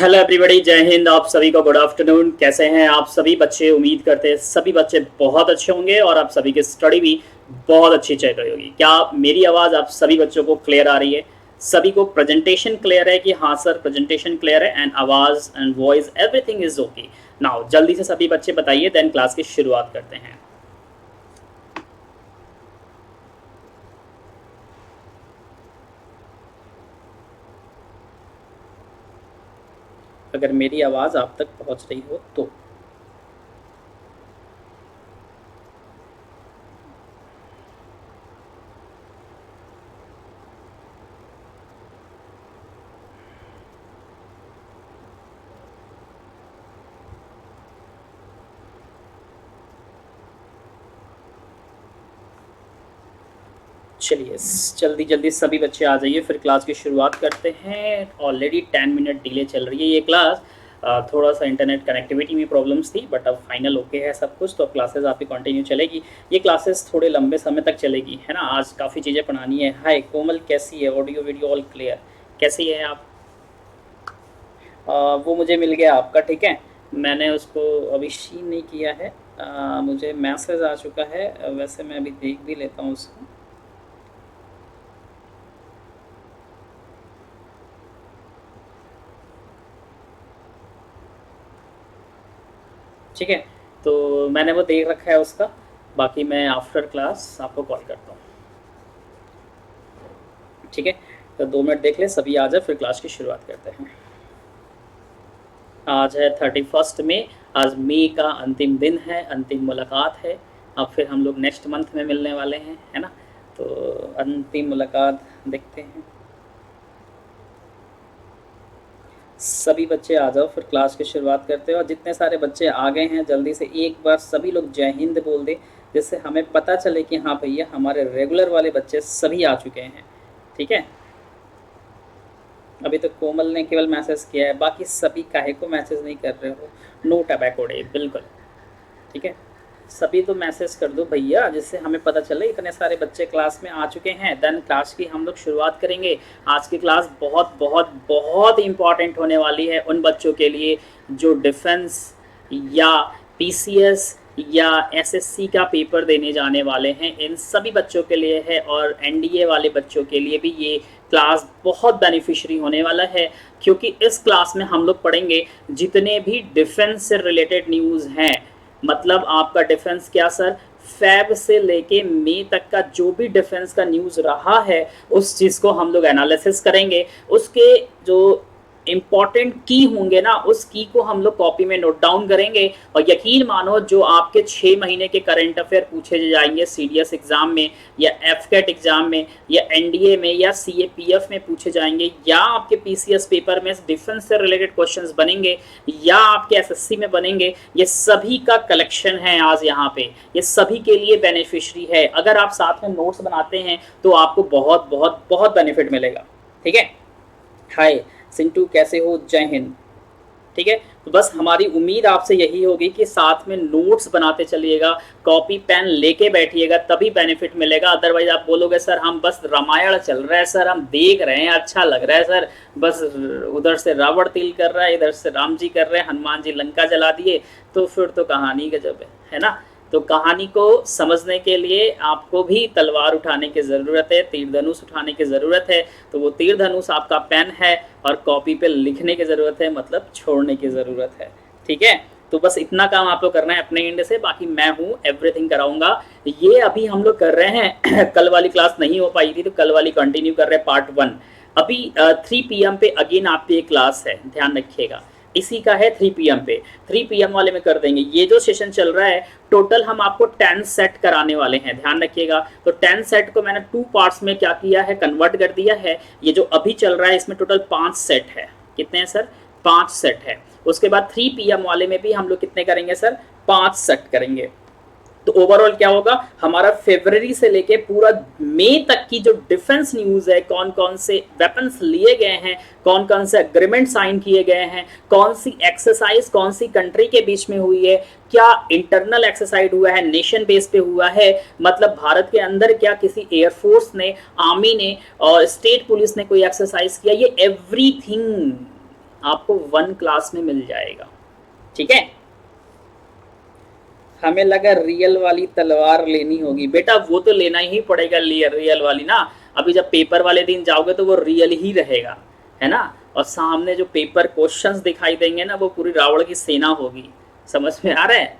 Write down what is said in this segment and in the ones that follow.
Hello everybody, जय हिंद। आप सभी को गुड आफ्टरनून। कैसे हैं आप सभी बच्चे? उम्मीद करते हैं सभी बच्चे बहुत अच्छे होंगे और आप सभी की स्टडी भी बहुत अच्छी चल रही होगी। क्या मेरी आवाज़ आप सभी बच्चों को क्लियर आ रही है? सभी को प्रेजेंटेशन क्लियर है कि हाँ सर प्रेजेंटेशन क्लियर है एंड आवाज़ and voice everything is okay? Now जल्दी से सभी बच्चे बताइए, देन क्लास की शुरुआत करते हैं। अगर मेरी आवाज़ आप तक पहुंच रही हो तो। चलिए जल्दी जल्दी सभी बच्चे आ जाइए, फिर क्लास की शुरुआत करते हैं। ऑलरेडी 10 मिनट डिले चल रही है ये क्लास। थोड़ा सा इंटरनेट कनेक्टिविटी में प्रॉब्लम्स थी, बट अब फाइनल ओके है सब कुछ, तो अब क्लासेस आपकी कंटिन्यू चलेगी। ये क्लासेस थोड़े लंबे समय तक चलेगी, है ना। आज काफ़ी चीज़ें पढ़ानी है। हाय कोमल, कैसी है? Audio video all clear? कैसी है आप? वो मुझे मिल गया आपका, ठीक है। मैंने उसको अभी सीन नहीं किया है। मुझे मैसेज आ चुका है, वैसे मैं अभी देख भी लेता हूँ उसको। ठीक है, तो मैंने वो देख रखा है उसका। बाकी मैं आफ्टर क्लास आपको कॉल करता हूँ, ठीक है। तो 2 मिनट देख ले, सभी आ जाए, फिर क्लास की शुरुआत करते हैं। आज है 31 मई। आज मई का अंतिम दिन है, अंतिम मुलाकात है। अब फिर हम लोग नेक्स्ट मंथ में मिलने वाले हैं, है ना। तो अंतिम मुलाकात देखते हैं। सभी बच्चे आ जाओ, फिर क्लास की शुरुआत करते हो। और जितने सारे बच्चे आ गए हैं जल्दी से एक बार सभी लोग जय हिंद बोल दे, जिससे हमें पता चले कि हाँ भैया हमारे रेगुलर वाले बच्चे सभी आ चुके हैं, ठीक है। अभी तो कोमल ने केवल मैसेज किया है, बाकी सभी काहे को मैसेज नहीं कर रहे हो? नो टबैको डे, बिल्कुल ठीक है। सभी तो मैसेज कर दो भैया, जिससे हमें पता चले इतने सारे बच्चे क्लास में आ चुके हैं। देन क्लास की हम लोग शुरुआत करेंगे। आज की क्लास बहुत बहुत बहुत इंपॉर्टेंट होने वाली है उन बच्चों के लिए जो डिफेंस या पीसीएस या एसएससी का पेपर देने जाने वाले हैं। इन सभी बच्चों के लिए है, और एनडीए वाले बच्चों के लिए भी ये क्लास बहुत बेनिफिशियरी होने वाला है, क्योंकि इस क्लास में हम लोग पढ़ेंगे जितने भी डिफेंस से रिलेटेड न्यूज़ हैं। मतलब आपका डिफेंस क्या सर, फैब से लेके मई तक का जो भी डिफेंस का न्यूज़ रहा है उस चीज़ को हम लोग एनालिसिस करेंगे। उसके जो इम्पॉर्टेंट की होंगे ना, उस की को हम लोग कॉपी में नोट डाउन करेंगे। और यकीन मानो जो आपके 6 महीने के करंट अफेयर पूछे जाएंगे सीडीएस एग्जाम में, या एफकेट एग्जाम में, या एनडीए में, या सीएपीएफ में पूछे जाएंगे, या आपके पीसीएस पेपर में डिफेंस से रिलेटेड क्वेश्चंस बनेंगे, या आपके एसएससी में बनेंगे, ये सभी का कलेक्शन है आज यहाँ पे। ये सभी के लिए बेनिफिशियरी है। अगर आप साथ में नोट्स बनाते हैं तो आपको बहुत बहुत बहुत बेनिफिट मिलेगा, ठीक है। हाय सिंटू, कैसे हो? जय हिंद, ठीक है। तो बस हमारी उम्मीद आपसे यही होगी कि साथ में नोट्स बनाते चलिएगा, कॉपी पेन लेके बैठिएगा, तभी बेनिफिट मिलेगा। अदरवाइज आप बोलोगे सर हम बस रामायण चल रहा है सर, हम देख रहे हैं अच्छा लग रहा है सर, बस उधर से रावण तिल कर रहा है, इधर से राम जी कर रहे हैं, हनुमान जी लंका जला दिए, तो फिर तो कहानी गजब है ना। तो कहानी को समझने के लिए आपको भी तलवार उठाने की ज़रूरत है, तीर धनुष उठाने की ज़रूरत है। तो वो तीर धनुष आपका पेन है, और कॉपी पे लिखने की ज़रूरत है, मतलब छोड़ने की ज़रूरत है, ठीक है। तो बस इतना काम आपको करना है अपने एंड से, बाकी मैं हूँ एवरीथिंग कराऊंगा। ये अभी हम लोग कर रहे हैं कल वाली क्लास नहीं हो पाई थी, तो कल वाली कंटिन्यू कर रहे हैं पार्ट 1। अभी 3 PM पे अगेन आपकी एक क्लास है, ध्यान रखिएगा। इसी का है 3 PM पे, 3 PM वाले में कर देंगे। ये जो सेशन चल रहा है टोटल हम आपको 10 सेट कराने वाले हैं, ध्यान रखिएगा। तो 10 सेट को मैंने 2 पार्ट्स में क्या किया है, कन्वर्ट कर दिया है। ये जो अभी चल रहा है इसमें टोटल 5 सेट है। कितने हैं सर? 5 सेट है। उसके बाद 3 PM वाले में भी हम लोग कितने करेंगे सर? 5 सेट करेंगे। तो ओवरऑल क्या होगा, हमारा फरवरी से लेके पूरा मई तक की जो डिफेंस न्यूज है, कौन कौन से वेपन्स लिए गए हैं, कौन कौन से अग्रीमेंट साइन किए गए हैं, कौन सी एक्सरसाइज कौन सी कंट्री के बीच में हुई है, क्या इंटरनल एक्सरसाइज हुआ है, नेशन बेस पे हुआ है, मतलब भारत के अंदर क्या किसी एयरफोर्स ने, आर्मी ने और स्टेट पुलिस ने कोई एक्सरसाइज किया, ये एवरीथिंग आपको 1 क्लास में मिल जाएगा। ठीक है, हमें लगा रियल वाली तलवार लेनी होगी। बेटा वो तो लेना ही पड़ेगा रियल वाली ना। अभी जब पेपर वाले दिन जाओगे तो वो रियल ही रहेगा, है ना। और सामने जो पेपर क्वेश्चंस दिखाई देंगे ना, वो पूरी रावण की सेना होगी। समझ में आ रहा है?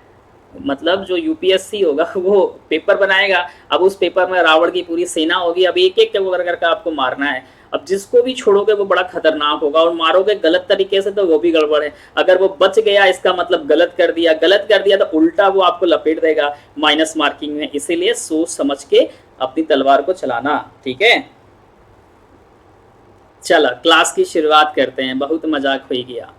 मतलब जो यूपीएससी होगा वो पेपर बनाएगा, अब उस पेपर में रावण की पूरी सेना होगी। अब एक एक करके आपको मारना है। अब जिसको भी छोड़ोगे वो बड़ा खतरनाक होगा, और मारोगे गलत तरीके से तो वो भी गड़बड़ है। अगर वो बच गया इसका मतलब गलत कर दिया तो उल्टा वो आपको लपेट देगा माइनस मार्किंग में। इसीलिए सोच समझ के अपनी तलवार को चलाना। ठीक है, चलो क्लास की शुरुआत करते हैं। बहुत मजाक हो गया।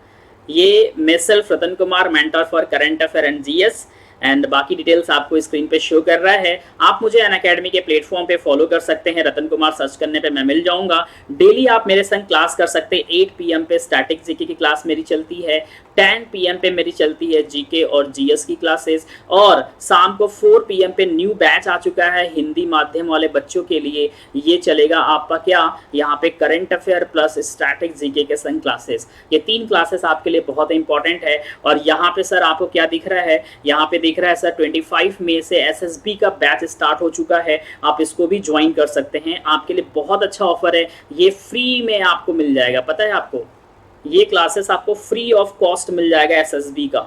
ये मैं self Ratan Kumar, mentor for current affair and GS, and बाकी डिटेल्स आपको स्क्रीन पे शो कर रहा है। आप मुझे अनअकैडमी के प्लेटफॉर्म पे फॉलो कर सकते हैं, रतन कुमार सर्च करने पे मैं मिल जाऊंगा। डेली आप मेरे संग क्लास कर सकते हैं। 8 PM पे स्टैटिक जीके की क्लास मेरी चलती है, 10 PM पे मेरी चलती है जीके और जीएस की क्लासेस, और शाम को 4 PM पे न्यू बैच आ चुका है हिंदी माध्यम वाले बच्चों के लिए। ये चलेगा आपका क्या, यहाँ पे current affair plus static GK के संग क्लासेस। ये 3 क्लासेस आपके लिए बहुत इंपॉर्टेंट है। और यहाँ पे सर आपको क्या दिख रहा है, यहाँ पे दिख रहा है सर 25 मई से एसएसबी का बैच स्टार्ट हो चुका है। आप इसको भी ज्वाइन कर सकते हैं, आपके लिए बहुत अच्छा ऑफर है। ये फ्री में आपको मिल जाएगा, पता है आपको, ये क्लासेस आपको फ्री ऑफ कॉस्ट मिल जाएगा एसएसबी का।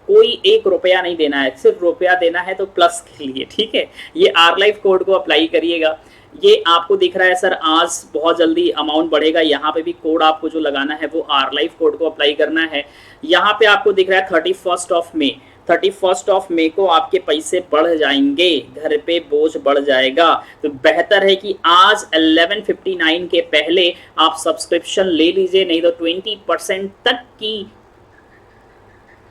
कोई 1 रुपया नहीं देना है, सिर्फ रुपया देना है तो प्लस के लिए। ठीक है, ये आर लाइफ कोड को अप्लाई करिएगा। ये आपको दिख रहा है सर, आज बहुत जल्दी अमाउंट बढ़ेगा। यहाँ पे भी कोड आपको जो लगाना है वो आर लाइफ कोड को अप्लाई करना है। यहाँ पे आपको दिख रहा है 31 ऑफ मई को आपके पैसे बढ़ जाएंगे, घर पे बोझ बढ़ जाएगा। तो बेहतर है कि आज 11:59 के पहले आप सब्सक्रिप्शन ले लीजिए, नहीं तो 20% तक की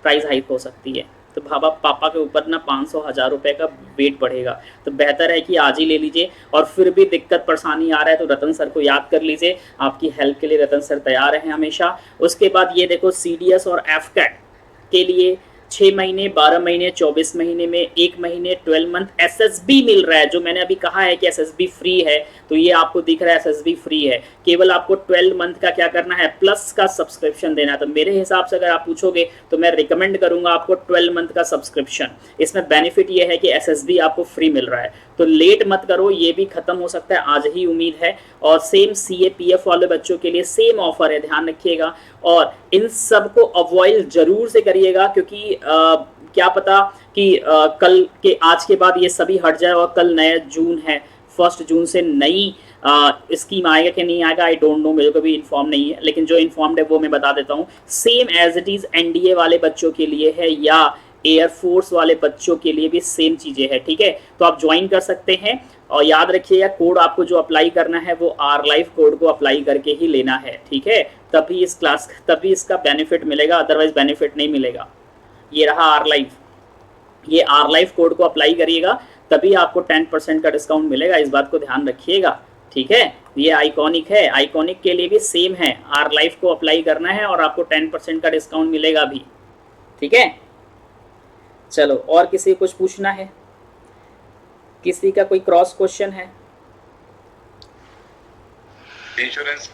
प्राइस हाइक हो सकती है। तो बाबा पापा के ऊपर ना 500-1000 रुपए का वेट बढ़ेगा। तो बेहतर है कि आज ही ले लीजिए। और फिर भी दिक्कत परेशानी आ रहा है तो रतन सर को याद कर लीजिए, आपकी हेल्प के लिए रतन सर तैयार हैं हमेशा। उसके बाद ये देखो सीडीएस और एफकैट के लिए 6 महीने, 12 महीने, 24 महीने में 1 महीने 12 मंथ एसएसबी मिल रहा है। जो मैंने अभी कहा है कि एसएसबी फ्री है, तो ये आपको दिख रहा है एसएसबी फ्री है। केवल आपको 12 मंथ का क्या करना है, प्लस का सब्सक्रिप्शन देना है। तो मेरे हिसाब से अगर आप पूछोगे तो मैं रिकमेंड करूंगा आपको 12 मंथ का सब्सक्रिप्शन। इसमें बेनिफिट ये है कि एसएसबी आपको फ्री मिल रहा है, तो लेट मत करो, ये भी खत्म हो सकता है आज ही उम्मीद है। और सेम सीएपीएफ वाले बच्चों के लिए सेम ऑफर है, ध्यान रखिएगा। और इन सब को अवॉइड जरूर से करिएगा, क्योंकि क्या पता कि कल के आज के बाद ये सभी हट जाए और कल नया जून है, 1 जून से नई स्कीम आएगा कि नहीं आएगा, आई डोंट नो, मेरे को भी इन्फॉर्म नहीं है। लेकिन जो इन्फॉर्म्ड है वो मैं बता देता हूँ। Same age it is NDA वाले बच्चों के लिए है या एयरफोर्स वाले बच्चों के लिए भी सेम चीजें हैं। ठीक है, तो आप ज्वाइन कर सकते हैं। और याद रखिएगा, कोड आपको जो अप्लाई करना है वो आर लाइफ कोड को अप्लाई करके ही लेना है। ठीक है, तभी इसका बेनिफिट मिलेगा, अदरवाइज बेनिफिट नहीं मिलेगा। ये रहा आर लाइफ, ये आर लाइफ कोड को अप्लाई करिएगा तभी आपको 10% का डिस्काउंट मिलेगा, इस बात को ध्यान रखिएगा। ठीक है, ये आइकॉनिक है, आइकॉनिक के लिए भी सेम है, आर लाइफ को अप्लाई करना है और आपको 10% का डिस्काउंट मिलेगा भी। ठीक है, चलो और किसी को कुछ पूछना है, किसी का कोई क्रॉस क्वेश्चन है? इंश्योरेंस।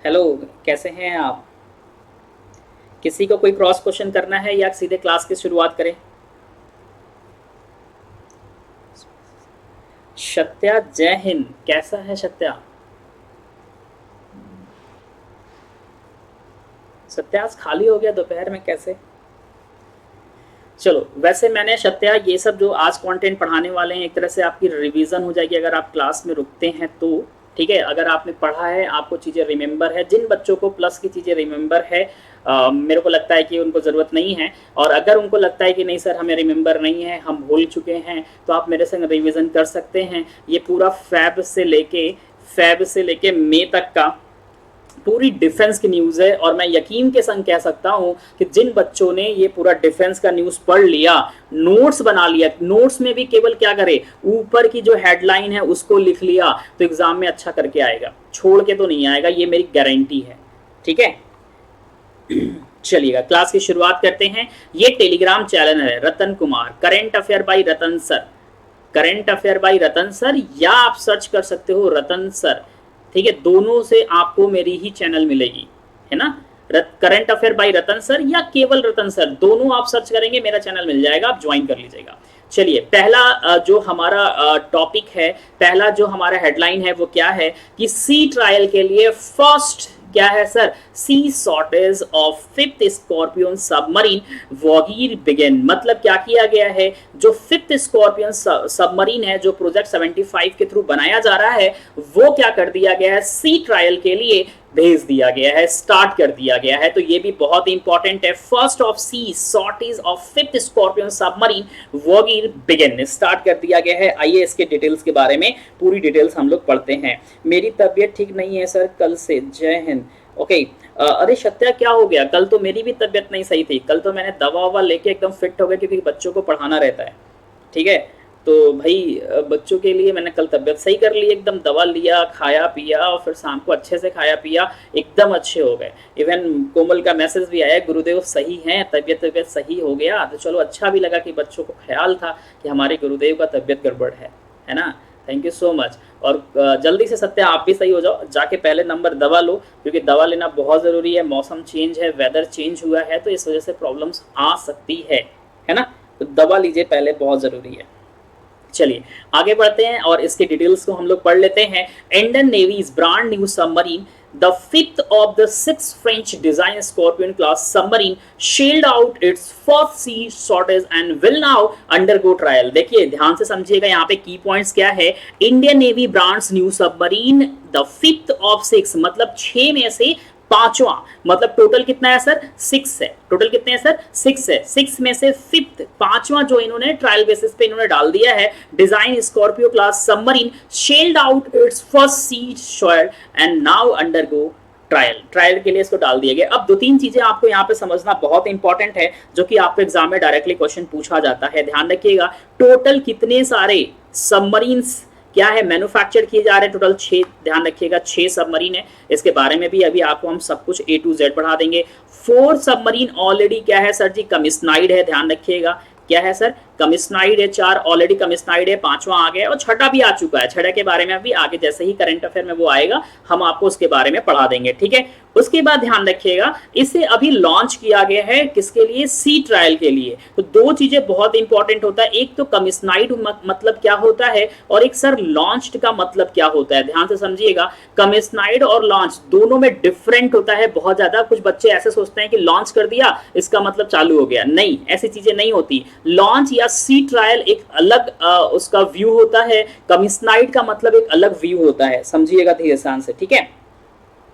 हेलो, कैसे हैं आप? किसी को कोई क्रॉस क्वेश्चन करना है या सीधे क्लास की शुरुआत करें? सत्या, जय हिंद, कैसा है सत्या? सत्यास खाली हो गया दोपहर में कैसे? चलो, वैसे मैंने सत्या ये सब जो आज कंटेंट पढ़ाने वाले हैं एक तरह से आपकी रिवीजन हो जाएगी अगर आप क्लास में रुकते हैं तो। ठीक है, अगर आपने पढ़ा है, आपको चीज़ें रिमेंबर है। जिन बच्चों को प्लस की चीज़ें रिमेंबर है, मेरे को लगता है कि उनको ज़रूरत नहीं है। और अगर उनको लगता है कि नहीं सर हमें रिमेंबर नहीं है, हम भूल चुके हैं, तो आप मेरे संग रिवीजन कर सकते हैं। ये पूरा फैब से लेके मई तक का पूरी डिफेंस की न्यूज़ है। और मैं यकीन के संग कह सकता हूं कि जिन बच्चों ने ये पूरा डिफेंस का न्यूज़ पढ़ लिया, नोट्स बना लिया, नोट्स में भी केवल क्या करे, ऊपर की जो हेडलाइन है उसको लिख लिया, तो एग्जाम में अच्छा करके आएगा, छोड़ के तो नहीं आएगा, ये मेरी गारंटी है। ठीक है, चलिएगा क्लास की शुरुआत करते हैं। ये टेलीग्राम चैनल है Ratan Kumar, current affair by Ratan sir, current affair by Ratan sir, या आप सर्च कर सकते हो रतन सर, ठीक है, दोनों से आपको मेरी ही चैनल मिलेगी, है ना। करंट अफेयर बाय रतन सर या केवल रतन सर, दोनों आप सर्च करेंगे मेरा चैनल मिल जाएगा, आप ज्वाइन कर लीजिएगा। चलिए, पहला जो हमारा टॉपिक है, पहला जो हमारा हेडलाइन है वो क्या है कि सी ट्रायल के लिए फर्स्ट क्या है sir, sea sorties of fifth Scorpene submarine Vagir begin. मतलब क्या किया गया है, जो फिफ्थ स्कॉर्पियन सबमरीन है जो प्रोजेक्ट 75 के थ्रू बनाया जा रहा है, वो क्या कर दिया गया है, सी ट्रायल के लिए भेज दिया गया है, स्टार्ट कर दिया गया है। तो ये भी बहुत इंपॉर्टेंट है, first of sea sorties of fifth Scorpene submarine Vagir begin, start कर दिया गया है। आइए इसके डिटेल्स के बारे में पूरी डिटेल्स हम लोग पढ़ते हैं। मेरी तबीयत ठीक नहीं है सर कल से, जय हिंद। ओके, अरे सत्या क्या हो गया, कल तो मेरी भी तबीयत नहीं सही थी, कल तो मैंने दवा ववा लेके एकदम फिट हो गया क्योंकि बच्चों को पढ़ाना रहता है, ठीक है। तो भाई बच्चों के लिए मैंने कल तबीयत सही कर ली, एकदम दवा लिया, खाया पिया और फिर शाम को अच्छे से खाया पिया, एकदम अच्छे हो गए। इवन कोमल का मैसेज भी आया, गुरुदेव सही हैं, तबीयत सही हो गया। तो चलो अच्छा भी लगा कि बच्चों को ख्याल था कि हमारे गुरुदेव का तबीयत गड़बड़ है ना। Thank you so much. और जल्दी से सत्या आप भी सही हो जाओ, जाके पहले नंबर दवा लो, क्योंकि दवा लेना बहुत ज़रूरी है। मौसम चेंज है, वेदर चेंज हुआ है, तो इस वजह से प्रॉब्लम्स आ सकती है ना। तो दवा लीजिए पहले, बहुत ज़रूरी है। चलिए आगे बढ़ते हैं और इसके डिटेल्स को हम लोग पढ़ लेते हैं। Indian navy's brand new submarine the fifth of the six French design scorpion class submarine shelled out its first sea shortage and will now undergo trial. देखिए ध्यान से समझिएगा, यहाँ पे की पॉइंट्स क्या है। Indian navy brands new submarine the fifth of six, मतलब 6 में से पांचवा, मतलब टोटल कितना है सर, 6 है। टोटल कितने हैं सर, 6 है। 6 में से फिफ्थ, पांचवा जो इन्होंने ट्रायल बेसिस पे इन्होंने डाल दिया है, design scorpio class submarine shelled out its first sea short and now undergo trial के लिए इसको डाल दिया गया। अब 2-3 चीजें आपको यहाँ पे समझना बहुत इंपॉर्टेंट है, जो कि आपको एग्जाम में डायरेक्टली क्वेश्चन पूछा जाता है। ध्यान रखिएगा, टोटल कितने सारे सबमरीन्स क्या है मैन्युफैक्चर किए जा रहे हैं, टोटल 6। ध्यान रखिएगा 6 सबमरीन है, इसके बारे में भी अभी आपको हम सब कुछ A to Z पढ़ा देंगे। 4 सबमरीन ऑलरेडी क्या है सर जी, कमिश्नाइड है। ध्यान रखिएगा क्या है सर, कमिश्नाइड है। 4 ऑलरेडी कमिश्नाइड है, 5वां आ गया और छठा भी आ चुका है। छठे के बारे में अभी आगे जैसे ही करंट अफेयर में वो आएगा हम आपको उसके बारे में पढ़ा देंगे, ठीक है। उसके बाद ध्यान रखिएगा, इसे अभी लॉन्च किया गया है किसके लिए, सी ट्रायल के लिए। तो 2 चीजें बहुत इंपॉर्टेंट होता है, एक तो कमिश्नाइड मतलब क्या होता है और एक सर लॉन्च्ड का मतलब क्या होता है। ध्यान से समझिएगा, कमिश्नाइड और लॉन्च दोनों में डिफरेंट होता है बहुत ज्यादा। कुछ बच्चे ऐसे सोचते हैं कि लॉन्च कर दिया इसका मतलब चालू हो गया, नहीं, ऐसी चीजें नहीं होती। लॉन्च या सी ट्रायल एक अलग उसका व्यू होता है, कमिश्नाइड का मतलब एक अलग व्यू होता है। समझिएगा धीरे से, ठीक है।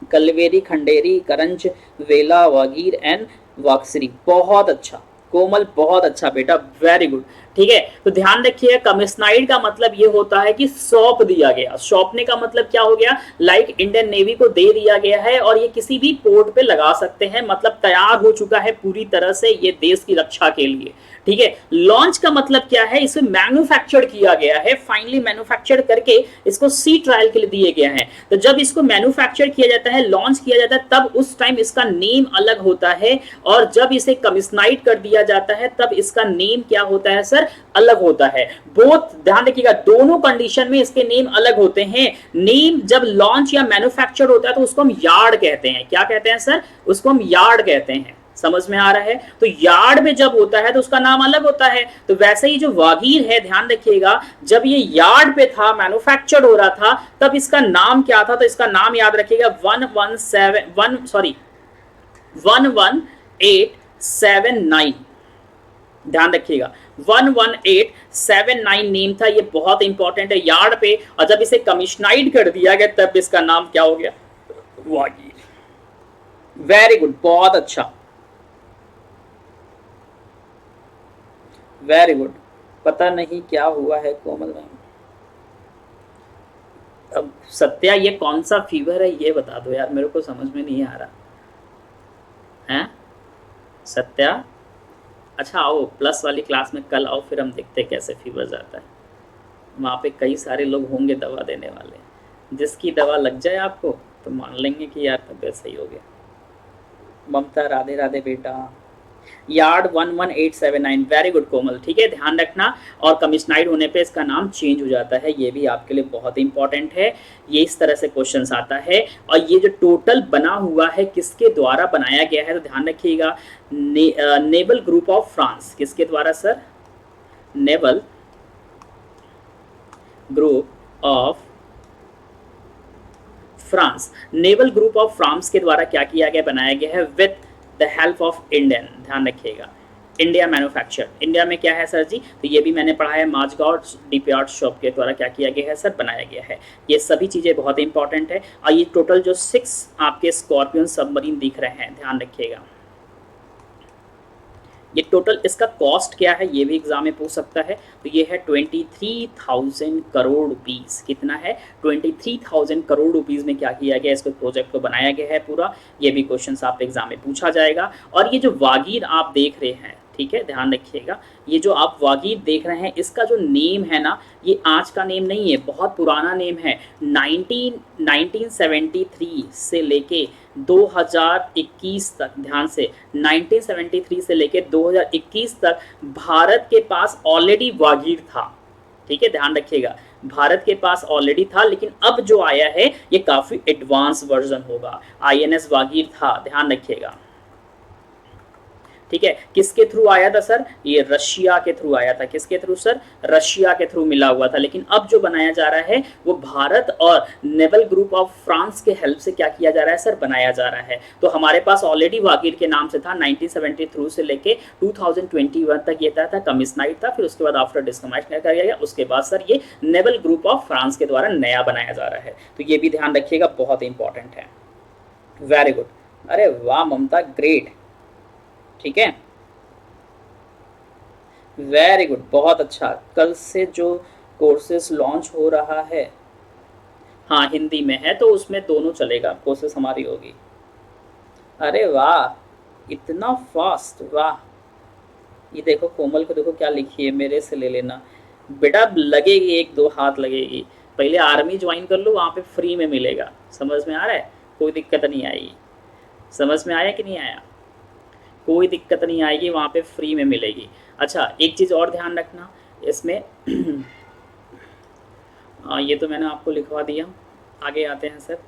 कलवेरी, खंडेरी, करंज, वेला, वागीर एंड वाक्सरी, बहुत अच्छा। कोमल बहुत अच्छा बेटा, वेरी गुड, ठीक है। तो ध्यान रखिए, कमिश्नाइड का मतलब ये होता है कि सौंप दिया गया। सौंपने का मतलब क्या हो गया, लाइक इंडियन नेवी को दे दिया गया है और ये किसी भी पोर्ट पे लगा सकते हैं, मतलब तैयार हो चुका है पूरी तरह से ये देश की रक्षा के लिए, ठीक है। लॉन्च का मतलब क्या है, इसे मैन्युफैक्चर किया गया है, फाइनली मैन्युफैक्चर करके इसको सी ट्रायल के लिए दिए गया है। तो जब इसको मैन्युफैक्चर किया जाता है, लॉन्च किया जाता है, तब उस टाइम इसका नेम अलग होता है, और जब इसे कमिश्नाइड कर दिया जाता है तब इसका नेम क्या होता है सर, अलग होता है। बोथ ध्यान रखिएगा, दोनों कंडीशन में इसके नेम अलग होते हैं। नेम जब लॉन्च या मैन्युफैक्चर होता है तो उसको हम यार्ड कहते हैं। क्या कहते हैं सर, उसको हम यार्ड कहते हैं। समझ में आ रहा है, तो यार्ड में जब होता है तो उसका नाम अलग होता है। तो वैसे ही जो वागीर है, ध्यान रखिएगा, जब ये यार्ड पे था, मैन्युफैक्चर हो रहा था, तब इसका नाम क्या था, तो इसका नाम याद रखिएगा 11879। ध्यान रखिएगा 11879 नेम था, ये बहुत इंपॉर्टेंट है यार्ड पे। और जब इसे कमिश्नाइड कर दिया गया तब इसका नाम क्या हो गया, वागीर। वेरी गुड, बहुत अच्छा, वेरी गुड। पता नहीं क्या हुआ है कोमल मैम। अब सत्या ये कौन सा फीवर है ये बता दो यार, मेरे को समझ में नहीं आ रहा है। सत्या अच्छा आओ प्लस वाली क्लास में कल आओ, फिर हम देखते हैं कैसे फीवर जाता है। वहाँ पे कई सारे लोग होंगे दवा देने वाले, जिसकी दवा लग जाए आपको तो मान लेंगे कि यार तबीयत सही हो गया। ममता राधे राधे बेटा, यार्ड 11879। वेरी गुड कोमल, ठीक है, ध्यान रखना। और कमिश्नाइड होने पे इसका नाम चेंज हो जाता है, ये भी आपके लिए बहुत इंपॉर्टेंट है। ये इस तरह से क्वेश्चन आता है। और ये जो टोटल बना हुआ है किसके द्वारा बनाया गया है, तो ध्यान रखिएगा, नेवल ग्रुप ऑफ फ्रांस। किसके द्वारा sir? Naval group of France. Naval group of France के द्वारा क्या किया गया, बनाया गया है with the help of Indian. ध्यान रखिएगा, इंडिया मैन्युफैक्चर। इंडिया में क्या है सर जी, तो ये भी मैंने पढ़ा है, माजगांव डीपयार्ड शॉप के द्वारा क्या किया गया है सर, बनाया गया है। ये सभी चीज़ें बहुत इंपॉर्टेंट है। और ये टोटल जो 6 आपके स्कॉर्पियन सबमरीन दिख रहे हैं, ध्यान रखिएगा। ये टोटल इसका कॉस्ट क्या है, ये भी एग्जाम में पूछ सकता है। तो ये है 23,000 करोड़ रुपीस। कितना है? 23,000 करोड़ रुपीस में क्या किया गया, इसको प्रोजेक्ट को बनाया गया है पूरा। ये भी क्वेश्चन आप एग्जाम में पूछा जाएगा। और ये जो वागीर आप देख रहे हैं, ठीक है, ध्यान रखिएगा, ये जो आप वागीर देख रहे हैं, इसका जो नेम है ना, ये आज का नेम नहीं है, बहुत पुराना नेम है। 1973 से लेके 2021 तक, ध्यान से, 1973 से लेके 2021 तक भारत के पास ऑलरेडी वागीर था। ठीक है, ध्यान रखिएगा, भारत के पास ऑलरेडी था, लेकिन अब जो आया है ये काफी एडवांस वर्जन होगा। आईएनएस वागीर था, ध्यान रखिएगा। ठीक है, किसके थ्रू आया था सर? ये रशिया के थ्रू आया था। किसके थ्रू सर? रशिया के थ्रू मिला हुआ था। लेकिन अब जो बनाया जा रहा है वो भारत और नेवल ग्रुप ऑफ फ्रांस के हेल्प से क्या किया जा रहा है सर, बनाया जा रहा है। तो हमारे पास ऑलरेडी वागीर के नाम से था, 1973 से लेके 2021 तक ये था कमिश्नाइड था। फिर उसके बाद आफ्टर डिस्कमिश्नाइड कर गया, उसके बाद सर ये नेवल ग्रुप ऑफ फ्रांस के द्वारा नया बनाया जा रहा है। तो ये भी ध्यान रखिएगा, बहुत इंपॉर्टेंट है। वेरी गुड, अरे वाह ममता, ग्रेट, ठीक है, वेरी गुड, बहुत अच्छा। कल से जो कोर्सेस लॉन्च हो रहा है, हाँ हिंदी में है, तो उसमें दोनों चलेगा, कोर्सेस हमारी होगी। अरे वाह, इतना फास्ट, वाह। ये देखो कोमल को, देखो क्या लिखी है, मेरे से ले लेना बेटा, लगेगी 1-2 हाथ लगेगी। पहले आर्मी ज्वाइन कर लो, वहाँ पे फ्री में मिलेगा। समझ में आ रहा है? कोई दिक्कत नहीं आएगी। समझ में आया कि नहीं आया? कोई दिक्कत नहीं आएगी, वहाँ पे फ्री में मिलेगी। अच्छा, एक चीज़ और ध्यान रखना इसमें ये तो मैंने आपको लिखवा दिया, आगे आते हैं सर।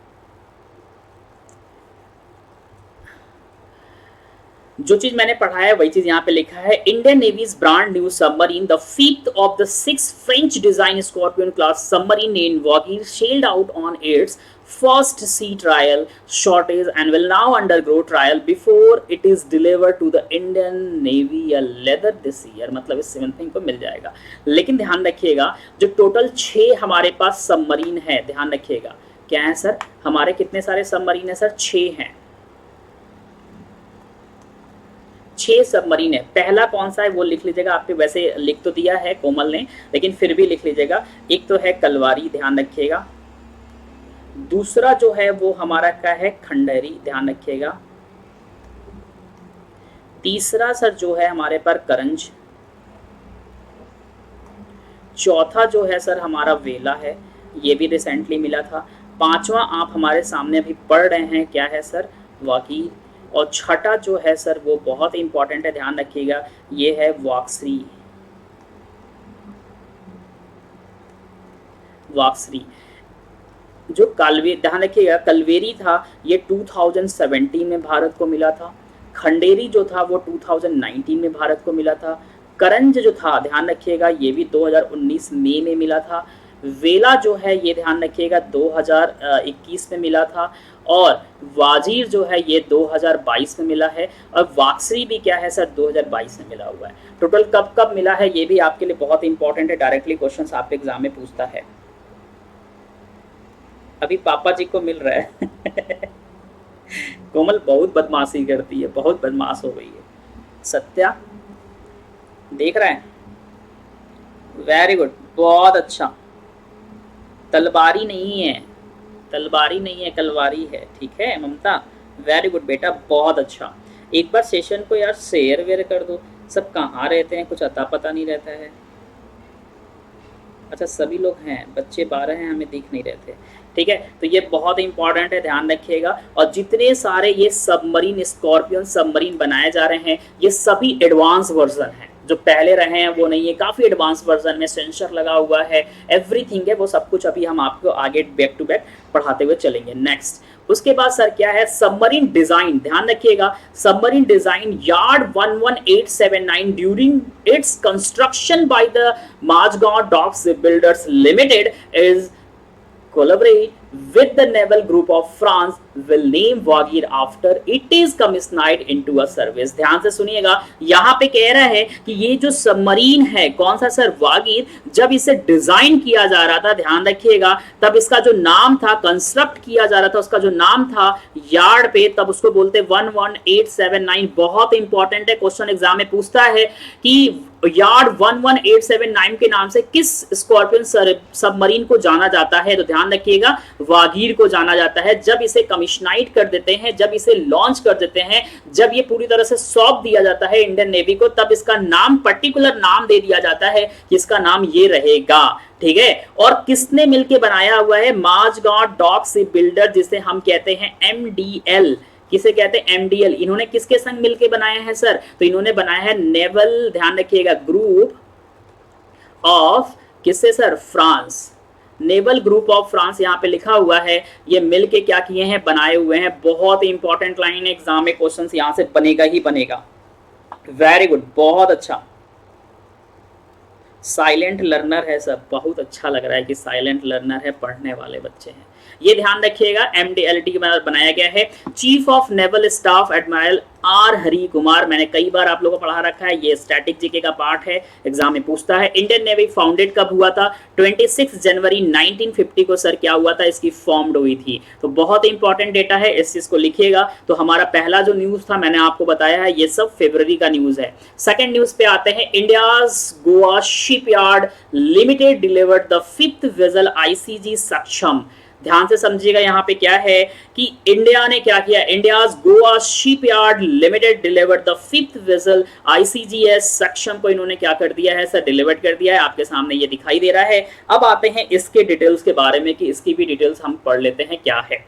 जो चीज मैंने पढ़ा है वही चीज यहाँ पे लिखा है। Indian navy's brand new submarine, the 5th of the 6 French design Scorpion class submarine named Vaugir, sailed out on its first sea trial shortage and will now undergo trial before it is delivered to the Indian Navy later this year। मतलब इस 17 को मिल जाएगा। लेकिन ध्यान रखिएगा, जो total 6 हमारे पास submarine है, ध्यान रखिएगा, क्या है सर, हमारे कितने सारे सबमरीन है सर? 6 हैं। 6 सबमरीन है। पहला कौन सा है वो लिख लीजिएगा, आपके वैसे लिख तो दिया है कोमल ने, लेकिन फिर भी लिख लीजिएगा। एक तो है कलवारी, ध्यान रखिएगा। दूसरा जो है वो हमारा क्या है, खंडेरी, ध्यान रखिएगा। तीसरा सर जो है हमारे पर करंज। चौथा जो है सर हमारा वेला है, ये भी रिसेंटली मिला था। पांचवा आप हमारे सामने अभी पढ़ रहे हैं, क्या है सर, वागीर। और छठा जो है सर वो बहुत इंपॉर्टेंट है, ध्यान रखिएगा, ये है वाक्सरी। वाक्सरी जो कालवे, ध्यान रखिएगा, कलवेरी था ये 2017 में भारत को मिला था। खंडेरी जो था वो 2019 में भारत को मिला था। करंज जो था, ध्यान रखिएगा, ये भी 2019 मई में मिला था। वेला जो है ये ध्यान रखिएगा 2021 में मिला था। और वाजीर जो है ये 2022 में मिला है। और वाक्सरी भी क्या है सर, 2022 में मिला हुआ है। टोटल कब कब मिला है ये भी आपके लिए बहुत इंपॉर्टेंट है, डायरेक्टली क्वेश्चन आपके एग्जाम में पूछता है। अभी पापा जी को मिल रहा है कोमल बहुत बदमाशी करती है, बहुत बदमाश हो गई है। सत्या देख रहा है, वेरी गुड, बहुत अच्छा। तलवारी नहीं है, तलवारी नहीं है, कलवारी है, ठीक है ममता, वेरी गुड बेटा, बहुत अच्छा। एक बार सेशन को यार शेयर वेयर कर दो, सब कहाँ रहते हैं, कुछ अता पता नहीं रहता है। अच्छा सभी लोग हैं, बच्चे 12 हैं, हमें दिख नहीं रहते। ठीक है, तो ये बहुत इंपॉर्टेंट है, ध्यान रखिएगा। और जितने सारे ये सबमरीन स्कॉर्पियन सबमरीन बनाए जा रहे हैं ये सभी एडवांस वर्जन है, जो पहले रहे हैं वो नहीं है, काफी एडवांस वर्जन में सेंसर लगा हुआ है, एवरीथिंग है, वो सब कुछ अभी हम आपको आगे बैक टू बैक पढ़ाते हुए चलेंगे। नेक्स्ट उसके बाद सर क्या है, सबमरीन डिजाइन, ध्यान रखिएगा, submarine design yard 11879 during its construction by the Mazagon dock shipbuilders limited is collaborate with the naval group of France will name Wagir after it is commissioned into a service। ध्यान से सुनिएगा, यहाँ पे कह रहा है कि ये जो सबमरीन है कौन सा सर, वागीर, जब इसे डिजाइन किया जा रहा था, ध्यान रखिएगा, तब इसका जो नाम था, कंस्ट्रक्ट किया जा रहा था, उसका जो नाम था यार्ड पे, तब उसको बोलते 11879। बहुत इंपॉर्टेंट है, क्वेश्चन एग्जाम में पूछता है कि यार्ड 11879 के नाम से किस स्कॉर्पियन सबमरीन को जाना जाता है, तो ध्यान रखिएगा वागीर को जाना जाता है। जब इसे कमिश्नाइट कर देते हैं, जब इसे लॉन्च कर देते हैं, जब ये पूरी तरह से सौंप दिया जाता है इंडियन नेवी को, तब इसका नाम, पर्टिकुलर नाम दे दिया जाता है कि इसका नाम ये रहेगा, ठीक है। और किसने मिलके बनाया हुआ है, माझगांव डॉक शिप बिल्डर, जिसे हम कहते हैं MDL, किसे कहते हैं MDL, इन्होंने किसके संग मिलके बनाया है सर, तो इन्होंने बनाया है नेवल, ध्यान रखिएगा, ग्रुप ऑफ, किससे sir, France, naval group of France यहाँ पे लिखा हुआ है, ये मिलके क्या किए हैं, बनाए हुए हैं। बहुत इंपॉर्टेंट लाइन है, एग्जाम में क्वेश्चन यहाँ से बनेगा ही बनेगा। वेरी गुड, बहुत अच्छा। साइलेंट लर्नर है सब, बहुत अच्छा लग रहा है कि साइलेंट लर्नर है, पढ़ने वाले बच्चे हैं। ये ध्यान रखिएगा, MDLT के बाद बनाया गया है। Chief of naval staff admiral R हरी कुमार, मैंने कई बार आप लोगों को पढ़ा रखा है, ये स्टैटिक जीके का पार्ट है, एग्जाम में पूछता है। इंडियन नेवी फाउंडेड कब हुआ था, 26 जनवरी 1950 को सर क्या हुआ था, इसकी फॉर्म्ड हुई थी। तो बहुत इंपॉर्टेंट डेटा है, इस चीज को लिखिएगा। तो हमारा पहला जो न्यूज था मैंने आपको बताया है, ये सब फरवरी का न्यूज है। सेकेंड न्यूज पे आते हैं, India's Goa shipyard limited delivered the 5th vessel ICG सक्षम। ध्यान से समझिएगा, यहाँ पे क्या है कि इंडिया ने क्या किया, India's Goa shipyard limited delivered the 5th vessel ICGS सक्षम को इन्होंने क्या कर दिया है सर, डिलीवर्ड कर दिया है। आपके सामने ये दिखाई दे रहा है। अब आते हैं इसके डिटेल्स के बारे में कि इसकी भी डिटेल्स हम पढ़ लेते हैं क्या है।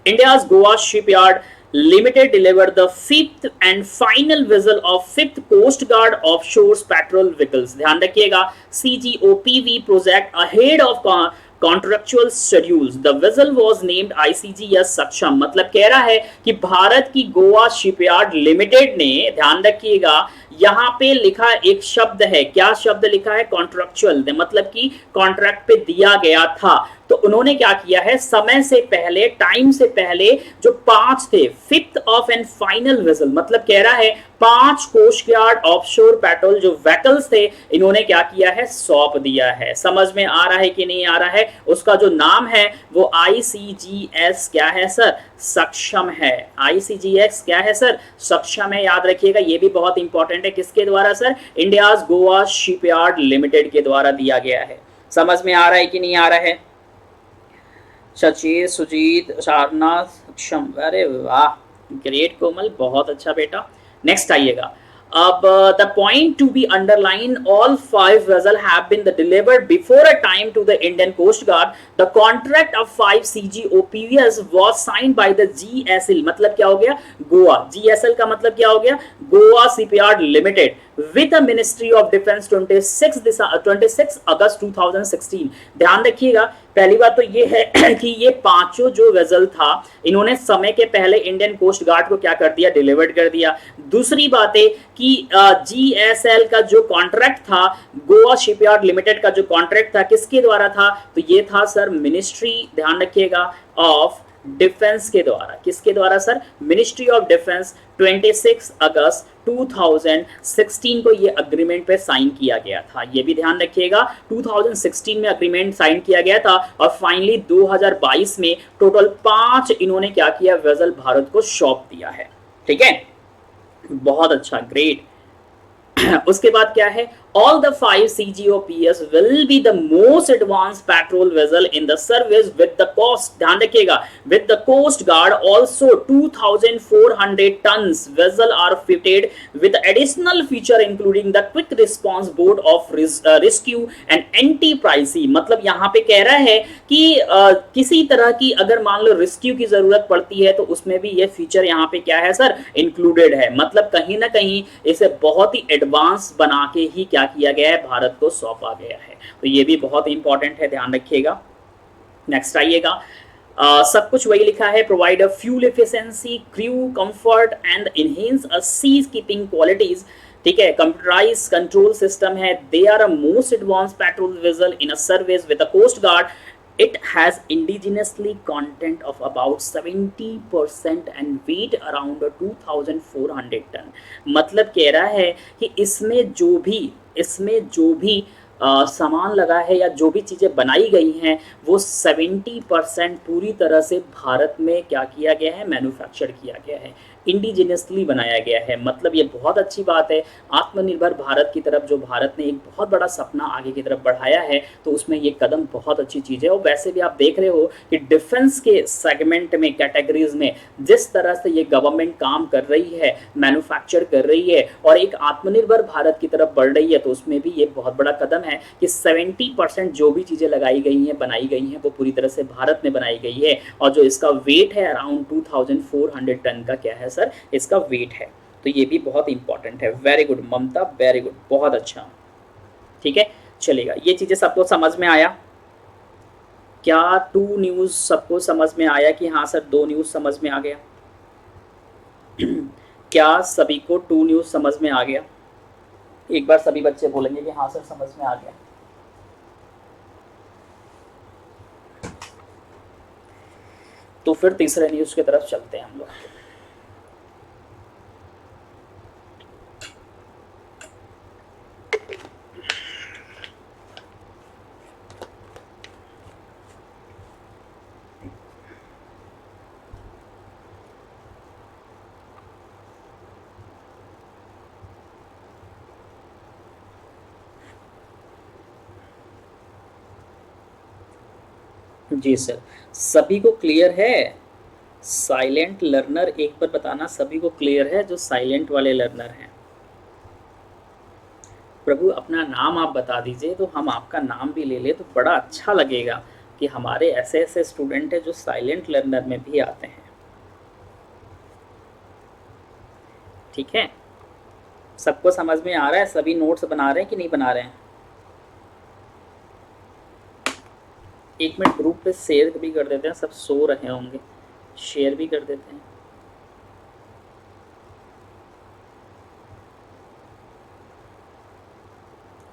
India's Goa shipyard Limited delivered the 5th and final vessel of 5th Coast Guard offshore patrol vehicles। ध्यान रखिएगा, CGOPV project ahead of contractual schedules। The vessel was named ICGS सक्षम। मतलब कह रहा है कि भारत की गोवा शिपयार्ड लिमिटेड ने, ध्यान रखिएगा, यहाँ पे लिखा एक शब्द है, क्या शब्द लिखा है, कॉन्ट्रेक्चुअल, मतलब कि कॉन्ट्रैक्ट पे दिया गया था। तो उन्होंने क्या किया है, समय से पहले, टाइम से पहले जो 5 थे, 5th of and final vessel, मतलब कह रहा है 5 कोस्ट गार्ड ऑफशोर पेट्रोल जो व्हीकल्स थे, इन्होंने क्या किया है, सौंप दिया है। समझ में आ रहा है कि नहीं आ रहा है। उसका जो नाम है वो ICGS क्या है सर, सक्षम है। ICGS क्या है सर, सक्षम है। याद रखिएगा, ये भी बहुत इंपॉर्टेंट है। किसके द्वारा sir, India's Goa shipyard limited के द्वारा दिया गया है। समझ में आ रहा है कि नहीं आ रहा है। सचिन, सुजीत, सारनाथ, सक्षम, अरे वाह, ग्रेट कोमल, बहुत अच्छा बेटा। नेक्स्ट आइएगा। अब the point to be underlined, all 5 vessels have been delivered before a time to the Indian Coast Guard. The contract of 5 CGOPVs was signed by the GSL, मतलब क्या हो गया, गोवा, GSL का मतलब क्या हो गया, Goa shipyard limited, with the Ministry of Defense 26 अगस्त 2016। ध्यान रखिएगा, पहली बात तो ये है कि ये पांचों जो वेसल था, इन्होंने समय के पहले इंडियन कोस्ट गार्ड को क्या कर दिया, डिलीवर्ड कर दिया। दूसरी बात है कि GSL का जो कॉन्ट्रैक्ट था, गोवा शिपयार्ड लिमिटेड का जो कॉन्ट्रैक्ट था, किसके द्वारा था, तो ये था सर मिनिस्ट्री, ध्यान रखिएगा, ऑफ डिफेंस के द्वारा। किसके द्वारा सर, मिनिस्ट्री ऑफ डिफेंस। 26 अगस्त 2016 को ये अग्रीमेंट पे साइन किया गया था। ये भी ध्यान रखिएगा, 2016 में अग्रीमेंट साइन किया गया था और फाइनली 2022 में टोटल 5 इन्होंने क्या किया, वेसल भारत को सौंप दिया है। ठीक है, बहुत अच्छा, ग्रेट। उसके बाद क्या है, All the five CGOPS will be the most advanced patrol vessel in the service with the cost, ध्यान रखिएगा, with the Coast Guard also 2,400 tons vessel are fitted with additional feature including the quick response board of rescue and anti-piracy। मतलब यहाँ पे कह रहा है कि किसी तरह की अगर मान लो रेस्क्यू की जरूरत पड़ती है तो उसमें भी ये फीचर यहाँ पे क्या है सर, इंक्लूडेड है। मतलब कहीं ना कहीं इसे बहुत ही एडवांस बना के ही क्या किया गया है, भारत को सौंपा गया है। तो ये भी बहुत इंपॉर्टेंट है, ध्यान रखिएगा। नेक्स्ट आइएगा, सब कुछ वही लिखा है, provide a fuel efficiency, crew comfort and enhance a sea keeping qualities. ठीक है, कंप्यूटराइज कंट्रोल सिस्टम है, they are a most advance patrol vessel in a service with a coast guard. It has indigenously content of about 70% and weight around 2,400 ton. मतलब कह रहा है कि इसमें जो भी सामान लगा है या जो भी चीज़ें बनाई गई हैं वो 70% पूरी तरह से भारत में क्या किया गया है, मैन्युफैक्चर किया गया है, इंडिजिनियसली बनाया गया है। मतलब ये बहुत अच्छी बात है। आत्मनिर्भर भारत की तरफ जो भारत ने एक बहुत बड़ा सपना आगे की तरफ बढ़ाया है, तो उसमें ये कदम बहुत अच्छी चीज़ है। और वैसे भी आप देख रहे हो कि डिफेंस के सेगमेंट में, कैटेगरीज में जिस तरह से ये गवर्नमेंट काम कर रही है, मैन्युफैक्चर कर रही है और एक आत्मनिर्भर भारत की तरफ बढ़ रही है, तो उसमें भी ये बहुत बड़ा कदम है कि 70% जो भी चीज़ें लगाई गई हैं, बनाई गई हैं, वो पूरी तरह से भारत में बनाई गई है। और जो इसका वेट है अराउंड 2,400 टन का क्या है सर, इसका वेट है। तो ये भी बहुत इंपॉर्टेंट है। वेरी गुड ममता, वेरी गुड, बहुत अच्छा। ठीक है, चलेगा। ये चीजें सबको समझ में आया क्या? 2 न्यूज सबको समझ में आया कि हाँ सर 2 न्यूज समझ में आ गया? क्या सभी को 2 न्यूज समझ में आ गया? एक बार सभी बच्चे बोलेंगे कि हाँ सर समझ में आ गया। तो फिर तीसरे न्यूज की तरफ चलते हैं हम लोग। जी सर, सभी को क्लियर है? साइलेंट लर्नर एक बार बताना, सभी को क्लियर है जो साइलेंट वाले लर्नर हैं? प्रभु अपना नाम आप बता दीजिए तो हम आपका नाम भी ले ले तो बड़ा अच्छा लगेगा कि हमारे ऐसे ऐसे स्टूडेंट हैं जो साइलेंट लर्नर में भी आते हैं। ठीक है, सबको समझ में आ रहा है? सभी नोट्स बना रहे हैं कि नहीं बना रहे हैं? एक मिनट ग्रुप पे शेयर भी कर देते हैं, सब सो रहे होंगे, शेयर भी कर देते हैं।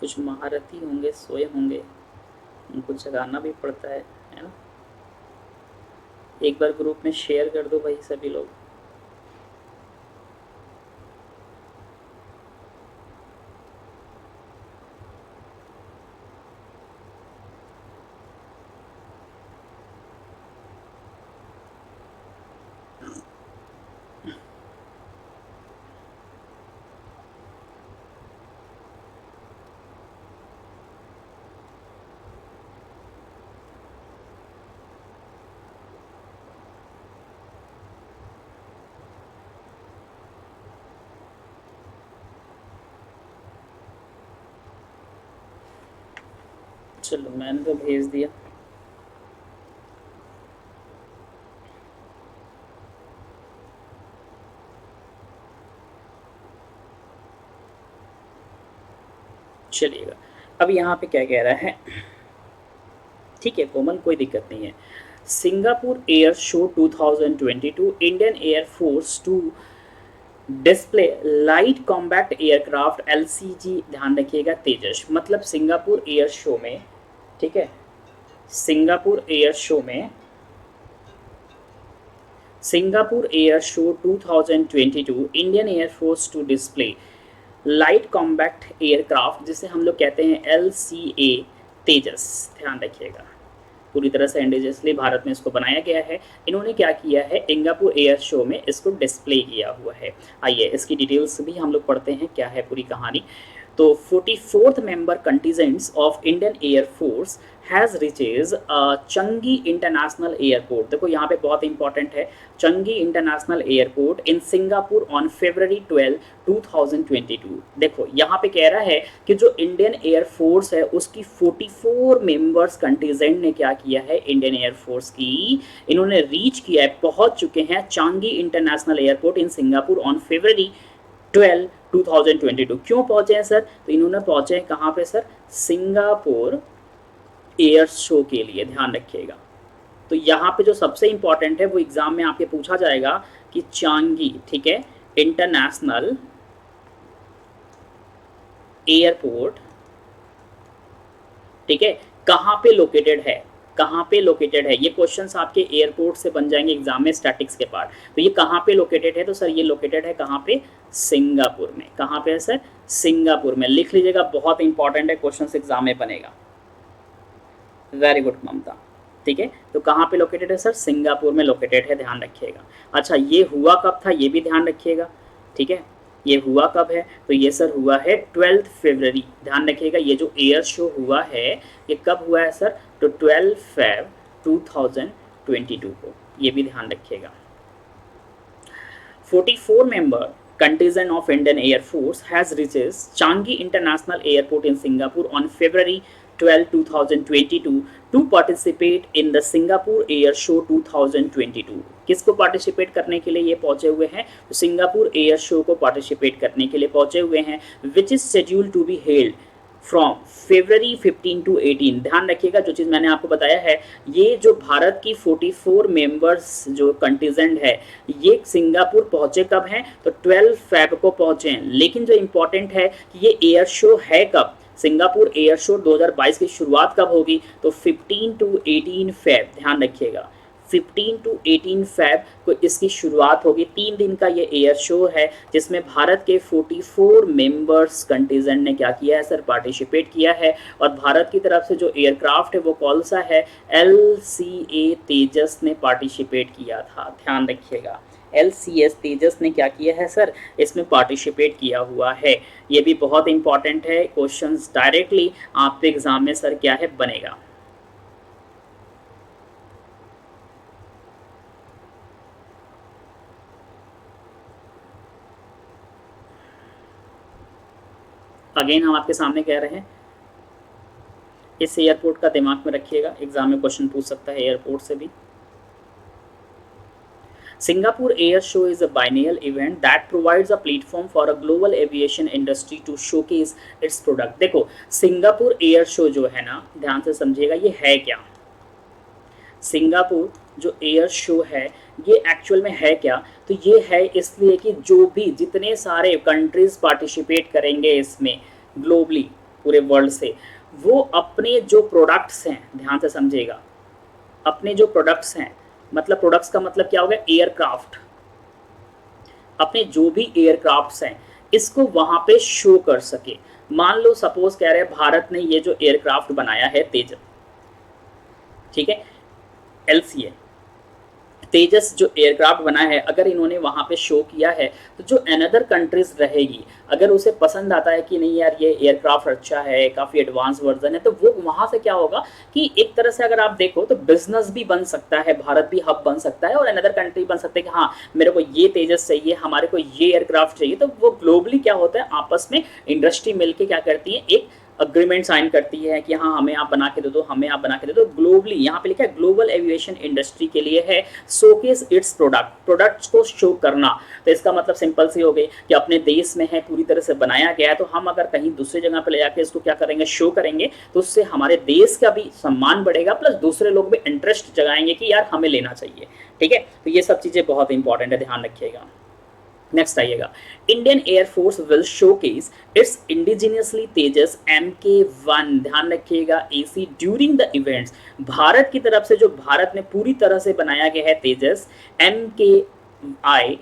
कुछ महारथी होंगे, सोए होंगे, उनको जगाना भी पड़ता है ना? एक बार ग्रुप में शेयर कर दो भाई सभी लोग। चलो मैंने तो भेज दिया। चलिएगा, अब यहाँ पे क्या कह रहा है? ठीक है कोमल, कोई दिक्कत नहीं है। Singapore air show 2022, Indian air force to display light combat aircraft LCG, ध्यान रखिएगा तेजस। मतलब सिंगापुर एयर शो में, ठीक है, Singapore air show 2022, Indian air force to display light combat aircraft, जिसे हम लोग कहते हैं LCA तेजस, ध्यान रखिएगा। पूरी तरह से इंडिजिनियसली भारत में इसको बनाया गया है। इन्होंने क्या किया है, सिंगापुर एयर शो में इसको डिस्प्ले किया हुआ है। आइए इसकी डिटेल्स भी हम लोग पढ़ते हैं, क्या है पूरी कहानी। तो 44th member contingents of Indian air force has reaches Changi international airport. देखो यहाँ पे बहुत इंपॉर्टेंट है, Changi international airport in Singapore on February 12, 2022। देखो यहाँ पे कह रहा है कि जो इंडियन एयर फोर्स है उसकी 44 मेंबर्स कंटिजेंट ने क्या किया है, इंडियन एयर फोर्स की इन्होंने रीच किया है, पहुंच चुके हैं Changi international airport in Singapore on February 12, 2022। क्यों पहुंचे हैं सर? तो इन्होंने पहुंचे हैं कहाँ पे सर? सिंगापुर एयर शो के लिए, ध्यान रखिएगा। तो यहाँ पे जो सबसे इंपॉर्टेंट है वो एग्जाम में आपके पूछा जाएगा कि चांगी, ठीक है, इंटरनेशनल एयरपोर्ट, ठीक है, कहाँ पे लोकेटेड है, कहाँ पे लोकेटेड है। ये क्वेश्चंस आपके एयरपोर्ट से बन जाएंगे एग्जाम में स्टैटिक्स के पार्ट। तो ये कहाँ पे लोकेटेड है? तो सर ये लोकेटेड है कहाँ पे? सिंगापुर में। कहाँ पे है सर? सिंगापुर में। लिख लीजिएगा, बहुत इंपॉर्टेंट है, क्वेश्चन एग्जाम में बनेगा। वेरी गुड ममता, ठीक है। तो कहाँ पे लोकेटेड है सर? सिंगापुर में लोकेटेड है, ध्यान रखिएगा। अच्छा, ये हुआ कब था ये भी ध्यान रखिएगा, ठीक है। ये हुआ कब है? तो ये सर हुआ है 12 फरवरी, ध्यान रखिएगा। ये जो एयर शो हुआ है ये कब हुआ है सर? तो 12 Feb 2022 को, ये भी ध्यान रखिएगा। 44 member contingent of Indian Air Force has reached Changi International Airport in Singapore on February 12, 2022 to participate in the Singapore Air Show 2022। किसको पार्टिसिपेट करने के लिए ये पहुंचे हुए हैं? तो सिंगापुर एयर शो को पार्टिसिपेट करने के लिए पहुंचे हुए हैं, which is schedule to be held from February 15 to 18। ध्यान रखिएगा, जो चीज़ मैंने आपको बताया है, ये जो भारत की 44 मेंबर्स जो कंटिजेंट है ये सिंगापुर पहुंचे कब हैं? तो 12 Feb को पहुंचे हैं। लेकिन जो इंपॉर्टेंट है कि ये एयर शो है कब? सिंगापुर एयर शो 2022 की शुरुआत कब होगी? तो 15 to 18 Feb, ध्यान रखिएगा। 15 to 18 Feb को इसकी शुरुआत होगी। 3 दिन का ये एयर शो है जिसमें भारत के 44 मेंबर्स कंटिजेंट ने क्या किया है सर? पार्टिसिपेट किया है। और भारत की तरफ से जो एयरक्राफ्ट है वो कौन सा है? LCA तेजस ने पार्टिसिपेट किया था, ध्यान रखिएगा। LCS तेजस ने क्या किया है सर? इसमें पार्टिसिपेट किया हुआ है। ये भी बहुत इंपॉर्टेंट है, क्वेश्चंस डायरेक्टली आपके एग्जाम में सर क्या है बनेगा। अगेन हम आपके सामने कह रहे हैं, इस एयरपोर्ट का दिमाग में रखिएगा, एग्जाम में क्वेश्चन पूछ सकता है एयरपोर्ट से भी। Singapore Air Show is a biennial event that provides a platform for a global aviation industry to showcase its product। देखो, सिंगापुर एयर शो जो है ना, ध्यान से समझिएगा, ये है क्या? सिंगापुर जो एयर शो है ये एक्चुअल में है क्या? तो ये है इसलिए कि जो भी जितने सारे कंट्रीज पार्टिसिपेट करेंगे इसमें ग्लोबली पूरे वर्ल्ड से, वो अपने जो प्रोडक्ट्स हैं, ध्यान से समझिएगा, अपने जो प्रोडक्ट्स हैं, मतलब प्रोडक्ट्स का मतलब क्या होगा? एयरक्राफ्ट। अपने जो भी एयरक्राफ्ट्स हैं इसको वहां पे शो कर सके। मान लो सपोज कह रहे हैं भारत ने ये जो एयरक्राफ्ट बनाया है तेजस, ठीक है, LCA तेजस जो एयरक्राफ्ट बना है, अगर इन्होंने वहाँ पे शो किया है तो जो अनदर कंट्रीज रहेगी, अगर उसे पसंद आता है कि नहीं यार ये एयरक्राफ्ट अच्छा है, काफ़ी एडवांस वर्जन है, तो वो वहाँ से क्या होगा कि एक तरह से अगर आप देखो तो बिजनेस भी बन सकता है, भारत भी हब बन सकता है और अनदर कंट्री बन सकते हैं कि हाँ मेरे को ये तेजस चाहिए, हमारे को ये एयरक्राफ्ट चाहिए। तो वो ग्लोबली क्या होता है, आपस में इंडस्ट्री मिलकर क्या करती है, एक अग्रीमेंट साइन करती है कि हाँ हमें आप बना के दे दो, हमें आप बना के दे दो। ग्लोबली यहाँ पे लिखा है ग्लोबल एविएशन इंडस्ट्री के लिए है शोकेस इट्स प्रोडक्ट्स को शो करना। तो इसका मतलब सिंपल सी हो गई कि अपने देश में है, पूरी तरह से बनाया गया है, तो हम अगर कहीं दूसरी जगह पे ले जाके इसको क्या करेंगे, शो करेंगे, तो उससे हमारे देश का भी सम्मान बढ़ेगा, प्लस दूसरे लोग भी इंटरेस्ट जगाएंगे कि यार हमें लेना चाहिए। ठीक है, तो ये सब चीज़ें बहुत इंपॉर्टेंट है, ध्यान रखिएगा। नेक्स्ट आइएगा, Indian air force will showcase it's indigenously Tejas MK1, ध्यान रखिएगा, AC during the events. Bharat की तरफ से जो भारत ने पूरी तरह से बनाया गया है Tejas MKI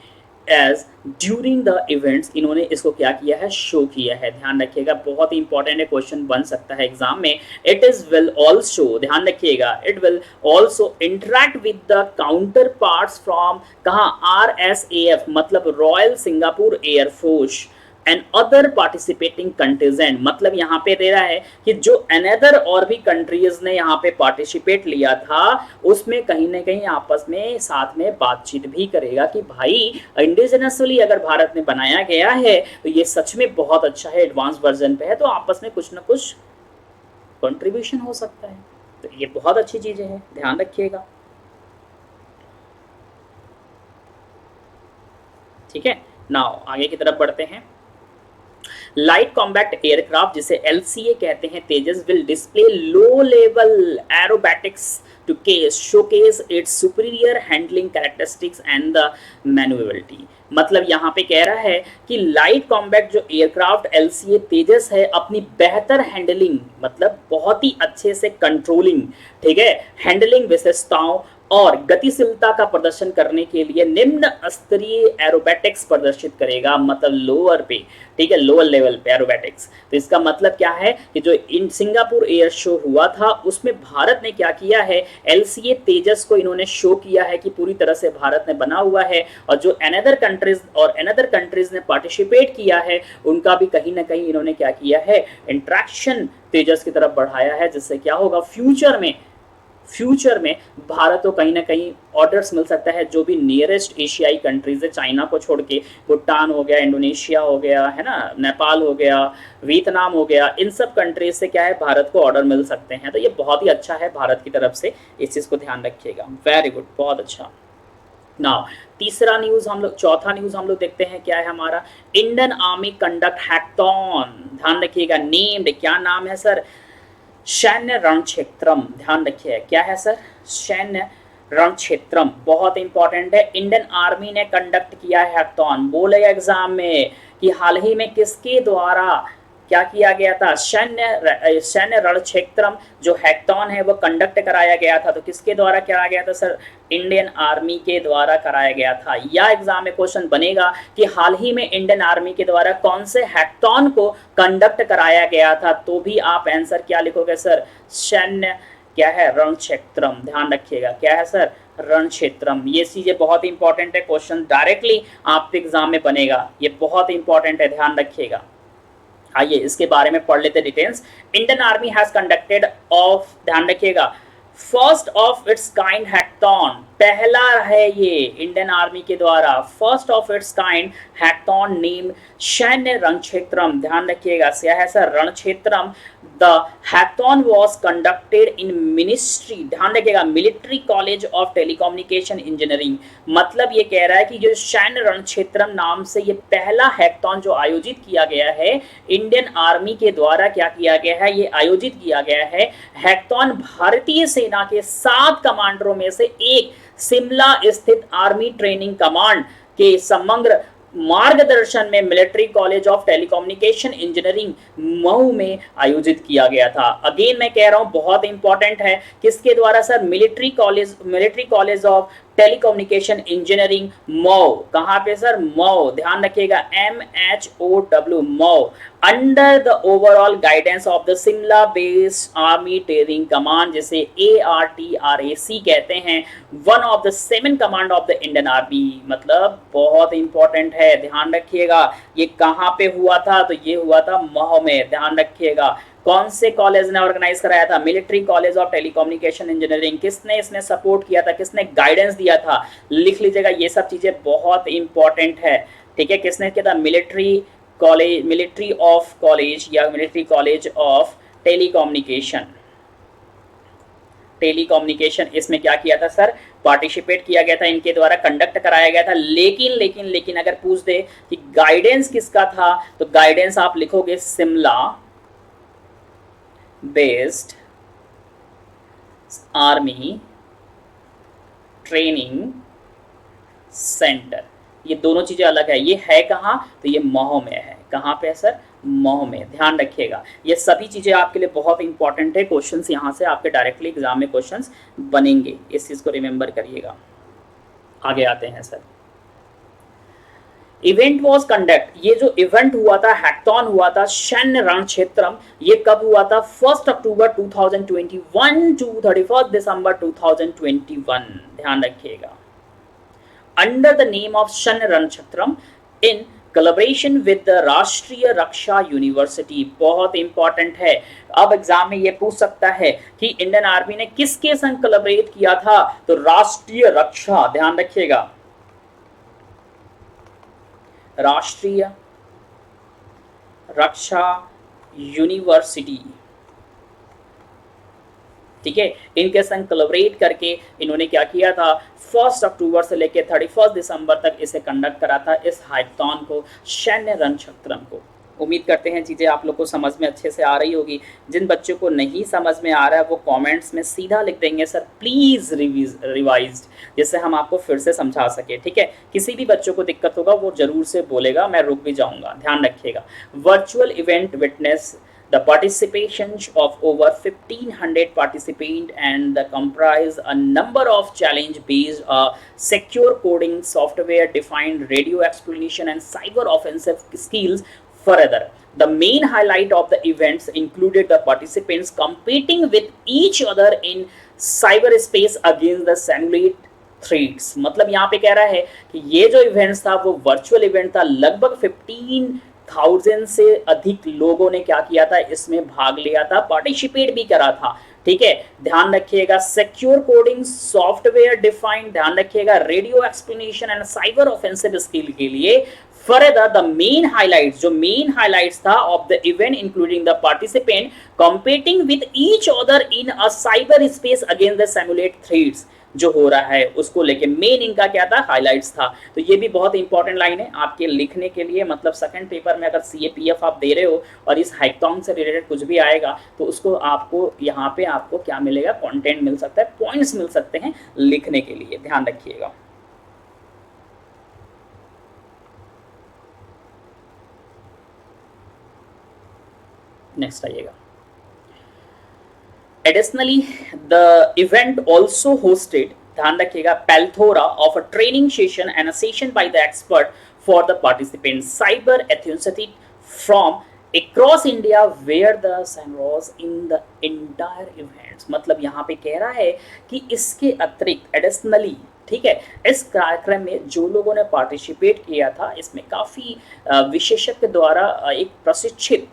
as during the events, इन्होंने इसको क्या किया है, शो किया है। ध्यान रखिएगा, बहुत ही इंपॉर्टेंट है, क्वेश्चन बन सकता है एग्जाम में। इट इज विल ऑल्सो, ध्यान रखिएगा, it will also interact with the counter parts from कहाँ, RSAF मतलब royal Singapore air force and other participating contingent, मतलब यहाँ पे दे रहा है कि जो अनदर और भी कंट्रीज ने यहाँ पे पार्टिसिपेट लिया था उसमें कहीं ना कहीं आपस में साथ में बातचीत भी करेगा कि भाई इंडिजिनसली अगर भारत में बनाया गया है तो ये सच में बहुत अच्छा है, एडवांस वर्जन पे है, तो आपस में कुछ ना कुछ कंट्रीब्यूशन हो सकता है। तो ये बहुत अच्छी चीजें हैं, ध्यान रखिएगा। ठीक है, नाउ आगे की तरफ बढ़ते हैं। लाइट कॉम्बैक्ट एयरक्राफ्ट जिसे एलसीए कहते हैं Tejas will display low level aerobatics to showcase its superior handling characteristics and the manoeuvrability. मतलब यहाँ पे कह रहा है कि लाइट कॉम्बैक्ट जो एयरक्राफ्ट एलसीए तेजस है अपनी बेहतर हैंडलिंग, मतलब बहुत ही अच्छे से कंट्रोलिंग, ठीक है, हैंडलिंग विशेषताओं और गतिशीलता का प्रदर्शन करने के लिए निम्न स्तरीय एरोबैटिक्स प्रदर्शित करेगा, मतलब लोअर पे, ठीक है, लोअर लेवल पे एरोबैटिक्स। तो इसका मतलब क्या है कि जो इन सिंगापुर एयर शो हुआ था उसमें भारत ने क्या किया है, एलसीए तेजस को इन्होंने शो किया है कि पूरी तरह से भारत ने बना हुआ है, और जो अनदर कंट्रीज ने पार्टिसिपेट किया है उनका भी कहीं ना कहीं इन्होंने क्या किया है, इंट्रैक्शन तेजस की तरफ बढ़ाया है, जिससे क्या होगा फ्यूचर में भारत को कहीं ना कहीं ऑर्डर्स मिल सकता है। जो भी नियरेस्ट एशियाई कंट्रीज है चाइना को छोड़ के, भूटान हो गया, इंडोनेशिया हो गया, है ना, नेपाल हो गया, वियतनाम हो गया, इन सब कंट्रीज से क्या है भारत को ऑर्डर मिल सकते हैं। तो ये बहुत ही अच्छा है भारत की तरफ से, इस चीज को ध्यान रखिएगा। वेरी गुड, बहुत अच्छा। नाउ तीसरा न्यूज हम लोग, चौथा न्यूज हम लोग देखते हैं क्या है हमारा, इंडियन आर्मी कंडक्ट हैकथॉन। ध्यान रखिएगा, नेम्ड, क्या नाम है सर, सैन्य रणक्षेत्रम। ध्यान रखिए क्या है सर, सैन्य रणक्षेत्रम, बहुत इंपॉर्टेंट है। इंडियन आर्मी ने कंडक्ट किया है हैकथॉन। बोलेगा एग्जाम में कि हाल ही में किसके द्वारा क्या किया गया था, सैन्य रणक्षेत्रम जो हैकथॉन है वो कंडक्ट कराया गया था। तो किसके द्वारा कराया गया था सर, इंडियन आर्मी के द्वारा कराया गया था। या एग्जाम में क्वेश्चन बनेगा कि हाल ही में इंडियन आर्मी के द्वारा कौन से हैकथॉन को कंडक्ट कराया गया था, तो भी आप आंसर क्या लिखोगे सर, सैन्य क्या है, रणक्षेत्रम। ध्यान रखिएगा क्या है सर, रणक्षेत्रम। ये चीजें बहुत इंपॉर्टेंट है, क्वेश्चन डायरेक्टली आपके एग्जाम में बनेगा, ये बहुत इंपॉर्टेंट है, ध्यान रखिएगा। आइए इसके बारे में पढ़ लेते details. Indian army has conducted of, ध्यान रखिएगा, first of its kind hackathon, पहला है ये इंडियन आर्मी के द्वारा first of its kind hackathon name Sainya Ranakshetram. ध्यान रखिएगा क्या है sir, Ranakshetram. The hackathon was conducted in ministry, ध्यान रखिएगा, military college of telecommunication engineering. मतलब ये कह रहा है कि जो सैन्य रणक्षेत्रम नाम से ये पहला हैकथॉन जो आयोजित किया गया है इंडियन आर्मी के द्वारा, क्या किया गया है, ये आयोजित किया गया है। हैकथॉन भारतीय सेना के 7 कमांडरों में से एक शिमला स्थित आर्मी ट्रेनिंग कमांड के समग्र मार्गदर्शन में military college of telecommunication engineering Mau में आयोजित किया गया था। अगेन मैं कह रहा हूं बहुत इंपॉर्टेंट है, किसके द्वारा sir, military college of telecommunication engineering Mau. कहां पे सर, मऊ। ध्यान रखिएगा MHOW, Mau, under the overall guidance of the Shimla based army training command, जिसे ARTRAC कहते हैं, one of the 7 command of the Indian army. मतलब बहुत इंपॉर्टेंट है, ध्यान रखिएगा। ये कहां पे हुआ था, तो ये हुआ था मऊ में, ध्यान रखिएगा। कौन से कॉलेज ने ऑर्गेनाइज कराया था, military college of telecommunication engineering. किसने इसने सपोर्ट किया था, किसने गाइडेंस दिया था, लिख लीजिएगा, ये सब चीजें बहुत इंपॉर्टेंट है, ठीक है। किसने किया था, मिलिट्री कॉलेज ऑफ टेलीकम्युनिकेशन, इसमें क्या किया था सर, पार्टिसिपेट किया गया था, इनके द्वारा कंडक्ट कराया गया था। लेकिन अगर पूछ दे कि गाइडेंस किसका था, तो गाइडेंस आप लिखोगे Shimla based army training centre. ये दोनों चीजें अलग है, ये है कहां, तो ये मऊ में है। कहां पे है सर, मऊ में। ध्यान रखिएगा, ये सभी चीजें आपके लिए बहुत इंपॉर्टेंट है, क्वेश्चंस यहां से आपके डायरेक्टली एग्जाम में क्वेश्चंस बनेंगे, इस चीज को रिमेंबर करिएगा। आगे आते हैं सर, इवेंट वॉज कंडक्ट, ये जो इवेंट हुआ था, हैकथॉन हुआ था सैन्य रणक्षेत्रम, ये कब हुआ था, 1 अक्टूबर 2021 टू 31 दिसंबर 2021। ध्यान रखिएगा, अंडर द नेम ऑफ सैन्य रणक्षेत्रम इन कोलैबोरेशन विद द राष्ट्रीय रक्षा यूनिवर्सिटी, बहुत इंपॉर्टेंट है। अब एग्जाम में ये पूछ सकता है कि इंडियन आर्मी ने किसके संग कोलैबोरेट किया था, तो राष्ट्रीय रक्षा, ध्यान रखिएगा, राष्ट्रीय रक्षा यूनिवर्सिटी, ठीक है। इनके संग कोलैबोरेट करके इन्होंने क्या किया था, 1 अक्टूबर से लेकर 31 दिसंबर तक इसे कंडक्ट करा था, इस हाइकथॉन को, सैन्य रणक्षेत्रम को। उम्मीद करते हैं चीज़ें आप लोग को समझ में अच्छे से आ रही होगी। जिन बच्चों को नहीं समझ में आ रहा है वो कमेंट्स में सीधा लिख देंगे सर प्लीज़ रिवाइज्ड, जिससे हम आपको फिर से समझा सके, ठीक है। किसी भी बच्चों को दिक्कत होगा वो जरूर से बोलेगा, मैं रुक भी जाऊंगा, ध्यान रखिएगा। Virtual event witness the participation of over 1500 participants and the comprise a number of challenge based secure coding, software defined radio explanation and cyber offensive skills. Further, the main highlight of the events included the participants competing with each other in cyberspace against the simulated threads. मतलब यहाँ पे कह रहा है कि ये जो events था वो वर्चुअल इवेंट था, लगभग 15,000 से अधिक लोगों ने क्या किया था, इसमें भाग लिया था, पार्टिसिपेट भी करा था, ठीक है। ध्यान रखिएगा सिक्योर कोडिंग, सॉफ्टवेयर डिफाइंड, ध्यान रखिएगा radio explanation and cyber offensive skill के लिए। Further, the main highlights, जो main highlights था of the event including the participant competing with each other in a cyber space against the simulated threats, जो हो रहा है उसको लेके मेन इनका क्या था, हाइलाइट्स था। तो ये भी बहुत इंपॉर्टेंट लाइन है आपके लिखने के लिए, मतलब सेकंड पेपर में अगर CAPF आप दे रहे हो और इस हाइकथॉन से रिलेटेड कुछ भी आएगा तो उसको आपको यहाँ पे आपको क्या मिलेगा, कंटेंट मिल सकता है, पॉइंट्स मिल सकते हैं लिखने के लिए, ध्यान रखिएगा। नेक्स्ट आइएगा। Additionally, the event also hosted, ध्यान रखिएगा, plethora of a training session and a session by the expert for the participants, cyber enthusiasts from across India where the sun was in the entire events। मतलब यहाँ पे कह रहा है कि इसके अतिरिक्त एडिशनली, ठीक है, इस कार्यक्रम में जो लोगों ने पार्टिसिपेट किया था इसमें काफ़ी विशेषज्ञ द्वारा एक प्रशिक्षित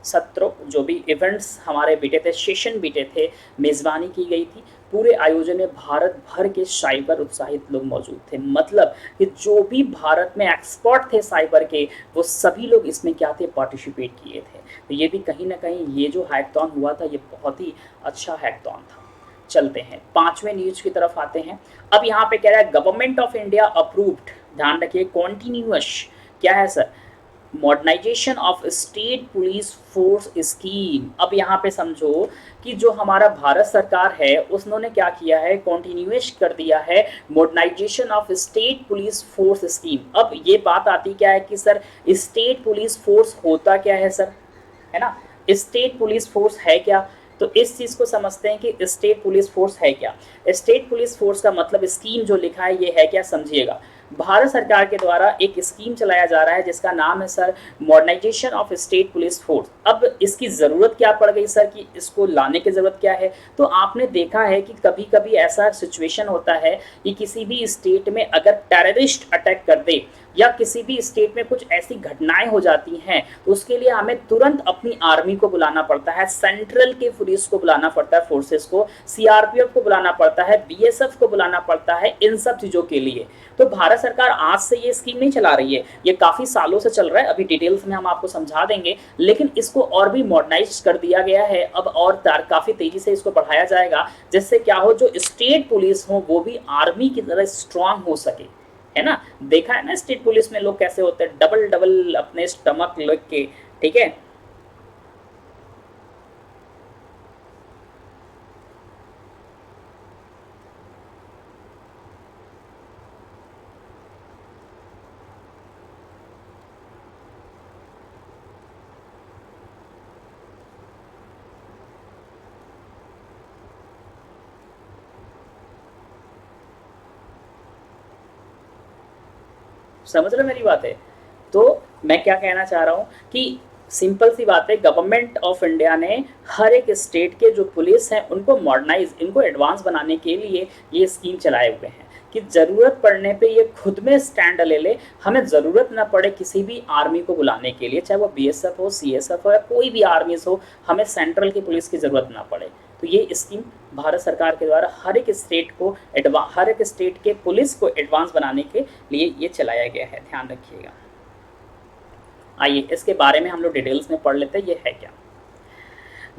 सत्र, जो भी इवेंट्स हमारे बीते थे, सेशन बीते थे, मेज़बानी की गई थी। पूरे आयोजन में भारत भर के साइबर उत्साहित लोग मौजूद थे। मतलब कि जो भी भारत में एक्सपर्ट थे साइबर के, वो सभी लोग इसमें क्या थे, पार्टिसिपेट किए थे। तो ये भी कहीं ना कहीं ये जो हैकथॉन हुआ था ये बहुत ही अच्छा हैकथॉन था। चलते हैं 5वें न्यूज की तरफ आते हैं। अब यहाँ पे कह रहा है गवर्नमेंट ऑफ इंडिया अप्रूव्ड, ध्यान रखिए, कॉन्टिन्यूअस क्या है sir, modernisation of state police force scheme. अब यहाँ पे समझो कि जो हमारा भारत सरकार है उसने क्या किया है, कॉन्टिन्यूएस कर दिया है modernisation of state police force scheme. अब ये बात आती क्या है कि सर स्टेट पुलिस फोर्स होता क्या है सर, है ना, स्टेट पुलिस फोर्स है क्या, तो इस चीज़ को समझते हैं कि स्टेट पुलिस फोर्स है क्या। स्टेट पुलिस फोर्स का मतलब स्कीम जो लिखा है ये है क्या, समझिएगा। भारत सरकार के द्वारा एक स्कीम चलाया जा रहा है जिसका नाम है sir modernisation of state police force. अब इसकी ज़रूरत क्या पड़ गई सर, कि इसको लाने की ज़रूरत क्या है, तो आपने देखा है कि कभी कभी ऐसा सिचुएशन होता है कि किसी भी स्टेट में अगर टेररिस्ट अटैक कर दे या किसी भी स्टेट में कुछ ऐसी घटनाएं हो जाती हैं तो उसके लिए हमें तुरंत अपनी आर्मी को बुलाना पड़ता है, सेंट्रल के पुलिस को बुलाना पड़ता है, फोर्सेस को, CRPF को बुलाना पड़ता है, BSF को बुलाना पड़ता है, इन सब चीज़ों के लिए। तो भारत सरकार आज से ये स्कीम नहीं चला रही है, ये काफ़ी सालों से चल रहा है, अभी डिटेल्स में हम आपको समझा देंगे, लेकिन इसको और भी मॉडर्नाइज कर दिया गया है अब, और काफ़ी तेज़ी से इसको बढ़ाया जाएगा, जिससे क्या हो, जो स्टेट पुलिस हो वो भी आर्मी की तरह स्ट्रांग हो सके, है ना। देखा है ना स्टेट पुलिस में लोग कैसे होते हैं, डबल डबल अपने स्टमक लग के, ठीक है। समझ रहे मेरी बात है। तो मैं क्या कहना चाह रहा हूँ कि सिंपल सी बात है, गवर्नमेंट ऑफ इंडिया ने हर एक स्टेट के जो पुलिस हैं उनको मॉडर्नाइज, इनको एडवांस बनाने के लिए ये स्कीम चलाए हुए हैं। कि ज़रूरत पड़ने पे ये खुद में स्टैंड ले ले, हमें ज़रूरत ना पड़े किसी भी आर्मी को बुलाने के लिए, चाहे वो बीएसएफ हो, सीएसएफ हो या कोई भी आर्मीज हो, हमें सेंट्रल की पुलिस की ज़रूरत ना पड़े। तो ये स्कीम भारत सरकार के द्वारा हर एक स्टेट के पुलिस को एडवांस बनाने के लिए ये चलाया गया है, ध्यान रखिएगा। आइए इसके बारे में हम लोग डिटेल्स में पढ़ लेते हैं, ये है क्या।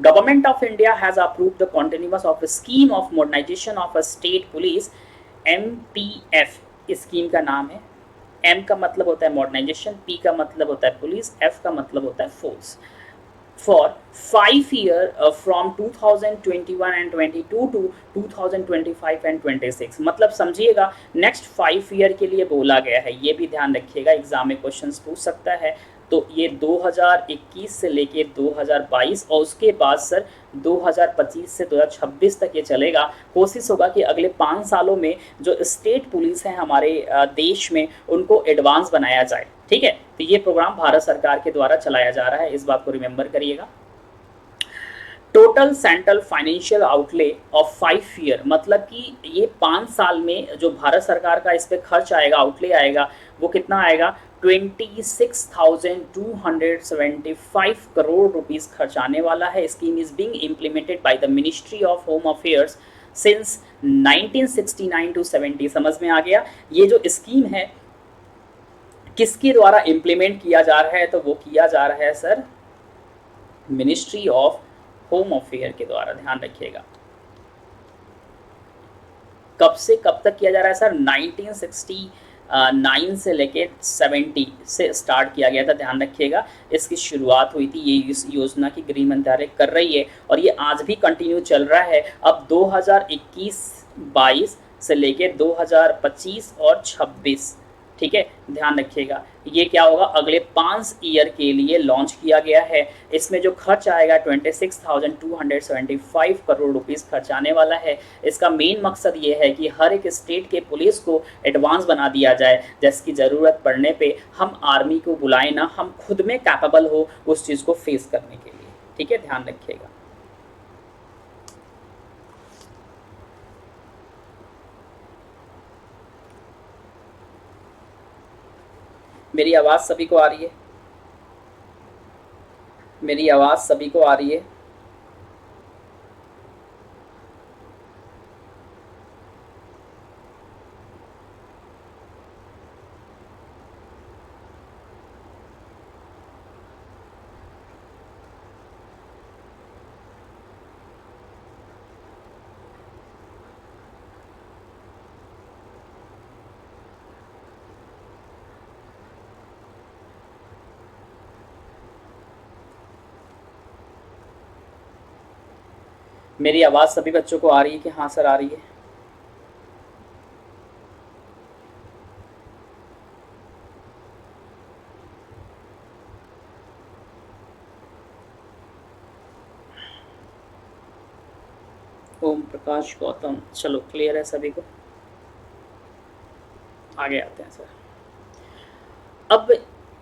Government of India has approved the continuous of scheme of modernisation of a state police, MPF scheme का नाम है। M का मतलब होता है मॉडर्नाइजेशन, P का मतलब होता है पुलिस, F का मतलब होता है force. For 5 year from 2021 and 22 to 2025 and 26, मतलब समझिएगा नेक्स्ट 5 ईयर के लिए बोला गया है। ये भी ध्यान रखिएगा, एग्जाम में क्वेश्चंस पूछ सकता है। तो ये 2021 से लेके 2022 और उसके बाद सर 2025 से 2026 तक ये चलेगा। कोशिश होगा कि अगले 5 सालों में जो स्टेट पुलिस है हमारे देश में उनको एडवांस बनाया जाए, ठीक है। तो ये प्रोग्राम भारत सरकार के द्वारा चलाया जा रहा है, इस बात को रिमेंबर करिएगा। Total central financial outlay of 5 year, मतलब कि ये 5 साल में जो भारत सरकार का इस पर खर्च आएगा, आउटले आएगा, वो कितना आएगा, 26,275 करोड़ रुपीस खर्च आने वाला है। Scheme is being implemented by the ministry of home affairs since 1969 to 70। समझ में आ गया। ये जो स्कीम है किसके द्वारा इम्प्लीमेंट किया जा रहा है, तो वो किया जा रहा है sir ministry of home affair के द्वारा, ध्यान रखिएगा। कब से कब तक किया जा रहा है सर, 1969 से लेके 70 से स्टार्ट किया गया था, ध्यान रखिएगा। इसकी शुरुआत हुई थी, ये इस योजना की गृह मंत्रालय कर रही है और ये आज भी कंटिन्यू चल रहा है। अब 2021-22 से लेके 2025 और 26, ठीक है, ध्यान रखिएगा। ये क्या होगा, अगले 5 ईयर के लिए लॉन्च किया गया है। इसमें जो खर्च आएगा 26,275 करोड़ रुपीस खर्च आने वाला है। इसका मेन मकसद ये है कि हर एक स्टेट के पुलिस को एडवांस बना दिया जाए, जिसकी ज़रूरत पड़ने पे हम आर्मी को बुलाएं ना, हम खुद में कैपेबल हो उस चीज़ को फेस करने के लिए, ठीक है, ध्यान रखिएगा। मेरी आवाज़ सभी को आ रही है? मेरी आवाज़ सभी को आ रही है? मेरी आवाज़ सभी बच्चों को आ रही है कि हाँ सर आ रही है? ओम प्रकाश गौतम, चलो क्लियर है सभी को, आगे आते हैं सर। अब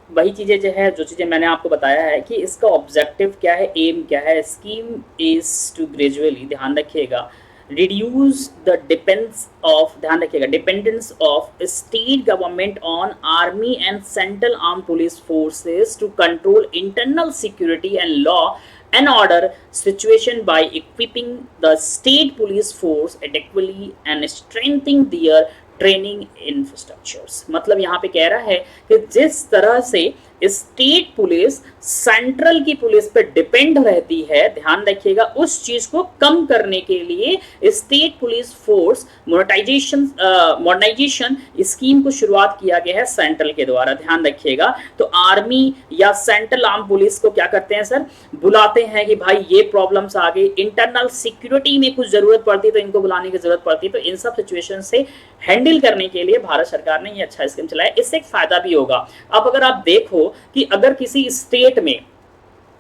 वही चीज़ें जो है, जो चीज़ें मैंने आपको बताया है कि इसका ऑब्जेक्टिव क्या है, एम क्या है। स्कीम इज टू ग्रेजुअली, ध्यान रखिएगा, रिड्यूस द ध्यान रखिएगा, dependence of state government on army and central arm police forces to control internal security and law and order situation by equipping the state police force adequately and strengthening their training infrastructures. मतलब यहाँ पे कह रहा है कि जिस तरह से स्टेट पुलिस सेंट्रल की पुलिस पे डिपेंड रहती है, ध्यान रखिएगा, उस चीज को कम करने के लिए state police force modernisation scheme को शुरुआत किया गया है सेंट्रल के द्वारा, ध्यान रखिएगा। तो आर्मी या सेंट्रल आर्म पुलिस को क्या करते हैं सर, बुलाते हैं कि भाई ये प्रॉब्लम्स आ गई, इंटरनल सिक्योरिटी में कुछ जरूरत पड़ती है तो इनको बुलाने की जरूरत पड़ती है। तो इन सब सिचुएशन से हैंडल करने के लिए भारत सरकार ने ये अच्छा स्कीम चलाया। इससे एक फायदा भी होगा। अब अगर आप देखो कि अगर किसी स्टेट में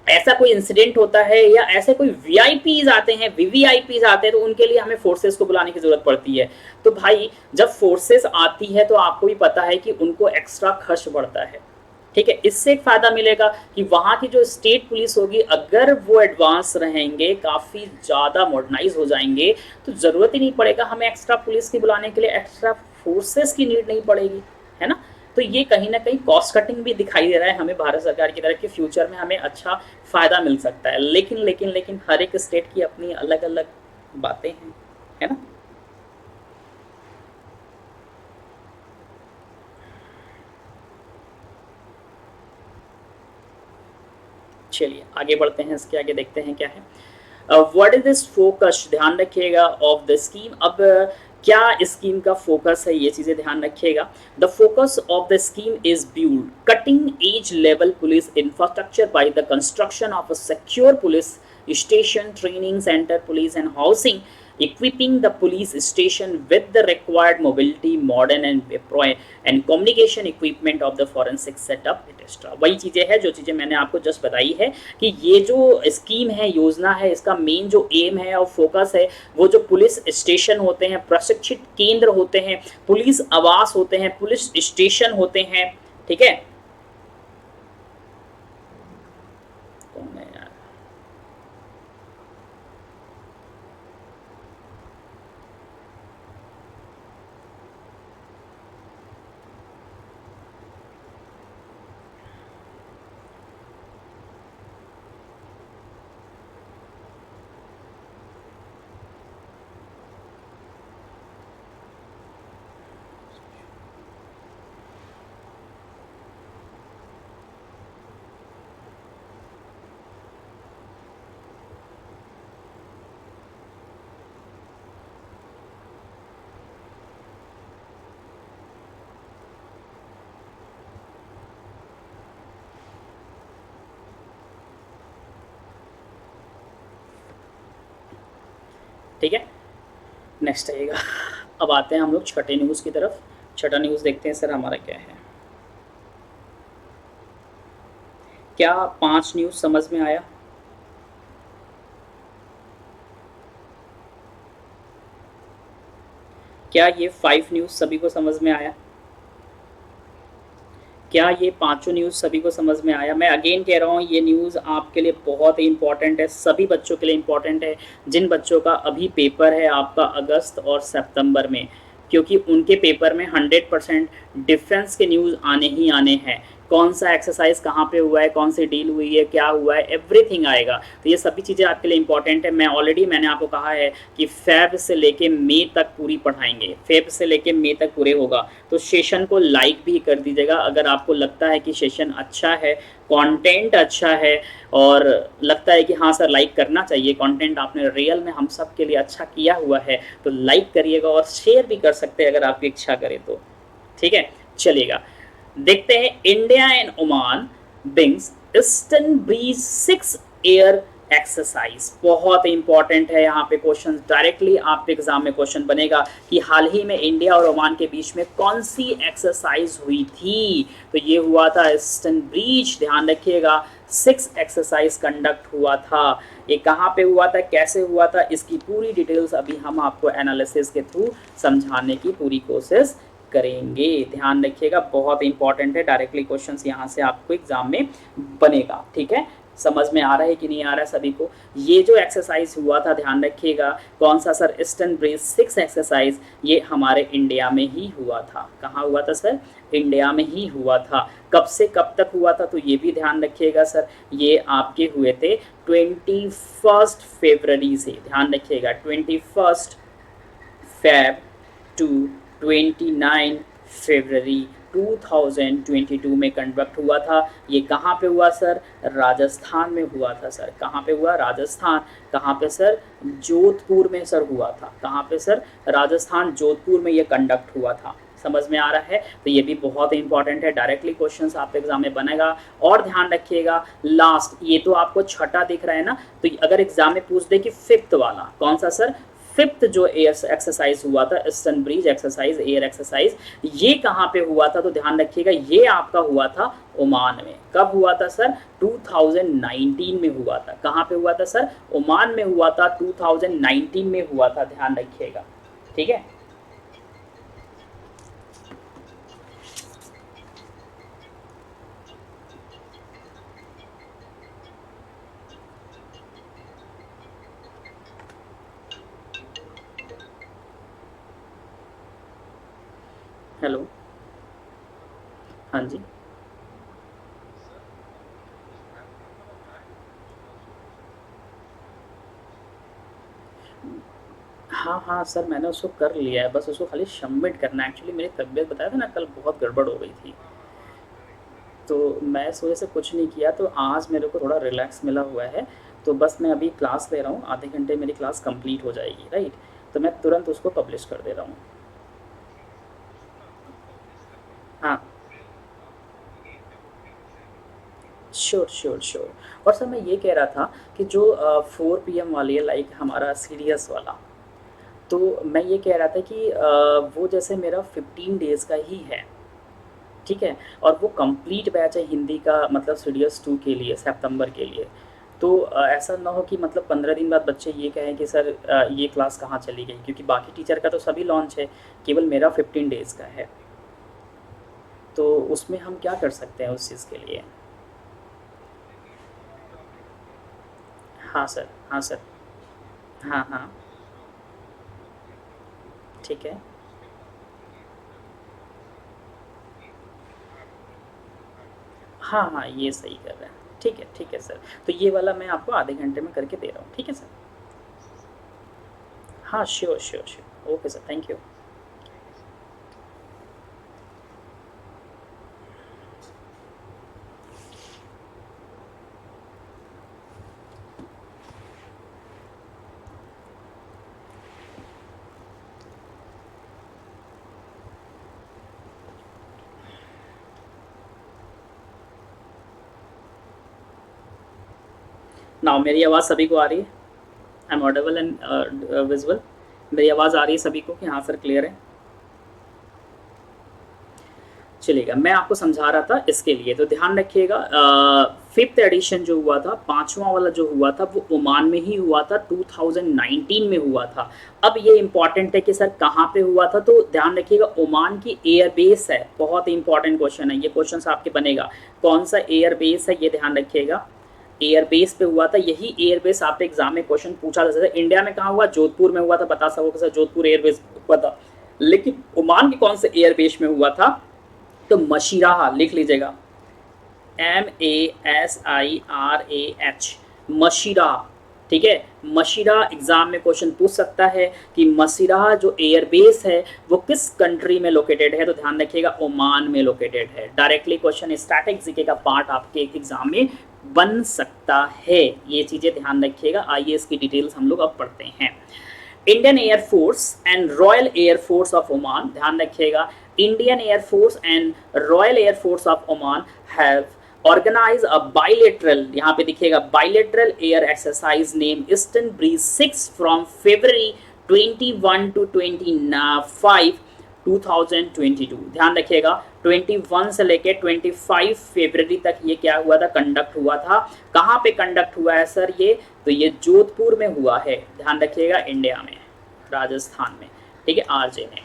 ऐसा कोई इंसिडेंट होता है या ऐसे कोई वीआईपीज आते हैं, वीवीआईपीज आते हैं, तो उनके लिए हमें फोर्सेस को बुलाने की जरूरत पड़ती है। तो भाई जब फोर्सेस आती है तो आपको भी पता है कि उनको एक्स्ट्रा खर्च बढ़ता है, ठीक है। इससे एक फायदा मिलेगा कि वहां की जो स्टेट पुलिस होगी, अगर वो एडवांस रहेंगे, काफी ज्यादा मॉडर्नाइज हो जाएंगे, तो जरूरत ही नहीं पड़ेगा हमें एक्स्ट्रा पुलिस की बुलाने के लिए, एक्स्ट्रा फोर्सेस की नीड नहीं पड़ेगी, है ना। तो ये कहीं ना कहीं कॉस्ट कटिंग भी दिखाई दे रहा है हमें भारत सरकार की तरफ कि फ्यूचर में हमें अच्छा फायदा मिल सकता है। लेकिन लेकिन लेकिन हर एक स्टेट की अपनी अलग अलग बातें हैं, है ना। चलिए आगे बढ़ते हैं, इसके आगे देखते हैं क्या है। व्हाट इज दिस फोकस, ध्यान रखिएगा, ऑफ द स्कीम। अब क्या स्कीम का फोकस है, ये चीजें ध्यान रखिएगा। The focus of the scheme is build cutting edge level police infrastructure by the construction of a secure police station, training center, police and housing, equipping the police station with the required mobility, modern and communication equipment of the forensic setup etc। वही चीज़ें हैं जो चीज़ें मैंने आपको just बताई है कि ये जो स्कीम है, योजना है, इसका मेन जो एम है और फोकस है वो जो पुलिस स्टेशन होते हैं, प्रशिक्षित केंद्र होते हैं, पुलिस आवास होते हैं, पुलिस स्टेशन होते हैं, ठीक है। कौन है यार? ठीक है, नेक्स्ट आएगा। अब आते हैं हम लोग छठे न्यूज़ की तरफ। छठा न्यूज़ देखते हैं सर हमारा क्या है। क्या 5 न्यूज़ समझ में आया? क्या ये 5 न्यूज़ सभी को समझ में आया? क्या ये पांचों न्यूज़ सभी को समझ में आया? मैं अगेन कह रहा हूँ ये न्यूज़ आपके लिए बहुत ही इंपॉर्टेंट है, सभी बच्चों के लिए इंपॉर्टेंट है जिन बच्चों का अभी पेपर है आपका अगस्त और सितंबर में, क्योंकि उनके पेपर में 100% डिफेंस के न्यूज़ आने ही आने हैं। कौन सा एक्सरसाइज कहाँ पे हुआ है, कौन सी डील हुई है, क्या हुआ है, एवरीथिंग आएगा। तो ये सभी चीज़ें आपके लिए इंपॉर्टेंट है। मैंने आपको कहा है कि फेब से लेके मई तक पूरी पढ़ाएंगे, फेब से लेके मई तक पूरे होगा। तो सेशन को लाइक भी कर दीजिएगा अगर आपको लगता है कि सेशन अच्छा है, कंटेंट अच्छा है और लगता है कि हाँ सर लाइक करना चाहिए, कंटेंट आपने रियल में हम सब के लिए अच्छा किया हुआ है, तो लाइक करिएगा और शेयर भी कर सकते हैं अगर आपकी इच्छा करे तो, ठीक है। चलिएगा देखते हैं। India and Oman begins eastern bridge 6 air exercise, बहुत इंपॉर्टेंट है। यहाँ पे क्वेश्चन डायरेक्टली आपके एग्जाम में क्वेश्चन बनेगा कि हाल ही में इंडिया और ओमान के बीच में कौन सी एक्सरसाइज हुई थी। तो ये हुआ था ईस्टर्न ब्रीज, ध्यान रखिएगा। 6 एक्सरसाइज कंडक्ट हुआ था। ये कहाँ पे हुआ था, कैसे हुआ था, इसकी पूरी डिटेल्स अभी हम आपको एनालिसिस के थ्रू समझाने की पूरी कोशिश करेंगे। ध्यान रखिएगा, बहुत इंपॉर्टेंट है, डायरेक्टली क्वेश्चंस यहाँ से आपको एग्जाम में बनेगा, ठीक है। समझ में आ रहा है कि नहीं आ रहा है सभी को? ये जो एक्सरसाइज हुआ था ध्यान रखिएगा, कौन सा सर, ईस्टर्न ब्रीज 6 एक्सरसाइज, ये हमारे इंडिया में ही हुआ था। कहाँ हुआ था सर? इंडिया में ही हुआ था। कब से कब तक हुआ था तो ये भी ध्यान रखिएगा सर। ये आपके हुए थे 21 फरवरी से, ध्यान रखिएगा 21 फेब टू 29 फरवरी 2022 में कंडक्ट हुआ था। ये कहाँ पे हुआ सर? राजस्थान में हुआ था सर। कहाँ पे हुआ? राजस्थान। कहाँ पे सर? जोधपुर में सर हुआ था। कहाँ पे सर? राजस्थान जोधपुर में ये कंडक्ट हुआ था। समझ में आ रहा है? तो ये भी बहुत इंपॉर्टेंट है, डायरेक्टली क्वेश्चंस आपके एग्जाम में बनेगा। और ध्यान रखिएगा लास्ट, ये तो आपको छठा दिख रहा है ना, तो अगर एग्जाम में पूछ दे कि फिफ्थ वाला कौन सा सर, फिफ्थ जो एयर एक्सरसाइज हुआ था, eastern bridge exercise, air exercise, ये कहाँ पे हुआ था तो ध्यान रखिएगा ये आपका हुआ था ओमान में। कब हुआ था सर? 2019 में हुआ था। कहाँ पे हुआ था सर? ओमान में हुआ था, 2019 में हुआ था, ध्यान रखिएगा, ठीक है। हेलो। हाँ जी। हाँ हाँ सर, मैंने उसको कर लिया है, बस उसको खाली सबमिट करना है। एक्चुअली मेरी तबीयत बताया था ना, कल बहुत गड़बड़ हो गई थी, तो मैं इस वजह से कुछ नहीं किया। तो आज मेरे को थोड़ा रिलैक्स मिला हुआ है, तो बस मैं अभी क्लास ले रहा हूँ, आधे घंटे मेरी क्लास कंप्लीट हो जाएगी, राइट। तो मैं तुरंत उसको पब्लिश कर दे रहा हूँ। हाँ, श्योर श्योर श्योर। और सर मैं ये कह रहा था कि जो 4 PM वाली है, लाइक हमारा सीरियस वाला, तो मैं ये कह रहा था कि वो जैसे मेरा 15 डेज़ का ही है, ठीक है। और वो कंप्लीट बैच है हिंदी का, मतलब सीडीएस 2 के लिए, सितंबर के लिए। तो ऐसा ना हो कि मतलब 15 दिन बाद बच्चे ये कहें कि सर ये क्लास कहाँ चली गई, क्योंकि बाकी टीचर का तो सभी लॉन्च है, केवल मेरा 15 डेज़ का है। तो उसमें हम क्या कर सकते हैं उस चीज़ के लिए? हाँ सर, हाँ सर। हाँ हाँ। ठीक है। हाँ हाँ, ये सही कर रहे हैं। ठीक है सर। तो ये वाला मैं आपको आधे घंटे में करके दे रहा हूँ, ठीक है सर। हाँ, sure sure sure. Okay sir, thank you. Now मेरी आवाज़ सभी को आ रही है? I am audible and visual? मेरी आवाज़ आ रही है सभी को कि हाँ सर क्लियर है? चलेगा, मैं आपको समझा रहा था इसके लिए, तो ध्यान रखिएगा। फिफ्थ एडिशन जो हुआ था, पांचवा वाला जो हुआ था, वो ओमान में ही हुआ था, 2019 में हुआ था। अब ये इंपॉर्टेंट है कि सर कहाँ पे हुआ था, तो ध्यान रखिएगा ओमान की एयरबेस है, बहुत ही इंपॉर्टेंट क्वेश्चन है ये, क्वेश्चन आपके बनेगा। कौन सा एयरबेस है ये ध्यान रखिएगा। एयरबेस पे हुआ था, यही एयरबेस आपके एग्जाम में क्वेश्चन पूछा जा सकता है। इंडिया में कहाँ हुआ? जोधपुर में हुआ था, बता सकोगे सर जोधपुर एयरबेस हुआ था, लेकिन ओमान के कौन से एयरबेस में हुआ था? तो मशीराह, लिख लीजिएगा, MASIRAH, मशीरा, ठीक है। मशीरा एग्जाम में क्वेश्चन पूछ सकता है कि मशीरा जो एयरबेस है वो किस कंट्री में लोकेटेड है, तो ध्यान रखिएगा ओमान में लोकेटेड है। डायरेक्टली क्वेश्चन स्टैटिक जीके का पार्ट आपके एग्जाम में बन सकता है, ये चीजें ध्यान रखिएगा। आइए इसकी डिटेल्स हम लोग अब पढ़ते हैं। Indian air force and royal air force of Oman, ध्यान रखिएगा, Indian air force and royal air force of Oman have organize a bilateral, यहाँ पे दिखेगा bilateral air exercise named Eastern Breeze 6 from February 21 to 25 2022। ध्यान रखिएगा 21 से लेके 25 फरवरी तक ये क्या हुआ था, कंडक्ट हुआ था। कहाँ पे कंडक्ट हुआ है सर ये? तो ये जोधपुर में हुआ है, ध्यान रखिएगा, इंडिया में, राजस्थान में, ठीक है, आरजे में,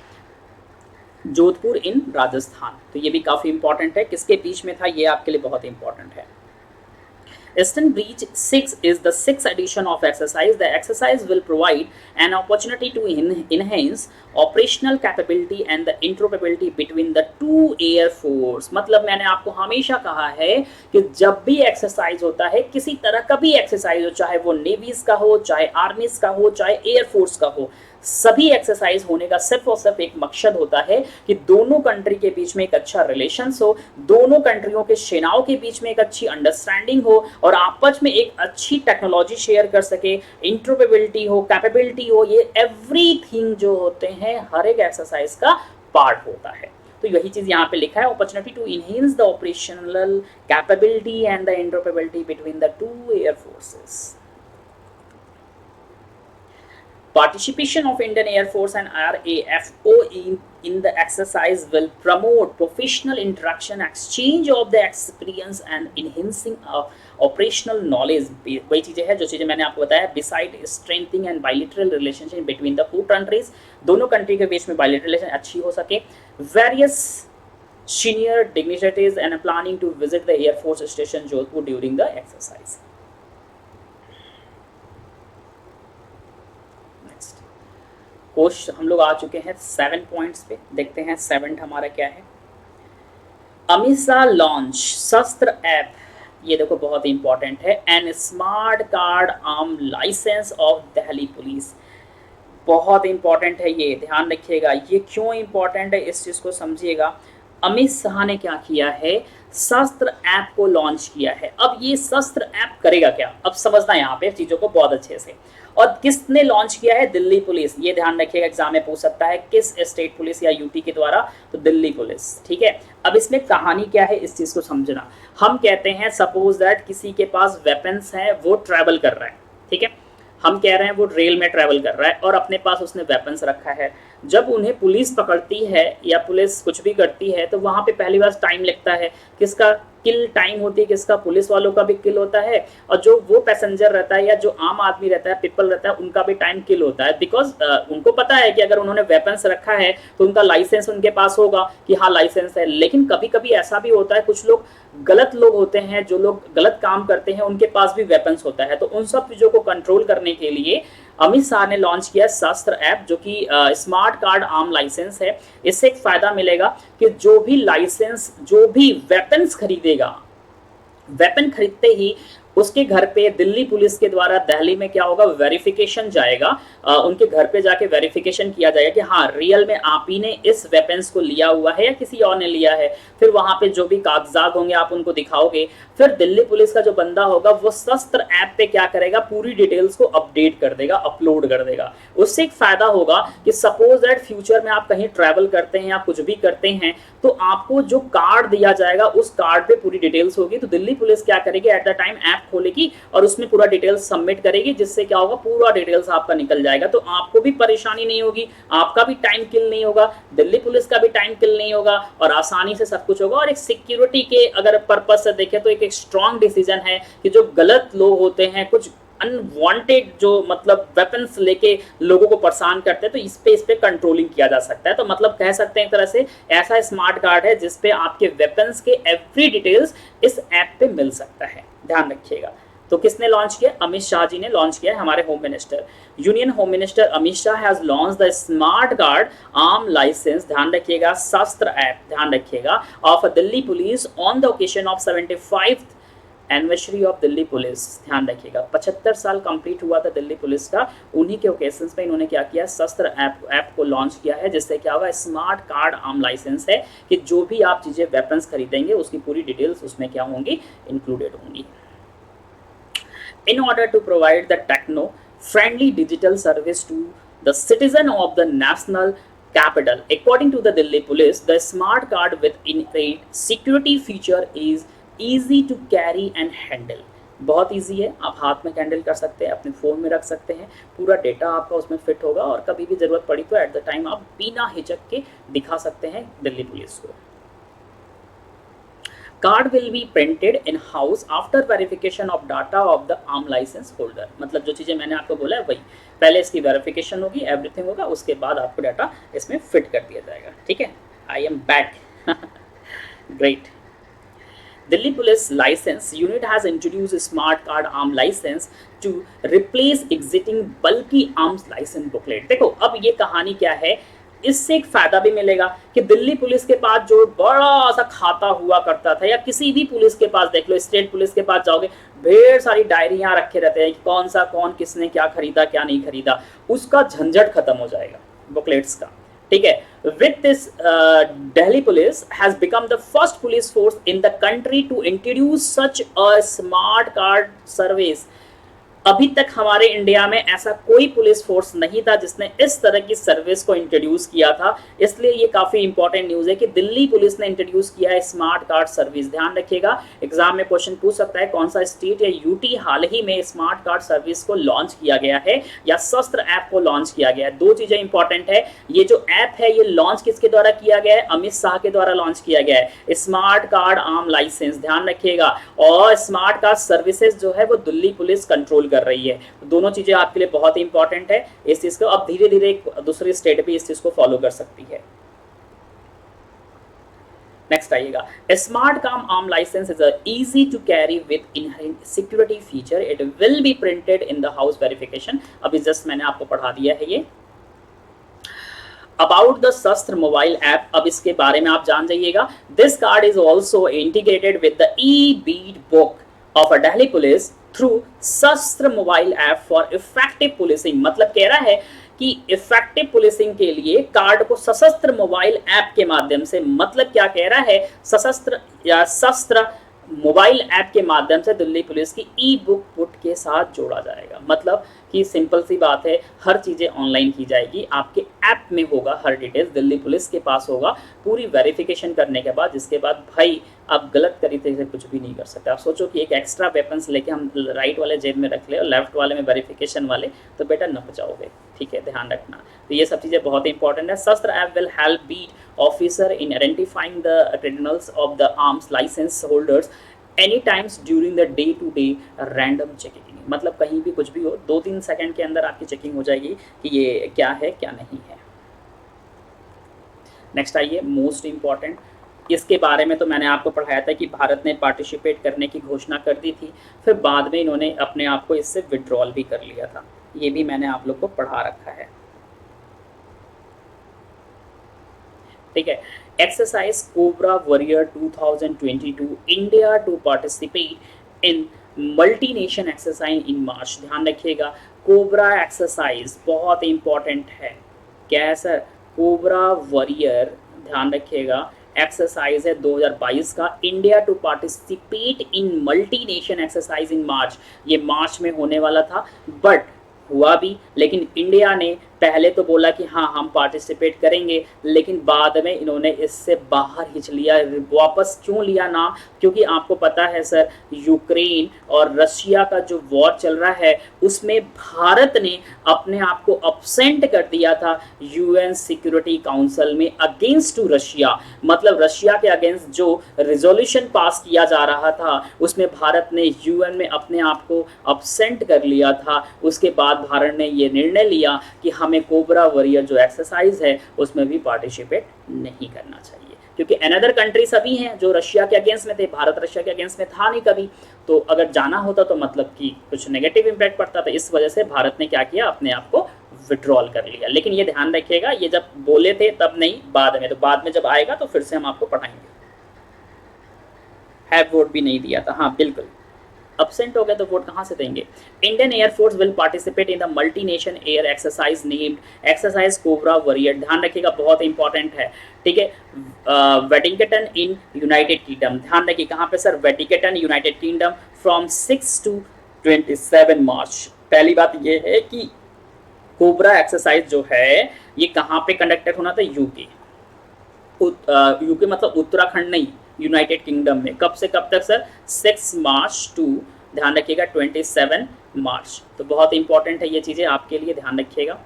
जोधपुर इन राजस्थान। तो ये भी काफ़ी इंपॉर्टेंट है, किसके बीच में था ये आपके लिए बहुत इंपॉर्टेंट है। Eastern Breach 6 is the sixth edition of exercise. The exercise will provide an opportunity to enhance operational capability and the interoperability between the two air force। मतलब मैंने आपको हमेशा कहा है कि जब भी एक्सरसाइज होता है, किसी तरह का भी एक्सरसाइज हो, चाहे वो नेवीज का हो, चाहे आर्मीज का हो, चाहे एयरफोर्स का हो, सभी एक्सरसाइज होने का सिर्फ और सिर्फ एक मकसद होता है कि दोनों कंट्री के बीच में एक अच्छा रिलेशंस हो, दोनों कंट्रियों के सेनाओं के बीच में एक अच्छी अंडरस्टैंडिंग हो और आपस में एक अच्छी टेक्नोलॉजी शेयर कर सके, इंटरऑपरेबिलिटी हो, कैपेबिलिटी हो, ये एवरीथिंग जो होते हैं हर एक एक्सरसाइज का पार्ट होता है। तो यही चीज यहाँ पे लिखा है, opportunity to enhance the operational capability and the interoperability between the two air forces. Participation of Indian Air Force and RAFO in the exercise will promote professional interaction, exchange of the experience and enhancing operational knowledge। वही चीज़ें हैं जो चीज़ें मैंने आपको बताया, beside strengthening and bilateral relationship between the two countries, दोनों country के बीच में bilateral relation अच्छी हो सके। Various senior dignitaries and planning to visit the Air Force Station Jodhpur during the exercise। Next, कोश हम लोग आ चुके हैं 7 पॉइंट्स पे। देखते हैं 7th हमारा क्या है। अमित शाह लॉन्च शस्त्र ऐप, ये देखो बहुत इंपॉर्टेंट है, and smart card arm licence of Delhi police. बहुत इंपॉर्टेंट है ये, ध्यान रखिएगा। ये क्यों इंपॉर्टेंट है इस चीज़ को समझिएगा। अमित शाह ने क्या किया है, शस्त्र ऐप को लॉन्च किया है। अब ये शस्त्र ऐप करेगा क्या, अब समझना यहाँ पे चीज़ों को बहुत अच्छे से। और किसने लॉन्च किया है, दिल्ली पुलिस। ये ध्यान रखिएगा, एग्जाम में पूछ सकता है किस स्टेट पुलिस या यूटी के द्वारा, तो दिल्ली पुलिस। ठीक है, अब इसमें कहानी क्या है इस चीज़ को समझना। हम कहते हैं सपोज दैट किसी के पास वेपन्स है, वो ट्रैवल कर रहा है, ठीक है, हम कह रहे हैं वो रेल में ट्रैवल कर रहा है और अपने पास उसने वेपन्स रखा है। जब उन्हें पुलिस पकड़ती है या पुलिस कुछ भी करती है तो वहाँ पे पहली बार टाइम लगता है, किसका किल टाइम होती है, किसका, पुलिस वालों का भी किल होता है, और जो वो पैसेंजर रहता है या जो आम आदमी रहता है, पीपल रहता है, उनका भी टाइम किल होता है। बिकॉज उनको पता है कि अगर उन्होंने वेपन्स रखा है तो उनका लाइसेंस उनके पास होगा कि हाँ लाइसेंस है। लेकिन कभी कभी ऐसा भी होता है, कुछ लोग गलत लोग होते हैं, जो लोग गलत काम करते हैं, उनके पास भी वेपन्स होता है। तो उन सब चीज़ों को कंट्रोल करने के लिए अमित शाह ने लॉन्च किया शस्त्र ऐप, जो कि स्मार्ट कार्ड आर्म लाइसेंस है। इससे एक फायदा मिलेगा कि जो भी लाइसेंस, जो भी वेपन्स खरीदेगा, वेपन खरीदते ही उसके घर पे दिल्ली पुलिस के द्वारा दिल्ली में क्या होगा, वेरिफिकेशन जाएगा, उनके घर पे जाके वेरिफिकेशन किया जाएगा कि हाँ रियल में आप ही ने इस वेपन्स को लिया हुआ है या किसी और ने लिया है। फिर वहां पे जो भी कागजात होंगे आप उनको दिखाओगे। फिर दिल्ली पुलिस का जो बंदा होगा वो शस्त्र ऐप पे क्या करेगा, पूरी डिटेल्स को अपडेट कर देगा, अपलोड कर देगा। उससे एक फायदा होगा कि सपोज दैट फ्यूचर में आप कहीं ट्रैवल करते हैं या कुछ भी करते हैं तो आपको जो कार्ड दिया जाएगा उस कार्ड पे पूरी डिटेल्स होगी। तो दिल्ली पुलिस क्या करेगी, एट द टाइम ऐप खोलेगी और उसमें पूरा डिटेल्स सबमिट करेगी, जिससे क्या होगा, पूरा डिटेल्स आपका निकल जाएगा। तो आपको भी परेशानी नहीं होगी, आपका भी टाइम किल नहीं होगा, दिल्ली पुलिस का भी टाइम किल नहीं होगा, और आसानी से सब कुछ होगा। और एक सिक्योरिटी के अगर पर्पज से देखें तो एक स्ट्रॉन्ग डिसीजन है कि जो गलत लोग होते हैं, कुछ अनवांटेड जो मतलब वेपन्स लेके लोगों को परेशान करते हैं, तो इस पे कंट्रोलिंग किया जा सकता है। तो मतलब कह सकते हैं एक तरह से ऐसा स्मार्ट कार्ड है जिसपे आपके वेपन्स के एवरी डिटेल्स इस ऐप पे मिल सकता है, ध्यान रखिएगा। तो किसने लॉन्च किया, अमित शाह जी ने लॉन्च किया है, हमारे home minister. Union home minister Amit Shah has launch the smart card arm licence, ध्यान रखिएगा, शस्त्र ऐप, ध्यान रखिएगा, of Delhi police on the occasion of 75th anniversary of Delhi police. ध्यान रखिएगा 75 साल कंप्लीट हुआ था दिल्ली पुलिस का, उन्हीं के ओकेजन पे इन्होंने क्या किया, शस्त्र ऐप को लॉन्च किया है, जिससे क्या होगा, स्मार्ट कार्ड आर्म लाइसेंस है कि जो भी आप चीज़ें वेपन्स खरीदेंगे उसकी पूरी डिटेल्स उसमें क्या होंगी, इंक्लूडेड होंगी। In order to provide the techno-friendly digital service to the citizen of the national capital, according to the Delhi Police, the smart card with inherent security feature is easy to carry and handle. बहुत easy है, आप हाथ में handle कर सकते हैं, अपने phone में रख सकते हैं, पूरा डेटा आपका उसमें फिट होगा और कभी भी ज़रूरत पड़ी तो एट द टाइम आप बिना हिचक के दिखा सकते हैं दिल्ली पुलिस को। Card will be printed in house after verification of data of the arm licence holder. मतलब जो चीज़ें मैंने आपको बोला है वही, पहले इसकी वेरिफिकेशन होगी, एवरीथिंग होगा, उसके बाद आपको डाटा इसमें फिट कर दिया जाएगा। ठीक है, I am back, great. Delhi Police License Unit has introduced a smart card arm license to replace exiting bulky arms license booklet। देखो अब ये कहानी क्या है, इससे एक फायदा भी मिलेगा कि दिल्ली पुलिस के पास जो बड़ा सा खाता हुआ करता था, या किसी भी पुलिस के पास देख लो, स्टेट पुलिस के पास जाओगे, ढेर सारी डायरियां रखे रहते हैं कि कौन किसने क्या खरीदा क्या नहीं खरीदा, उसका झंझट खत्म हो जाएगा बुकलेट्स का। ठीक है, with this Delhi police has become the first police force in the country to introduce such a smart card service। अभी तक हमारे इंडिया में ऐसा कोई पुलिस फोर्स नहीं था जिसने इस तरह की सर्विस को इंट्रोड्यूस किया था, इसलिए ये काफी इंपॉर्टेंट न्यूज है कि दिल्ली पुलिस ने इंट्रोड्यूस किया है स्मार्ट कार्ड सर्विस। ध्यान रखिएगा, एग्जाम में क्वेश्चन पूछ सकता है कौन सा स्टेट या यूटी हाल ही में स्मार्ट कार्ड सर्विस को लॉन्च किया गया है या शस्त्र ऐप को लॉन्च किया गया है। दो चीजें इंपॉर्टेंट है, ये जो ऐप है ये लॉन्च किसके द्वारा किया गया है, अमित शाह के द्वारा लॉन्च किया गया है, स्मार्ट कार्ड आर्म लाइसेंस, ध्यान रखिएगा, और स्मार्ट कार्ड सर्विसेज जो है वो दिल्ली पुलिस कंट्रोल कर रही है। दोनों चीजें आपके लिए बहुत इंपॉर्टेंट है इस चीज को। अब धीरे धीरे दूसरी स्टेट भी इस चीज को फॉलो कर सकती है। नेक्स्ट आइएगा, smart card arm licence is easy to carry with inherent security feature, it will be printed in the house verification. अभी जस्ट मैंने आपको पढ़ा दिया है ये। About the Shastra mobile app, अब इसके बारे में आप जान जाइएगा। This card is also integrated with the e beat book of a Delhi police through Shastra mobile app for effective policing. मतलब कह रहा है कि इफेक्टिव पुलिसिंग के लिए कार्ड को सशस्त्र मोबाइल ऐप के माध्यम से, मतलब क्या कह रहा है, सशस्त्र या शस्त्र मोबाइल ऐप के माध्यम से दिल्ली पुलिस की ई बुक पुट के साथ जोड़ा जाएगा। मतलब कि सिंपल सी बात है, हर चीज़ें ऑनलाइन की जाएगी, आपके ऐप में होगा, हर डिटेल्स दिल्ली पुलिस के पास होगा, पूरी वेरिफिकेशन करने के बाद, जिसके बाद भाई आप गलत तरीके से कुछ भी नहीं कर सकते। आप सोचो कि एक एक्स्ट्रा वेपन्स लेके हम राइट वाले जेब में रख ले और लेफ्ट वाले में वेरिफिकेशन वाले, तो बेटा न बचाओगे। ठीक है, ध्यान रखना। तो ये सब चीज़ें बहुत इंपॉर्टेंट है। Shastra app will help beat officer in identifying the criminals of the arms licence holders any times during the day to day random checking. मतलब कहीं भी कुछ भी हो, 2-3 सेकंड के अंदर आपकी चेकिंग हो जाएगी कि ये क्या है क्या नहीं है। नेक्स्ट आइए, मोस्ट इंपॉर्टेंट, इसके बारे में तो मैंने आपको पढ़ाया था कि भारत ने पार्टिसिपेट करने की घोषणा कर दी थी, फिर बाद में इन्होंने अपने आप को इससे विड्रॉल भी कर लिया था। ये भी मैंने आप लोग को पढ़ा रखा है। ठीक है, exercise Cobra Warrior 2022 India to participate in multi nation exercise in March. ध्यान रखिएगा, कोबरा एक्सरसाइज बहुत इंपॉर्टेंट है। क्या है सर? कोबरा वॉरियर, ध्यान रखिएगा, एक्सरसाइज है 2022 का, India to participate in multi nation exercise in March. ये मार्च में होने वाला था, बट हुआ भी, लेकिन इंडिया ने पहले तो बोला कि हाँ हम पार्टिसिपेट करेंगे, लेकिन बाद में इन्होंने इससे बाहर खींच लिया। वापस क्यों लिया नाम? क्योंकि आपको पता है सर, यूक्रेन और रशिया का जो वॉर चल रहा है, उसमें भारत ने अपने आप को अपसेंट कर दिया था यूएन सिक्योरिटी काउंसिल में अगेंस्ट टू रशिया। मतलब रशिया के अगेंस्ट जो रिजोल्यूशन पास किया जा रहा था, उसमें भारत ने यूएन में अपने आप को अपसेंट कर लिया था। उसके बाद भारत ने ये निर्णय लिया कि हमें कोबरा वॉरियर जो एक्सरसाइज है उसमें भी पार्टिसिपेट नहीं करना चाहिए, क्योंकि अनदर कंट्री सभी हैं जो रशिया के अगेंस्ट में थे, भारत रशिया के अगेंस्ट में था नहीं कभी, तो अगर जाना होता तो मतलब कि कुछ नेगेटिव इंपैक्ट पड़ता था। इस वजह से भारत ने क्या किया, अपने आप को विड्रॉल कर लिया। लेकिन ये ध्यान रखिएगा, ये जब बोले थे तब नहीं, बाद में, तो बाद में जब आएगा तो फिर से हम आपको पढ़ाएंगे। हैव वोट भी नहीं दिया था, हाँ बिल्कुल, अपसेंट हो गए तो वोट कहाँ से देंगे। Indian air force will participate in the multi nation air exercise named exercise Cobra warrior. ध्यान रखिएगा, बहुत इंपॉर्टेंट है। ठीक है, वेटिंगटन इन यूनाइटेड किंगडम। ध्यान रखिए कहाँ पे sir, Waddington United Kingdom from 6 to 27 मार्च। पहली बात ये है कि कोबरा एक्सरसाइज जो है ये कहाँ पे कंडक्टेड होना था, यूके। यूके मतलब उत्तराखंड नहीं, यूनाइटेड किंगडम में। कब से कब तक सर? 6 मार्च टू, ध्यान रखिएगा, 27 मार्च। तो बहुत इंपॉर्टेंट है ये चीज़ें आपके लिए, ध्यान रखिएगा।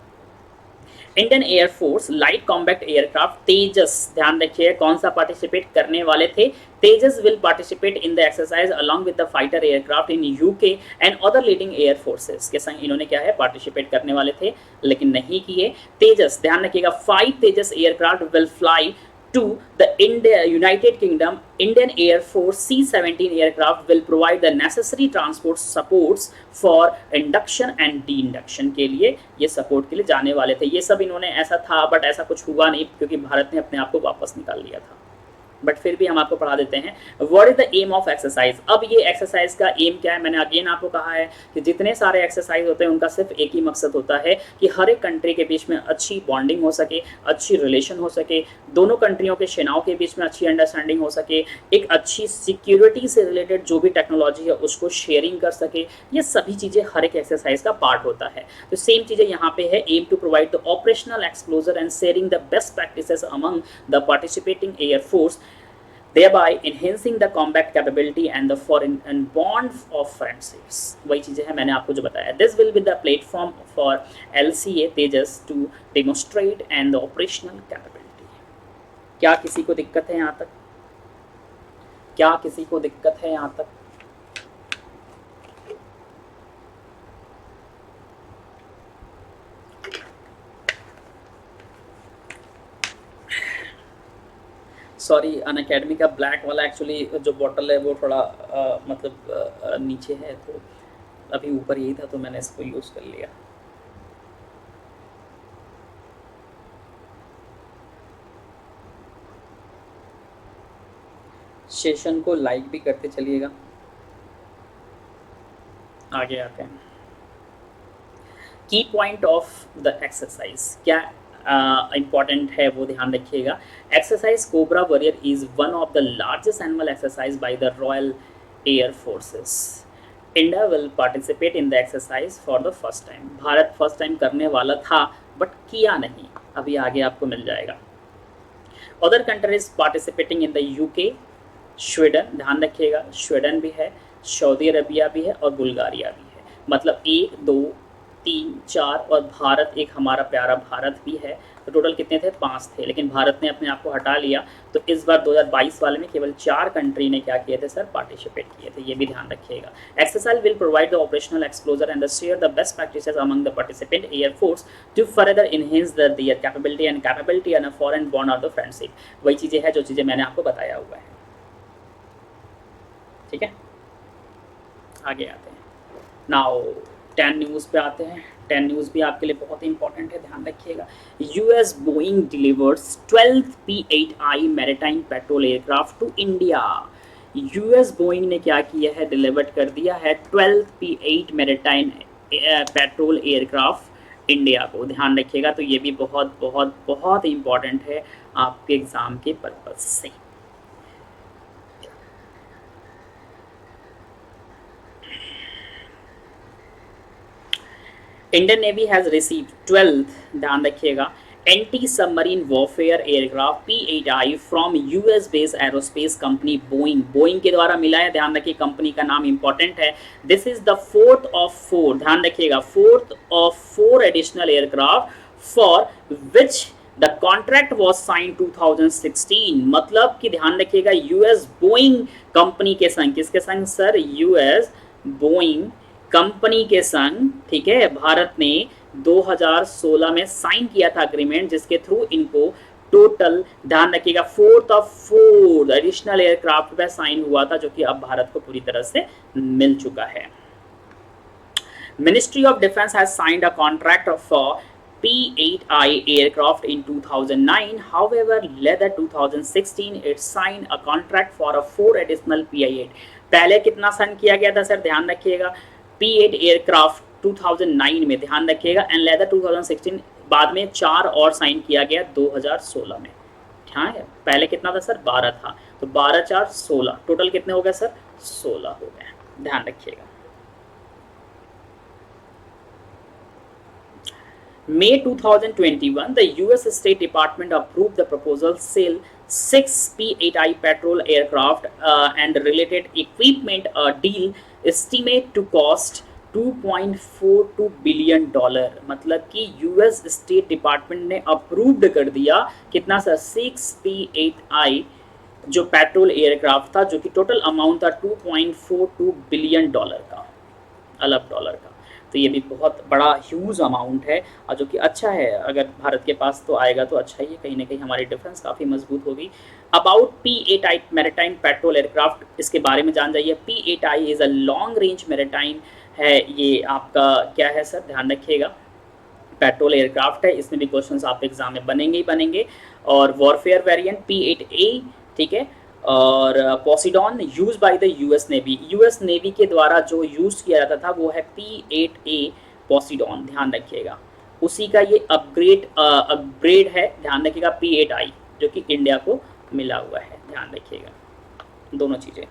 Indian air force light combat aircraft Tejas, ध्यान रखिए कौन सा पार्टिसिपेट करने वाले थे, Tejas will participate in the exercise along with the fighter aircraft in UK and other leading air forces के संग इन्होंने क्या है, पार्टिसिपेट करने वाले थे लेकिन नहीं किए। तेजस, ध्यान रखिएगा, 5 Tejas aircraft will fly to the United Kingdom. Indian Air Force C-17 aircraft will provide the necessary transport supports for induction and de-induction के लिए, ये सपोर्ट के लिए जाने वाले थे। ये सब इन्होंने ऐसा था, बट ऐसा कुछ हुआ नहीं क्योंकि भारत ने अपने आप को वापस निकाल लिया था। बट फिर भी हम आपको पढ़ा देते हैं, what is the aim of exercise. अब ये एक्सरसाइज का एम क्या है, मैंने अगेन आपको कहा है कि जितने सारे एक्सरसाइज होते हैं उनका सिर्फ एक ही मकसद होता है कि हर एक कंट्री के बीच में अच्छी बॉन्डिंग हो सके, अच्छी रिलेशन हो सके, दोनों कंट्रियों के सेनाओं के बीच में अच्छी अंडरस्टैंडिंग हो सके, एक अच्छी सिक्योरिटी से रिलेटेड जो भी टेक्नोलॉजी है उसको शेयरिंग कर सके। ये सभी चीज़ें हर एक एक्सरसाइज का पार्ट होता है। तो सेम चीज़ें यहाँ पे है, aim to provide the operational exposure and sharing the best practices among the participating air force, thereby enhancing the combat capability and the foreign and bond of friendships। वही चीज़ें हैं मैंने आपको जो बताया। This will be the platform for LCA Tejas to demonstrate and the operational capability। क्या किसी को दिक्कत है यहाँ तक? क्या किसी को दिक्कत है यहाँ तक? सॉरी, अनअकैडमी का ब्लैक वाला एक्चुअली जो बॉटल है वो थोड़ा मतलब नीचे है, तो अभी ऊपर यही था तो मैंने इसको यूज़ कर लिया। सेशन को लाइक भी करते चलिएगा। आगे आते हैं, की पॉइंट ऑफ द एक्सरसाइज क्या इंपॉर्टेंट है वो ध्यान रखिएगा। Exercise Cobra warrior is one of the largest annual exercise by the royal air forces. India will participate in the exercise for the first time. Bharat first time करने वाला था but किया नहीं, अभी आगे आपको मिल जाएगा। Other countries participating in the UK, Sweden, ध्यान रखिएगा स्वीडन भी है, सऊदी अरबिया भी है और बुल्गारिया भी है। मतलब 1 2 3 4 और भारत, एक हमारा प्यारा भारत भी है। तो टोटल कितने थे? 5 थे, लेकिन भारत ने अपने आप को हटा लिया। तो इस बार 2022 वाले में केवल 4 कंट्री ने क्या किए थे सर? पार्टिसिपेट किए थे, ये भी ध्यान रखिएगा। Exercise will provide the operational exposure and share the best practices among the participant air force to further enhance their capability and foreign bond और द फ्रेंडशिप। वही चीज़ें हैं जो चीज़ें मैंने आपको बताया हुआ है, ठीक है। आगे आते हैं, नाउ 10 न्यूज़ पे आते हैं। 10 न्यूज़ भी आपके लिए बहुत इंपॉर्टेंट है, ध्यान रखिएगा। US Boeing delivers 12th P-8I maritime patrol aircraft to India. US Boeing ने क्या किया है? डिलीवर कर दिया है 12th P-8 maritime patrol aircraft India को, ध्यान रखिएगा। तो ये भी बहुत बहुत बहुत इंपॉर्टेंट है आपके एग्ज़ाम के पर्पज से। Indian navy has receive 12th, ध्यान रखिएगा, anti submarine warfare aircraft P-8I from US based aerospace company Boeing. Boeing के द्वारा मिला है, ध्यान रखिए कंपनी का नाम इंपॉर्टेंट है। This is the 4th of 4, ध्यान रखिएगा 4th of 4 additional aircraft for which the contract was sign 2016। मतलब कि ध्यान रखिएगा यूएस बोइंग कंपनी के संग, किसके संग सर? यूएस बोइंग कंपनी के संग, ठीक है, भारत ने 2016 में साइन किया था अग्रीमेंट, जिसके थ्रू इनको टोटल, ध्यान रखिएगा 4th of 4 एडिशनल एयरक्राफ्ट पे साइन हुआ था, जो कि अब भारत को पूरी तरह से मिल चुका है। Ministry of defence has signed a contract for P-8I aircraft in 2009. However, later 2016 it signed a contract for a 4 additional P-8. पहले कितना साइन किया गया था सर? ध्यान रखिएगा P-8 एयरक्राफ्ट 2009 में, ध्यान रखिएगा, एंड लेदर 2016 बाद में 4 और साइन किया गया 2016 में। हाँ है, पहले कितना था सर? 12 था, तो 12 4 16, टोटल कितने हो गए सर? 16 हो गए, ध्यान रखिएगा। May 2021, the US State Department approved the proposal sell 6 P-8I patrol aircraft and related equipment. A deal estimate to cost $2.42 billion। मतलब कि यूएस स्टेट डिपार्टमेंट ने अप्रूव्ड कर दिया कितना सर? 6 P-8I जो पेट्रोल एयरक्राफ्ट था, जो कि टोटल अमाउंट था $2.42 बिलियन का, अरब डॉलर का। तो ये भी बहुत बड़ा ह्यूज अमाउंट है, और जो कि अच्छा है, अगर भारत के पास तो आएगा तो अच्छा ही है, कहीं ना कहीं हमारी डिफेंस काफ़ी मजबूत होगी। About P-8I maritime patrol aircraft, इसके बारे में जान जाइए। P-8I is a long range maritime है, ये आपका क्या है सर? ध्यान रखिएगा पेट्रोल एयरक्राफ्ट है, इसमें भी क्वेश्चंस आपके एग्जाम में बनेंगे ही बनेंगे। और वॉरफेयर वेरिएंट P-8A, ठीक है, और Poseidon use by the US navy. US navy के द्वारा जो यूज किया जाता था वो है P-8A पोसिडॉन, ध्यान रखिएगा। उसी का ये अपग्रेड है, ध्यान रखिएगा P-8I, जो कि इंडिया को मिला हुआ है, ध्यान रखिएगा दोनों चीज़ें।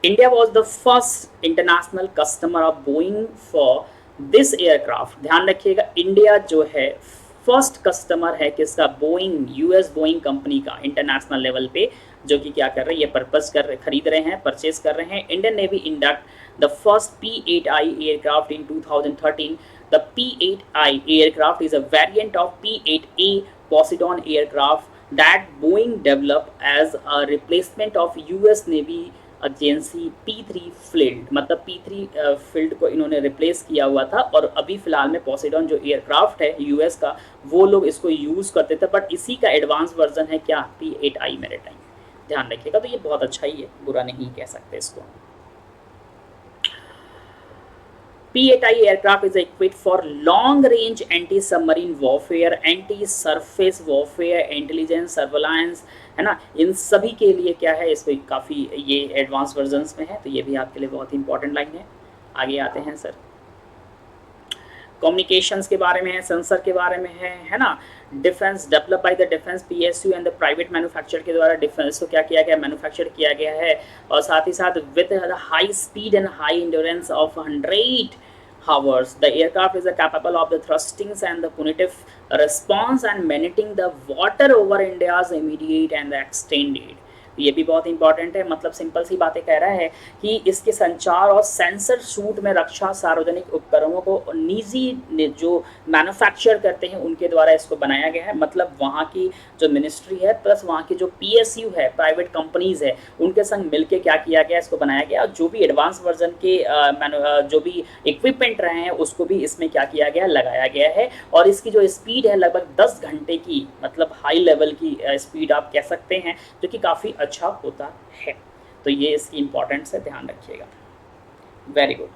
India was the first international customer of Boeing for this aircraft। ध्यान रखिएगा इंडिया जो है फर्स्ट कस्टमर है किसका? बोइंग, यूएस बोइंग कंपनी का, इंटरनेशनल लेवल पे, जो कि क्या कर रहे हैं? ये पर्पस कर रहे, खरीद रहे हैं, परचेज कर रहे हैं। Indian navy induct the first P-8I aircraft in 2013। The P-8I aircraft is a variant of P-8A Poseidon aircraft that Boeing develop as a replacement of US navy agency P-3 field. मतलब P-3 field को इन्होंने replace किया हुआ था, और अभी फिलहाल में पोसिडॉन जो एयरक्राफ्ट है यूएस का, वो लोग इसको यूज़ करते थे, बट इसी का एडवांस वर्जन है क्या? P-8I मैरीटाइम, ध्यान रखिएगा। तो ये बहुत अच्छा ही है, बुरा नहीं कह सकते इसको। P-8I aircraft is equipped for long-range anti-submarine warfare, anti-surface warfare, intelligence surveillance, है ना, इन सभी के लिए क्या है, इसमें काफ़ी ये एडवांस वर्जन्स में है, तो ये भी आपके लिए बहुत इंपॉर्टेंट लाइन है। आगे आते हैं सर, कम्युनिकेशंस के बारे में है, सेंसर के बारे में है ना। Defence develop by the defence PSU and the private manufacture के द्वारा डिफेंस को क्या किया गया, मैन्युफैक्चर किया गया है, और साथ ही साथ with high speed and high endurance of 100 hours. The aircraft is capable of the thrustings and the punitive response and maintaining the water over India's immediate and the extended. ये भी बहुत इंपॉर्टेंट है, मतलब सिंपल सी बातें कह रहा है कि इसके संचार और सेंसर सूट में रक्षा सार्वजनिक उपकरणों को निजी जो मैन्युफैक्चर करते हैं उनके द्वारा इसको बनाया गया है। मतलब वहाँ की जो मिनिस्ट्री है प्लस वहाँ की जो पीएसयू है, प्राइवेट कंपनीज है, उनके संग मिलके क्या किया गया, इसको बनाया गया। और जो भी एडवांस वर्जन के जो भी इक्विपमेंट रहे हैं उसको भी इसमें क्या किया गया, लगाया गया है। और इसकी जो स्पीड है लगभग 10 घंटे की, मतलब हाई लेवल की स्पीड आप कह सकते हैं, जो कि काफ़ी अच्छा होता है। तो ये इसकी इंपॉर्टेंस है, ध्यान रखिएगा। Very good.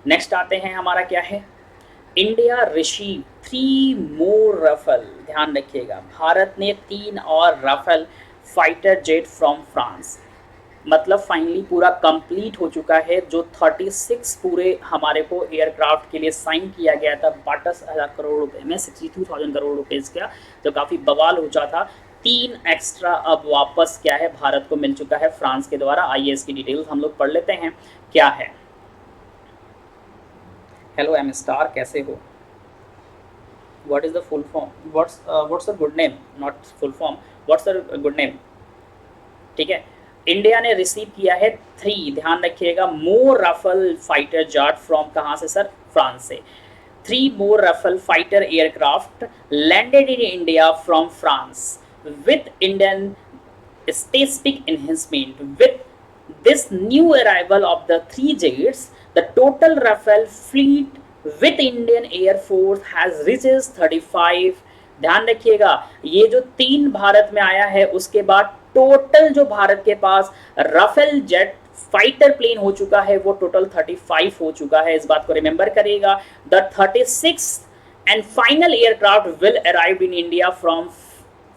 नेक्स्ट आते हैं, हमारा क्या है, इंडिया रिसीव 3 मोर राफेल। ध्यान रखिएगा, भारत ने 3 और Rafale fighter jet from France, मतलब फाइनली पूरा कंप्लीट हो चुका है। जो 36 पूरे हमारे को एयरक्राफ्ट के लिए साइन किया गया था 62,000 करोड़ रुपए में, 62,000 करोड़ रुपए का, जो काफ़ी बवाल हो जाता था। 3 एक्स्ट्रा अब वापस क्या है, भारत को मिल चुका है फ्रांस के द्वारा। आइए इसकी डिटेल्स हम लोग पढ़ लेते हैं, क्या है। हेलो एम स्टार, कैसे हो? What is the full form, what's the good name, not full form, what's the good name, ठीक है। इंडिया ने रिसीव किया है 3, ध्यान रखिएगा, मोर राफेल फाइटर जेट फ्रॉम, कहाँ से सर, फ्रांस से। 3 more Rafale fighter aircraft landed in India from France with Indian specific enhancement. With this new arrival of the 3 jets, the total Rafale fleet with Indian Air Force has reaches 35। ध्यान रखिएगा, ये जो 3 भारत में आया है उसके बाद टोटल जो भारत के पास राफेल जेट फाइटर प्लेन हो चुका है वो टोटल 35 हो चुका है। इस बात को रिमेंबर करिएगा। The 36 and final aircraft will arrive in India from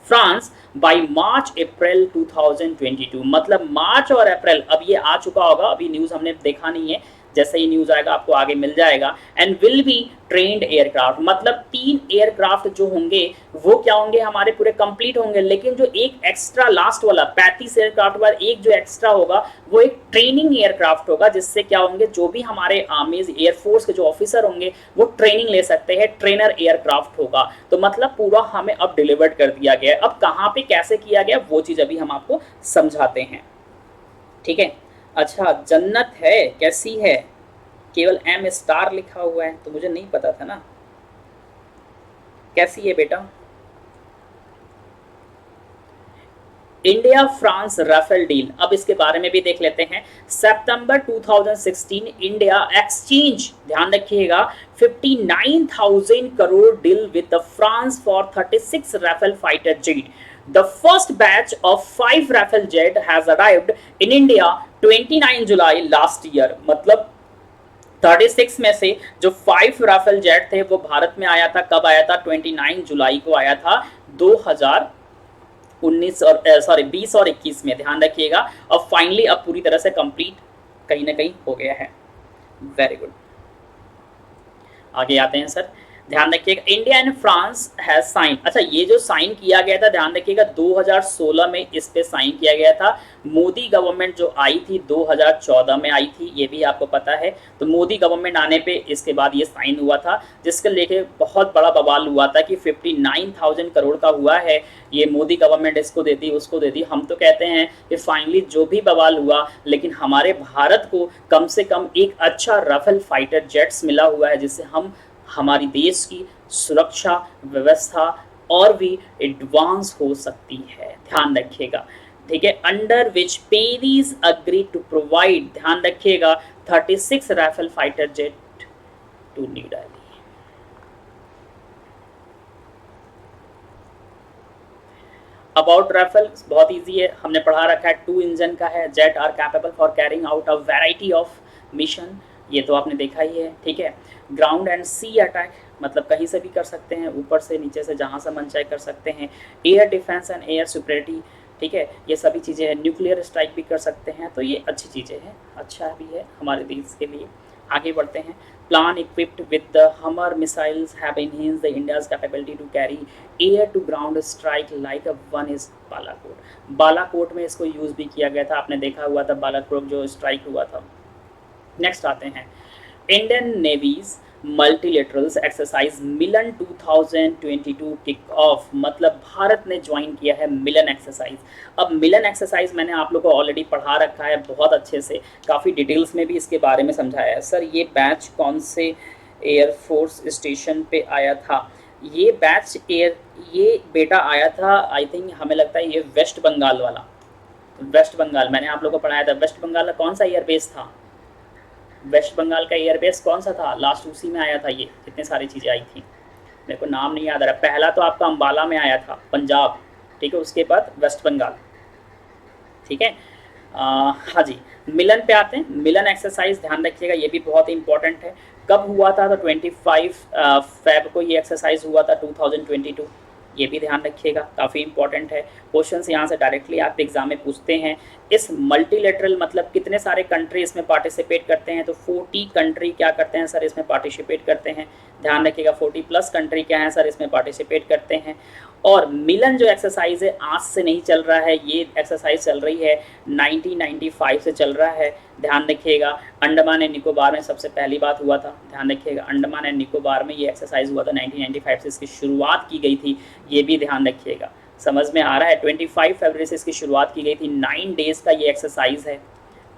France by March April 2022। मतलब मार्च और अप्रैल, अब ये आ चुका होगा, अभी न्यूज़ हमने देखा नहीं है, जैसे ही न्यूज़ आएगा आपको आगे मिल जाएगा। And will be trend aircraft, मतलब 3 एयरक्राफ्ट जो होंगे वो क्या होंगे, हमारे पूरे कंप्लीट होंगे। लेकिन जो एक एक्स्ट्रा लास्ट वाला 35 एयरक्राफ्ट पर एक जो एक्स्ट्रा होगा वो एक ट्रेनिंग एयरक्राफ्ट होगा, जिससे क्या होंगे, जो भी हमारे आर्मीज एयरफोर्स के जो ऑफिसर होंगे वो ट्रेनिंग ले सकते हैं, ट्रेनर एयरक्राफ्ट होगा। तो मतलब पूरा हमें अब डिलीवर्ड कर दिया गया है। अब कहाँ पे कैसे किया गया वो चीज़ अभी हम आपको समझाते हैं, ठीक है। अच्छा, जन्नत है, कैसी है? केवल एम स्टार लिखा हुआ है, तो मुझे नहीं पता था ना। कैसी है बेटा? इंडिया फ्रांस राफेल डील, अब इसके बारे में भी देख लेते हैं। सितंबर 2016 इंडिया एक्सचेंज, ध्यान रखिएगा, 59,000 crore deal with the France for 36 Rafale fighter jet. The first batch of 5 Rafale jet has arrived in India 29 July last year। मतलब 36 में से जो 5 राफेल जेट थे वो भारत में आया था, कब आया था, 29 जुलाई को आया था 2019 और 20 और 21 में, ध्यान रखिएगा। और फाइनली अब पूरी तरह से कंप्लीट कहीं ना कहीं हो गया है। वेरी गुड, आगे आते हैं सर, ध्यान रखिएगा। India and France has sign, अच्छा ये जो साइन किया गया था, ध्यान रखिएगा 2016 में इस पे साइन किया गया था। मोदी गवर्नमेंट जो आई थी 2014 में आई थी, ये भी आपको पता है। तो मोदी गवर्नमेंट आने पे इसके बाद ये साइन हुआ था, जिसके लेके बहुत बड़ा बवाल हुआ था कि 59,000 करोड़ का हुआ है, ये मोदी गवर्नमेंट इसको देती उसको देती। हम तो कहते हैं कि फाइनली जो भी बवाल हुआ, लेकिन हमारे भारत को कम से कम एक अच्छा राफेल फाइटर जेट्स मिला हुआ है, जिससे हम हमारी देश की सुरक्षा व्यवस्था और भी एडवांस हो सकती है, ध्यान रखिएगा, ठीक है। Under which Paris agree to provide, ध्यान रखिएगा, 36 Rafale fighter jet to new Delhi. About Rafale बहुत इजी है, हमने पढ़ा रखा है, 2 इंजन का है, jet are capable for carrying out a variety of mission ये तो आपने देखा ही है, ठीक है। ग्राउंड एंड सी अटैक, मतलब कहीं से भी कर सकते हैं, ऊपर से नीचे से जहाँ से मन चाहे कर सकते हैं। Air defence and air superiority, ठीक है, ये सभी चीज़ें हैं। न्यूक्लियर स्ट्राइक भी कर सकते हैं, तो ये अच्छी चीज़ें हैं, अच्छा भी है हमारे देश के लिए। आगे बढ़ते हैं। Plane equipped with the Hammer missiles have enhanced the India's capability to carry air to ground strike like a one is Balakot. Balakot में इसको यूज़ भी किया गया था, आपने देखा हुआ था बालाकोट जो स्ट्राइक हुआ था। नेक्स्ट आते हैं, इंडियन नेवीज मल्टीलेटरल्स एक्सरसाइज मिलन 2022 किक ऑफ, मतलब भारत ने ज्वाइन किया है मिलन एक्सरसाइज। अब मिलन एक्सरसाइज मैंने आप लोगों को ऑलरेडी पढ़ा रखा है बहुत अच्छे से, काफ़ी डिटेल्स में भी इसके बारे में समझाया है। सर ये बैच कौन से एयरफोर्स स्टेशन पे आया था? ये बैच ये बेटा आया था, आई थिंक हमें लगता है ये वेस्ट बंगाल वाला, वेस्ट बंगाल मैंने आप लोगों को पढ़ाया था। वेस्ट बंगाल का कौन सा एयरबेस था? वेस्ट बंगाल का एयरबेस कौन सा था? लास्ट उसी में आया था, ये जितनी सारी चीज़ें आई थी, मेरे को नाम नहीं याद आ रहा। पहला तो आपका अम्बाला में आया था, पंजाब, ठीक है, उसके बाद वेस्ट बंगाल, ठीक है। हाँ जी, मिलन पे आते हैं। मिलन एक्सरसाइज ध्यान रखिएगा, ये भी बहुत इंपॉर्टेंट है। कब हुआ था? तो 25 फेब को ये एक्सरसाइज हुआ था 2022, ये भी ध्यान रखिएगा, काफ़ी इंपॉर्टेंट है। क्वेश्चंस यहाँ से डायरेक्टली आप एग्जाम में पूछते हैं। इस मल्टीलेटरल मतलब कितने सारे कंट्री इसमें पार्टिसिपेट करते हैं? तो 40 कंट्री क्या करते हैं सर इसमें पार्टिसिपेट करते हैं, ध्यान रखिएगा। 40+ कंट्री क्या है सर इसमें पार्टिसिपेट करते हैं। और मिलन जो एक्सरसाइज है आज से नहीं चल रहा है, ये एक्सरसाइज चल रही है 1995 से चल रहा है, ध्यान रखिएगा। अंडमान एंड निकोबार में सबसे पहली बात हुआ था, ध्यान रखिएगा, अंडमान एंड निकोबार में ये एक्सरसाइज हुआ था 1995 से इसकी शुरुआत की गई थी, ये भी ध्यान रखिएगा। समझ में आ रहा है? 25 फरवरी से इसकी शुरुआत की गई थी, 9 डेज़ का ये एक्सरसाइज है,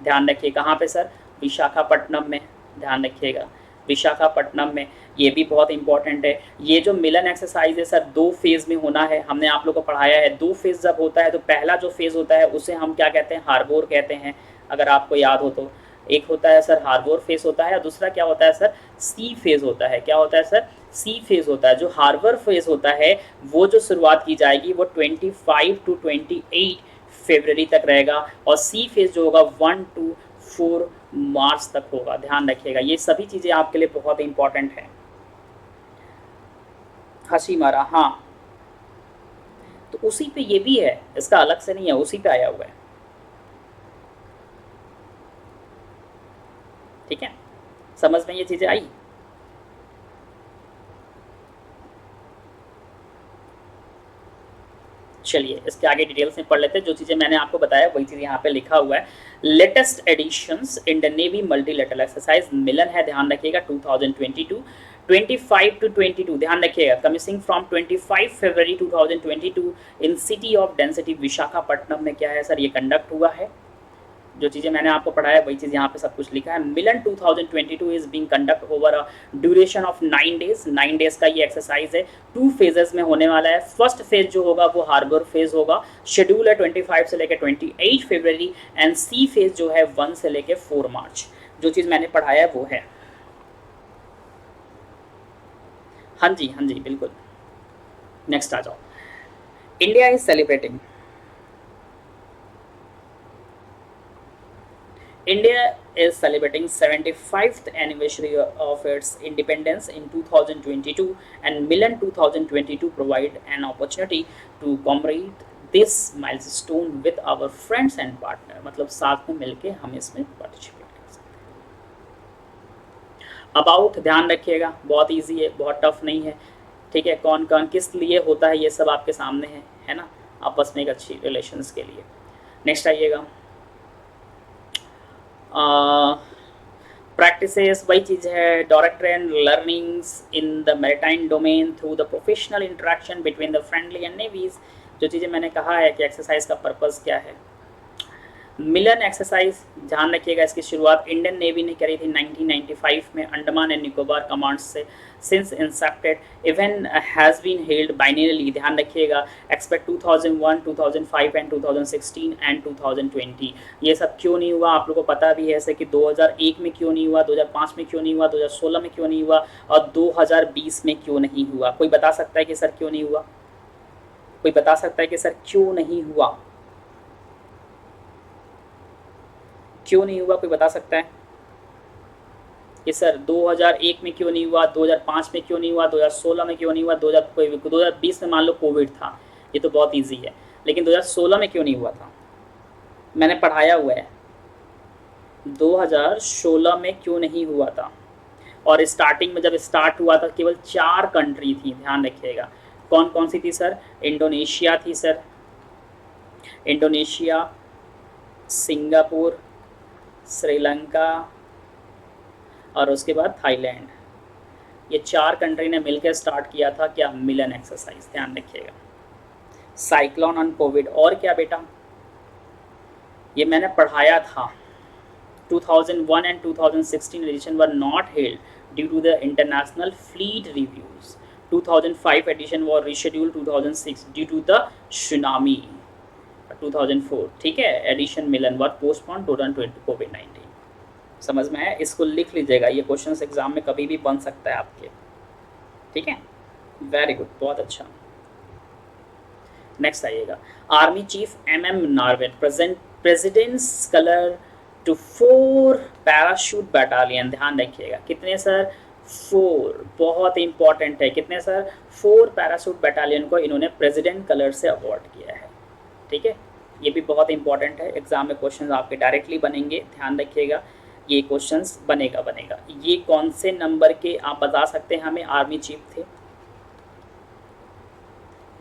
ध्यान रखिए। कहाँ पे सर? विशाखापट्टनम में, ध्यान रखिएगा, विशाखापट्टनम में। ये भी बहुत इंपॉर्टेंट है। ये जो मिलन एक्सरसाइज है सर 2 फेज़ में होना है, हमने आप लोग को पढ़ाया है। 2 फेज़ जब होता है तो पहला जो फेज़ होता है उसे हम क्या कहते हैं? हार्बर कहते हैं, अगर आपको याद हो तो। एक होता है सर हार्बर फेज़ होता है, और दूसरा क्या होता है सर? सी फेज़ होता है। क्या होता है सर? सी फेज़ होता है। जो हार्बर फेज़ होता है वो जो शुरुआत की जाएगी वो 25 टू 28 फरवरी तक रहेगा, और सी फेज़ जो होगा 1 टू 4 मार्च तक होगा, ध्यान रखिएगा। ये सभी चीज़ें आपके लिए बहुत इंपॉर्टेंट हैं। हाशिमारा, हाँ, तो उसी पे ये भी है, इसका अलग से नहीं है, उसी पे आया हुआ है, ठीक है। समझ में ये चीज़ें आई? चलिए इसके आगे डिटेल्स में पढ़ लेते हैं। जो चीज़ें मैंने आपको बताया वही चीज़ यहाँ पे लिखा हुआ है। Latest editions in the navy multilateral exercise Milan है, ध्यान रखिएगा, 2022 25 टू 22, ध्यान रखिएगा। Coming from 25 February 2022 in city of destiny Visakhapatnam में क्या है सर? ये कंडक्ट हुआ है। जो चीज़ें मैंने आपको पढ़ाया वही चीज़ यहाँ पे सब कुछ लिखा है। मिलन 2022 is being conduct over a duration of 9 days. 9 days का ये एक्सरसाइज है, 2 फेजेस में होने वाला है। फर्स्ट फेज जो होगा वो हार्बर फेज होगा, शेड्यूल है 25 से लेकर 28 फरवरी, एंड सी फेज जो है 1 से लेकर 4 मार्च। जो चीज़ मैंने पढ़ाया वो है। हाँ जी, हाँ जी, बिल्कुल। नेक्स्ट आ जाओ। India is celebrating, India is celebrating 75th anniversary of its independence in 2022, and Milan 2022 provide an opportunity to commemorate this milestone with our friends and partner। मतलब साथ में मिलके हम इसमें पार्टिसिपेट कर सकते हैं। अबाउट ध्यान रखिएगा, बहुत इजी है, बहुत टफ नहीं है, ठीक है। कौन कौन किस लिए होता है ये सब आपके सामने है ना, आपस में एक अच्छी रिलेशंस के लिए। नेक्स्ट आइएगा। प्रैक्टिसेस वही चीज़ है, direct and learnings in the maritime domain through the professional interaction between the friendly and navies. जो चीज़ें मैंने कहा है कि एक्सरसाइज का पर्पज़ क्या है। मिलन एक्सरसाइज ध्यान रखिएगा, इसकी शुरुआत इंडियन नेवी ने करी थी 1995 में अंडमान एंड निकोबार कमांड से। Since incepted event has been held biennially, ध्यान रखिएगा, एक्सपेक्ट 2001, 2005 एंड 2016 एंड 2020। ये सब क्यों नहीं हुआ आप लोगों को पता भी है, ऐसे कि 2001 में क्यों नहीं हुआ, 2005 में क्यों नहीं हुआ, 2016 में क्यों नहीं हुआ, और 2020 में क्यों नहीं हुआ? कोई बता सकता है कि सर क्यों नहीं हुआ? कोई बता सकता है कि सर क्यों नहीं हुआ? क्यों नहीं हुआ, कोई बता सकता है? कि सर 2001 में क्यों नहीं हुआ, 2005 में क्यों नहीं हुआ, 2016 में क्यों नहीं हुआ, 2020 में मान लो कोविड था, ये तो बहुत इजी है, लेकिन 2016 में क्यों नहीं हुआ था, मैंने पढ़ाया हुआ है 2016 में क्यों नहीं हुआ था। और स्टार्टिंग में जब स्टार्ट हुआ था केवल 4 कंट्री थी, ध्यान रखिएगा। कौन कौन सी थी सर? इंडोनेशिया थी सर, इंडोनेशिया, सिंगापुर, श्रीलंका और उसके बाद थाईलैंड। ये 4 कंट्री ने मिलकर स्टार्ट किया था क्या? मिलन एक्सरसाइज, ध्यान रखिएगा। साइक्लोन ऑन कोविड, और क्या बेटा? ये मैंने पढ़ाया था। 2001 and 2016 edition were not held due to the international fleet reviews. 2005 edition was rescheduled 2006 due to the tsunami. 2004, ठीक है, edition Milan was postponed due to COVID-19। समझ में आया? इसको लिख लीजिएगा, ये क्वेश्चन एग्जाम में कभी भी बन सकता है आपके, ठीक है। वेरी गुड, बहुत अच्छा। नेक्स्ट आइएगा, army chief MM Naravane president's colour to 4 parachute battalion, ध्यान रखिएगा। कितने सर? 4, बहुत इंपॉर्टेंट है। कितने सर? 4 पैराशूट बटालियन को इन्होंने प्रेसिडेंट कलर से अवॉर्ड किया है, ठीक है। ये भी बहुत इंपॉर्टेंट है, एग्जाम में क्वेश्चन आपके डायरेक्टली बनेंगे, ध्यान रखिएगा। ये क्वेश्चंस बनेगा। ये कौन से नंबर के आप बता सकते हैं हमें आर्मी चीफ थे?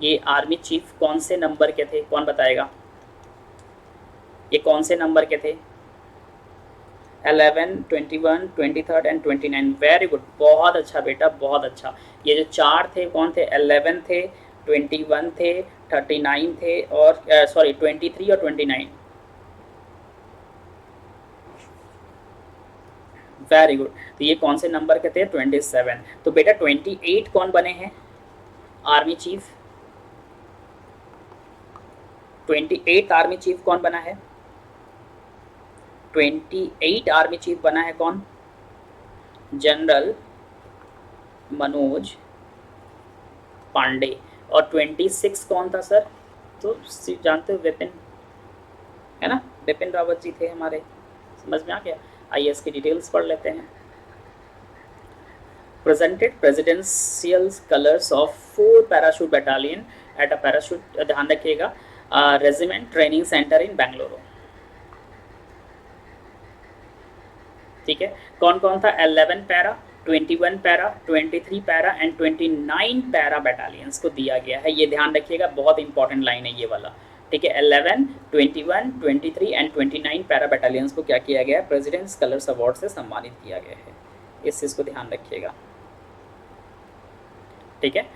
ये आर्मी चीफ कौन से नंबर के थे, कौन बताएगा? ये कौन से नंबर के थे? 11, 21, 23 एंड 29। वेरी गुड, बहुत अच्छा बेटा, बहुत अच्छा। ये जो 4 थे कौन थे? 11 थे, 21 थे, 39 थे और 23 और 29। Very good. तो ये कौन से नंबर के थे? 27। तो बेटा 28 कौन बने हैं आर्मी चीफ? 28 आर्मी चीफ कौन बना है? 28 आर्मी चीफ बना है कौन? जनरल मनोज पांडे। और 26 कौन था सर? तो जानते हो, विपिन, है ना, विपिन रावत जी थे हमारे। समझ में आ गया? आइए इसकी डिटेल्स पढ़ लेते हैं। Presented presidential colours of 4 parachute battalion at a parachute, ध्यान रखिएगा, रेजिमेंट ट्रेनिंग सेंटर इन बेंगलुरु, ठीक है। कौन कौन था? 11 para, 21 para, 23 para and 29 para battalions को दिया गया है। ये ध्यान रखिएगा, बहुत इंपॉर्टेंट लाइन है ये वाला, ठीक है। 11, 21, 23 एंड 29 पैरा बटालियंस को क्या किया गया है? प्रेसिडेंट्स कलर्स अवार्ड से सम्मानित किया गया है। इस चीज़ को ध्यान रखिएगा, ठीक है।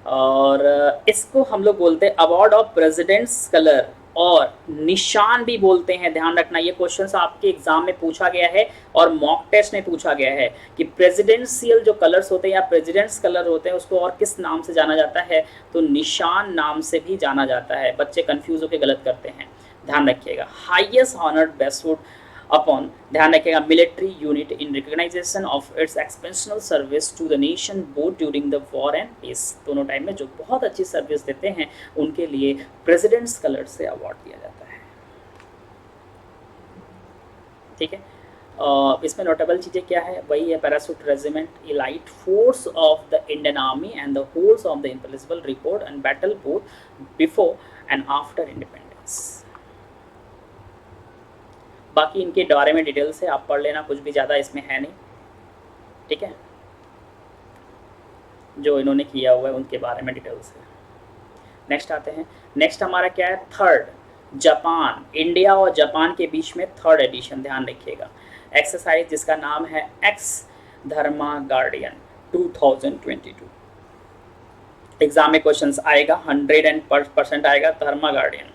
और इसको हम लोग बोलते हैं अवार्ड ऑफ प्रेसिडेंट्स कलर, और निशान भी बोलते हैं। ध्यान रखना, ये क्वेश्चंस आपके एग्जाम में पूछा गया है और मॉक टेस्ट में पूछा गया है कि प्रेसिडेंशियल जो कलर्स होते हैं या प्रेसिडेंट्स कलर होते हैं उसको और किस नाम से जाना जाता है? तो निशान नाम से भी जाना जाता है। बच्चे कंफ्यूज होकर गलत करते हैं, ध्यान रखिएगा। हाईएस्ट ऑनर्ड बेस्टवुड अपॉन, ध्यान रखिएगा, military unit in recognition of its exceptional service to the nation both during the war and peace. दोनों टाइम में जो बहुत अच्छी सर्विस देते हैं उनके लिए प्रेसिडेंट्स कलर से अवार्ड दिया जाता है, ठीक है। इसमें नोटेबल चीज़ें क्या है? वही है, parachute regiment, elite force of the Indian army and the holds of the invisible record and battle both before and after independence. बाकी इनके बारे में डिटेल से आप पढ़ लेना, कुछ भी ज़्यादा इसमें है नहीं, ठीक है। जो इन्होंने किया हुआ है उनके बारे में डिटेल से। नेक्स्ट आते हैं। नेक्स्ट हमारा क्या है? 3rd, जापान, इंडिया और जापान के बीच में 3rd एडिशन, ध्यान रखिएगा। एक्सरसाइज जिसका नाम है एक्स धर्मा गार्डियन 2022। एग्जाम में क्वेश्चंस आएगा, 100% आएगा धर्मा गार्डियन।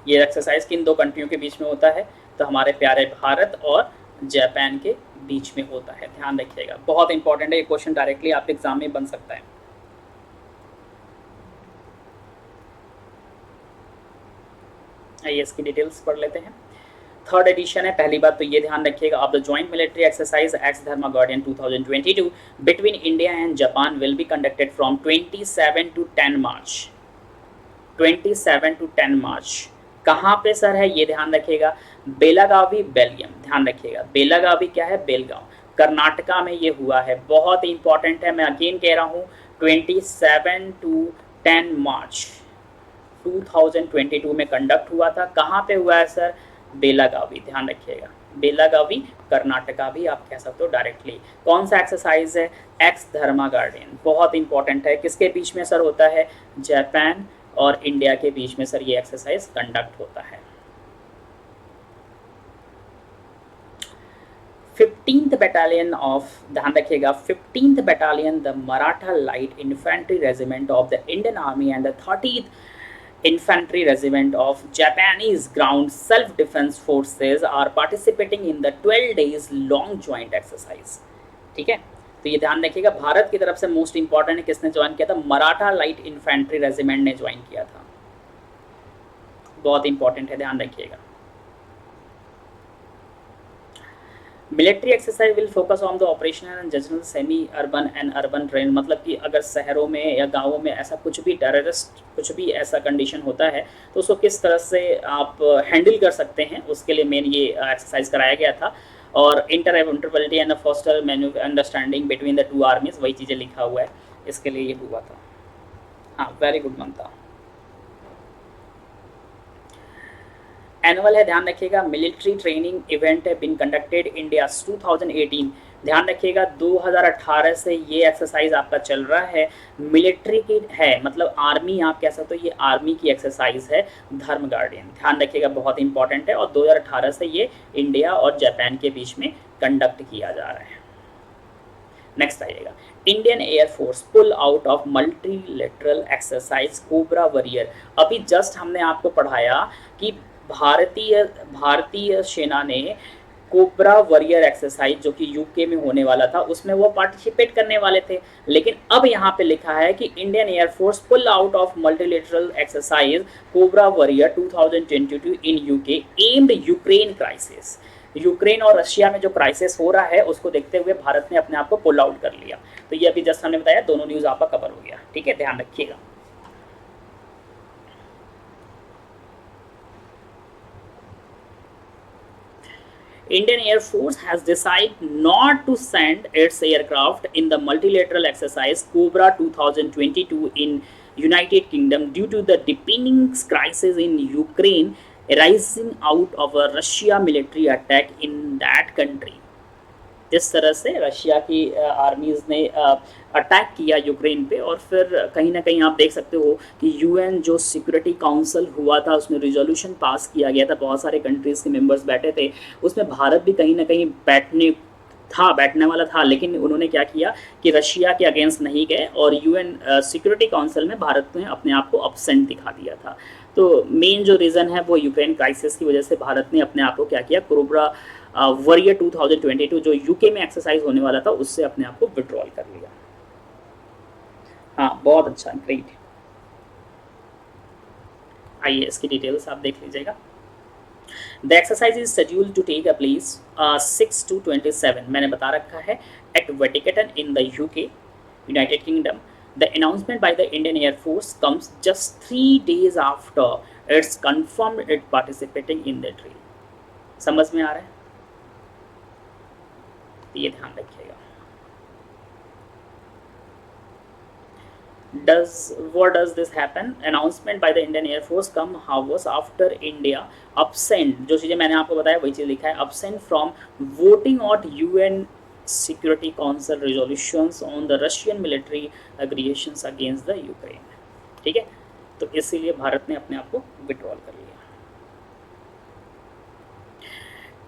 ये एक्सरसाइज किन 2 कंट्रियों के बीच में होता है? तो हमारे प्यारे भारत और जापान के बीच में होता है, ध्यान रखिएगा। बहुत इंपॉर्टेंट है ये क्वेश्चन, डायरेक्टली आप एग्जाम में बन सकता है। आइए इसकी डिटेल्स पढ़ लेते हैं। 3rd एडिशन है। पहली बात तो ये ध्यान रखिएगा, of the joint military exercise x Dharma guardian 2022 between India and Japan will be conducted from 27 to 10 March. 27 to 10 मार्च कहाँ पे सर है? ये ध्यान रखिएगा, बेलागावी बेल्जियम। ध्यान रखिएगा। बेलागावी क्या है? बेलगांव, कर्नाटका में ये हुआ है, बहुत इंपॉर्टेंट है। मैं अगेन कह रहा हूँ 27 टू 10 मार्च 2022 में कंडक्ट हुआ था। कहाँ पे हुआ है सर? बेलागावी, ध्यान रखिएगा, बेलागावी कर्नाटका भी आप कह सकते हो डायरेक्टली। कौन सा एक्सरसाइज है? एक्स धर्मा गार्डन, बहुत इंपॉर्टेंट है। किसके बीच में सर होता है? जापान और इंडिया के बीच में सर ये एक्सरसाइज कंडक्ट होता है। 15th बटालियन ऑफ, ध्यान रखिएगा, 15th battalion the Maratha light infantry regiment of the Indian army and the 30th infantry regiment of Japanese ground self defence forces are participating in the 12 days long joint exercise. ठीक है, तो ये ध्यान रखिएगा, भारत की तरफ से मोस्ट इंपॉर्टेंट है, किसने ज्वाइन किया था? मराठा लाइट इन्फेंट्री रेजिमेंट ने ज्वाइन किया था, बहुत इंपॉर्टेंट है, ध्यान रखिएगा। Military exercise will focus on the operational and general semi urban and urban train, मतलब कि अगर शहरों में या गांवों में ऐसा कुछ भी टेररिस्ट कुछ भी ऐसा कंडीशन होता है तो उसको किस तरह से आप हैंडल कर सकते हैं, उसके लिए मेन ये एक्सरसाइज कराया गया था। और interoperability and foster understanding between the two armies, वही चीज़ें लिखा हुआ है, इसके लिए ये हुआ था। हाँ, वेरी गुड ममता। एनुअल है, ध्यान रखिएगा। मिलिट्री ट्रेनिंग इवेंट है बिन कंडक्टेड इंडिया 2018, ध्यान रखिएगा 2018 से ये एक्सरसाइज आपका चल रहा है। मिलिट्री की है, मतलब आर्मी आप कह सकते हो, ये आर्मी की एक्सरसाइज है धर्म गार्डियन, ध्यान रखिएगा, बहुत इंपॉर्टेंट है। और 2018 से ये इंडिया और जापान के बीच में कंडक्ट किया जा रहा है। नेक्स्ट आइएगा, Indian air force pull out of multilateral exercise Cobra Warrior. अभी जस्ट हमने आपको पढ़ाया कि भारतीय सेना ने कोबरा वॉरियर एक्सरसाइज जो कि यूके में होने वाला था उसमें वो पार्टिसिपेट करने वाले थे, लेकिन अब यहाँ पे लिखा है कि Indian air force pull out of multilateral exercise Cobra Warrior 2022 in UK amid Ukraine crisis. Ukraine और रशिया में जो क्राइसिस हो रहा है उसको देखते हुए भारत ने अपने आप को पुल आउट कर लिया। तो ये अभी जस्ट हमने बताया, दोनों न्यूज़ आपका कवर हो गया, ठीक है, ध्यान रखिएगा। Indian Air Force has decided not to send its aircraft in the multilateral exercise Cobra 2022 in United Kingdom due to the deepening crisis in Ukraine arising out of a Russia military attack in that country। जिस तरह से Russia की armies ने attack किया Ukraine पे, और फिर कहीं ना कहीं आप देख सकते हो कि यूएन जो सिक्योरिटी काउंसिल हुआ था उसमें रिजोल्यूशन पास किया गया था, बहुत सारे कंट्रीज़ के मेंबर्स बैठे थे, उसमें भारत भी कहीं ना कहीं बैठने वाला था, लेकिन उन्होंने क्या किया कि रशिया के अगेंस्ट नहीं गए और यूएन सिक्योरिटी काउंसिल में भारत ने अपने आप को अपसेंट दिखा दिया था। तो मेन जो रीज़न है वो यूक्रेन क्राइसिस की वजह से भारत ने अपने आप को क्या किया, कोबरा वॉरियर 2022 जो यूके में एक्सरसाइज होने वाला था उससे अपने आप को विड्रॉल कर लिया। हाँ, बहुत अच्छा, ग्रेट। आइए इसकी डिटेल्स आप देख लीजिएगा। The exercise is schedule to take a place 6 to 27, मैंने बता रखा है, at Vatican in the UK United Kingdom. The announcement by the Indian air force comes just 3 days after it's confirmed it participating in the drill. समझ में आ रहा है? ये ध्यान रखिएगा। What does this happen? Announcement by the Indian Air Force come hours after India absent, जो चीज़ें मैंने आपको बताया वही चीज़ लिखा है, absent from voting on UN Security Council resolutions on the Russian military aggressions against the Ukraine। ठीक है, तो इसीलिए भारत ने अपने आप को विड्रॉल कर लिया।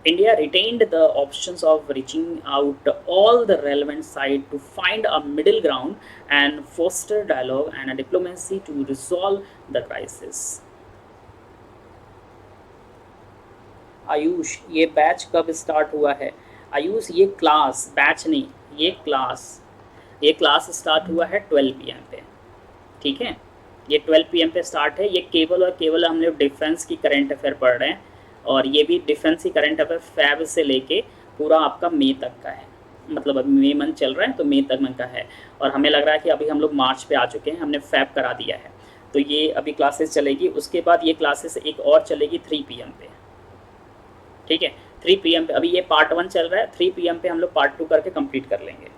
India retained the options of reaching out all the relevant sides to find a middle ground and foster dialogue and a diplomacy to resolve the crisis। Ayush, ये बैच कब स्टार्ट हुआ है? आयुष, ये क्लास, बैच नहीं, ये class start हुआ है 12 PM पे, ठीक है, ये 12 PM पे स्टार्ट है। ये केवल और केवल हम लोग डिफेंस की करंट अफेयर पढ़ रहे हैं, और ये भी डिफेंस की करंट अफेयर फैब से लेके पूरा आपका मई तक का है, मतलब अभी मई मंथ चल रहा है तो मई तक का है, और हमें लग रहा है कि अभी हम लोग मार्च पे आ चुके हैं, हमने फैब करा दिया है, तो ये अभी क्लासेस चलेगी। उसके बाद ये क्लासेस एक और चलेगी 3 PM पे, ठीक है, 3 PM पे, अभी ये पार्ट 1 चल रहा है, 3 PM पे हम लोग पार्ट 2 करके कंप्लीट कर लेंगे।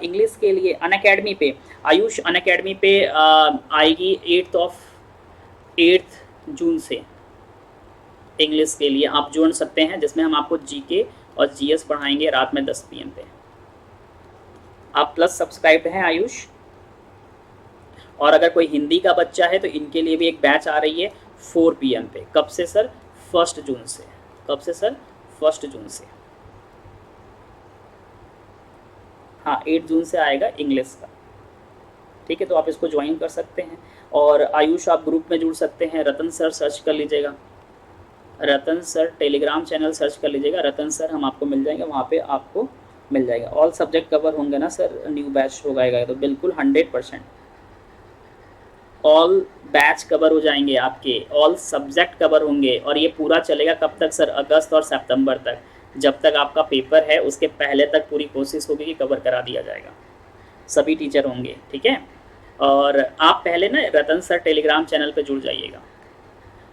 इंग्लिश के लिए अनअकैडमी पे आयुष, अनअकैडमी पे आएगी 8 जून से। इंग्लिश के लिए आप जुड़ सकते हैं, जिसमें हम आपको जीके और जीएस पढ़ाएंगे रात में 10 PM पे। आप प्लस सब्सक्राइब्ड हैं आयुष? और अगर कोई हिंदी का बच्चा है तो इनके लिए भी एक बैच आ रही है 4 PM पे। कब से सर? 1 जून से। कब से सर? 1 जून से। हाँ, 8 जून से आएगा इंग्लिश का। ठीक है, तो आप इसको ज्वाइन कर सकते हैं। और आयुष आप ग्रुप में जुड़ सकते हैं, रतन सर सर्च कर लीजिएगा, रतन सर टेलीग्राम चैनल सर्च कर लीजिएगा, रतन सर हम आपको मिल जाएंगे, वहाँ पे आपको मिल जाएगा। ऑल सब्जेक्ट कवर होंगे ना सर? न्यू बैच हो जाएगा तो बिल्कुल 100% ऑल बैच कवर हो जाएंगे आपके, ऑल सब्जेक्ट कवर होंगे। और ये पूरा चलेगा कब तक सर? अगस्त और सितंबर तक, जब तक आपका पेपर है उसके पहले तक पूरी कोशिश होगी कि कवर करा दिया जाएगा। सभी टीचर होंगे, ठीक है। और आप पहले ना रतन सर टेलीग्राम चैनल पे जुड़ जाइएगा।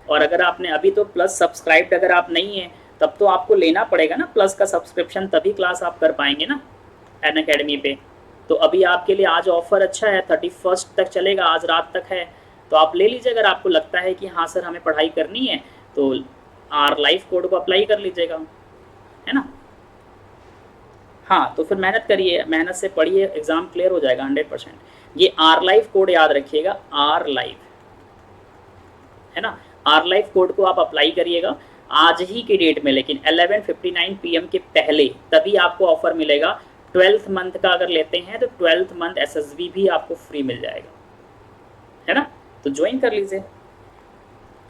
और अगर आपने अभी तो प्लस सब्सक्राइब्ड अगर आप नहीं है, तब तो आपको लेना पड़ेगा ना प्लस का सब्सक्रिप्शन, तभी क्लास आप कर पाएंगे ना अनअकैडमी पे। तो अभी आपके लिए आज ऑफर अच्छा है, 31 तक चलेगा, आज रात तक है, तो आप ले लीजिए। अगर आपको लगता है कि हाँ सर हमें पढ़ाई करनी है, तो आर लाइफ कोड को अप्लाई कर लीजिएगा, है ना। हाँ, तो फिर मेहनत करिए, मेहनत से पढ़िए, एग्जाम क्लियर हो जाएगा 100%। ये आर लाइफ कोड याद रखिएगा, आर लाइफ, है ना। आर लाइफ कोड को आप अप्लाई करिएगा आज ही की डेट में, लेकिन 11:59 PM के पहले, तभी आपको ऑफर मिलेगा। 12th मंथ का अगर लेते हैं तो 12th मंथ SSB भी आपको फ्री मिल जाएगा, है ना। तो ज्वाइन कर लीजिए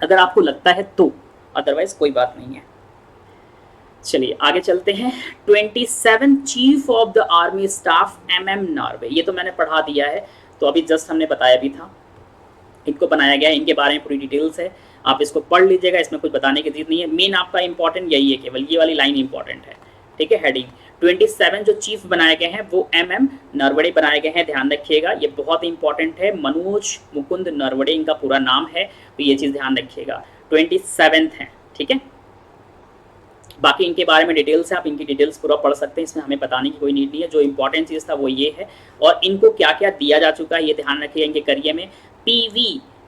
अगर आपको लगता है तो, अदरवाइज कोई बात नहीं है। चलिए आगे चलते हैं। 27 chief of the army staff MM Norway, ये तो मैंने पढ़ा दिया है, तो अभी जस्ट हमने बताया भी था, इनको बनाया गया है, इनके बारे में पूरी डिटेल्स है, आप इसको पढ़ लीजिएगा, इसमें कुछ बताने की जरूरत नहीं है। मेन आपका इंपॉर्टेंट यही है, केवल ये वाली लाइन इंपॉर्टेंट है, ठीक है। हेडिंग 27 जो चीफ बनाए गए हैं वो MM नरवड़े बनाए गए हैं, ध्यान रखिएगा, ये बहुत इंपॉर्टेंट है। मनोज मुकुंद नरवड़े इनका पूरा नाम है, तो ये चीज़ ध्यान रखिएगा। 27 है, ठीक है। बाकी इनके बारे में डिटेल्स है, आप इनकी डिटेल्स पूरा पढ़ सकते हैं, इसमें हमें बताने की कोई नीड नहीं है। जो इंपॉर्टेंट चीज़ था वो ये है, और इनको क्या क्या दिया जा चुका है ये ध्यान रखिए। इनके करियर में PV,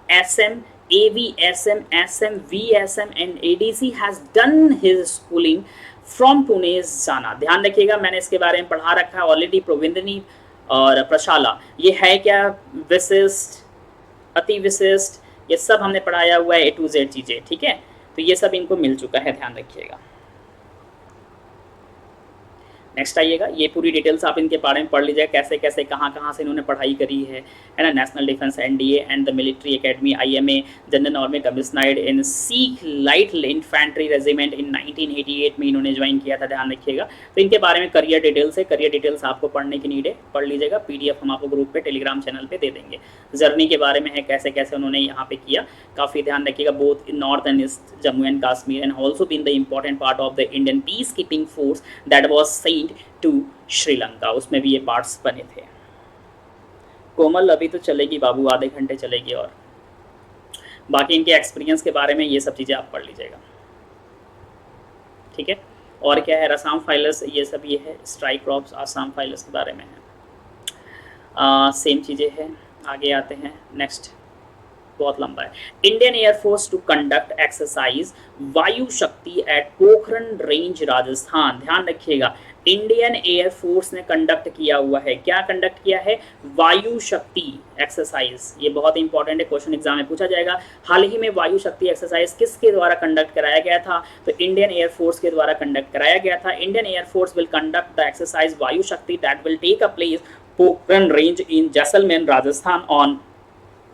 SM, AV, SM, SM, VSM and ADC has done his schooling from Pune जाना, ध्यान रखिएगा, मैंने इसके बारे में पढ़ा रखा है ऑलरेडी। प्रोविंदनी और प्रशाला, ये है क्या? विशिष्ट, अति विशिष्ट, ये सब हमने पढ़ाया हुआ है A to Z चीज़ें, ठीक है। तो ये सब इनको मिल चुका है, ध्यान रखिएगा। नेक्स्ट आइएगा, ये पूरी डिटेल्स आप इनके बारे में पढ़ लीजिएगा, कैसे कैसे कहाँ से इन्होंने पढ़ाई करी है ना। National defence NDA and the military academy IMA, general army commissioned in Sikh light infantry regiment in 1988 में इन्होंने ज्वाइन किया था, ध्यान रखिएगा। तो इनके बारे में करियर डिटेल्स है, करियर डिटेल्स आपको पढ़ने की नीड है, पढ़ लीजिएगा। PDF हम आपको ग्रुप पे टेलीग्राम चैनल पे दे देंगे। जर्नी के बारे में है, कैसे कैसे उन्होंने यहाँ पे किया, काफ़ी ध्यान रखिएगा। Both north and east, Jammu and Kashmir, and also been the important part of the Indian peace keeping force that was sent to Sri Lanka, उसमें भी ये पार्ट्स बने थे। कोमल अभी तो चलेगी बाबू, आधे घंटे चलेगी। और बाकी इनके एक्सपीरियंस के बारे में ये सब चीज़ें आप पढ़ लीजिएगा, ठीक है। और क्या है? असम फाइलर्स, ये सब ये है, स्ट्राइक क्रॉप्स असम फाइलर्स के बारे में है, सेम चीज़ें हैं। आगे आते हैं, नेक्स्ट बहुत लंबा है। Indian air force to conduct exercise Vayu Shakti eight Pokhran range Rajasthan, ध्यान रखिएगा, इंडियन एयरफोर्स ने कंडक्ट किया हुआ है। क्या कंडक्ट किया है? वायु शक्ति एक्सरसाइज, ये बहुत इंपॉर्टेंट है, क्वेश्चन एग्जाम में पूछा जाएगा। हाल ही में वायु शक्ति एक्सरसाइज किसके द्वारा कंडक्ट कराया गया था? तो इंडियन एयरफोर्स के द्वारा कंडक्ट कराया गया था। Indian air force will conduct the exercise Vayu Shakti that will take a place Pokhran range in Jaisalmer Rajasthan on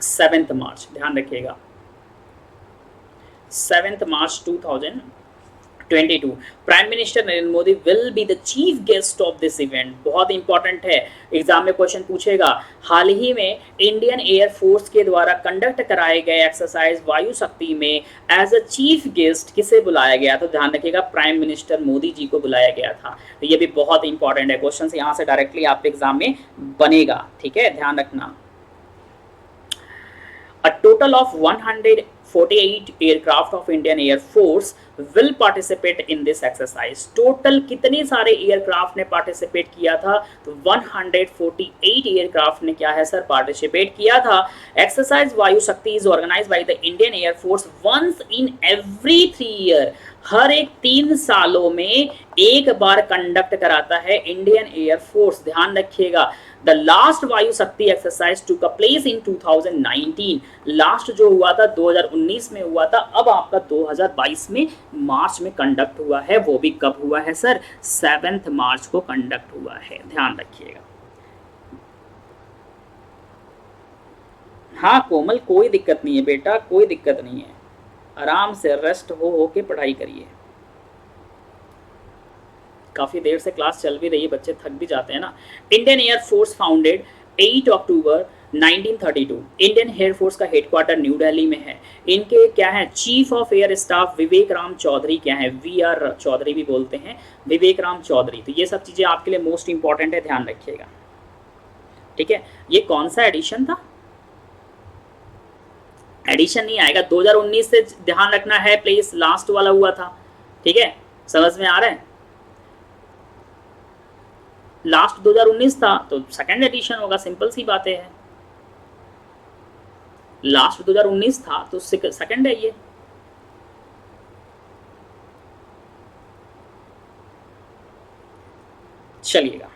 7th March, ध्यान रखिएगा 7th March 2022। Prime minister Narendra Modi will be the chief guest of this event, बहुत important है, exam में question पूछेगा। हाल ही में Indian air force के द्वारा कंडक्ट कराए गए एक्सरसाइज वायु शक्ति में एज अ चीफ गेस्ट किसे बुलाया गया? तो ध्यान रखिएगा, प्राइम मिनिस्टर मोदी जी को बुलाया गया था। तो ये भी बहुत इंपॉर्टेंट है, क्वेश्चन यहाँ से डायरेक्टली आपके एग्जाम में बनेगा, ठीक है, ध्यान रखना। A total of 48 aircraft of Indian air force will participate in this exercise. Total कितने सारे एयरक्राफ्ट ने पार्टिसिपेट किया था? तो 148 एयरक्राफ्ट ने क्या है सर, पार्टिसिपेट किया था। Exercise Vayu Shakti is organise by the Indian air force once in every 3 year. हर एक 3 सालों में एक बार कंडक्ट कराता है इंडियन एयरफोर्स, ध्यान रखिएगा। The last Vayu Shakti exercise took place in 2019, last जो हुआ था 2019 में हुआ था, अब आपका 2022 में मार्च में कंडक्ट हुआ है। वो भी कब हुआ है सर? 7 मार्च को कंडक्ट हुआ है, ध्यान रखिएगा। हाँ कोमल, कोई दिक्कत नहीं है बेटा, कोई दिक्कत नहीं है, आराम से रेस्ट हो के पढ़ाई करिए। काफी देर से क्लास चल भी रही है, बच्चे थक भी जाते हैं ना। इंडियन एयरफोर्स फाउंडेड 8 अक्टूबर 1932। इंडियन एयरफोर्स का हेडक्वार्टर न्यू दिल्ली में है। इनके क्या है, चीफ ऑफ एयर स्टाफ विवेक राम चौधरी, क्या है, VR चौधरी भी बोलते हैं, विवेक राम चौधरी। तो ये सब चीजें आपके लिए मोस्ट इंपॉर्टेंट है, ध्यान रखिएगा, ठीक है। ये कौन सा एडिशन था? एडिशन नहीं आएगा, 2019 से ध्यान रखना है, प्लीज लास्ट वाला हुआ था, ठीक है, समझ में आ रहा है? लास्ट 2019 था तो सेकंड एडिशन होगा, सिंपल सी बातें है। लास्ट 2019 था तो सेकंड है ये। चलिएगा,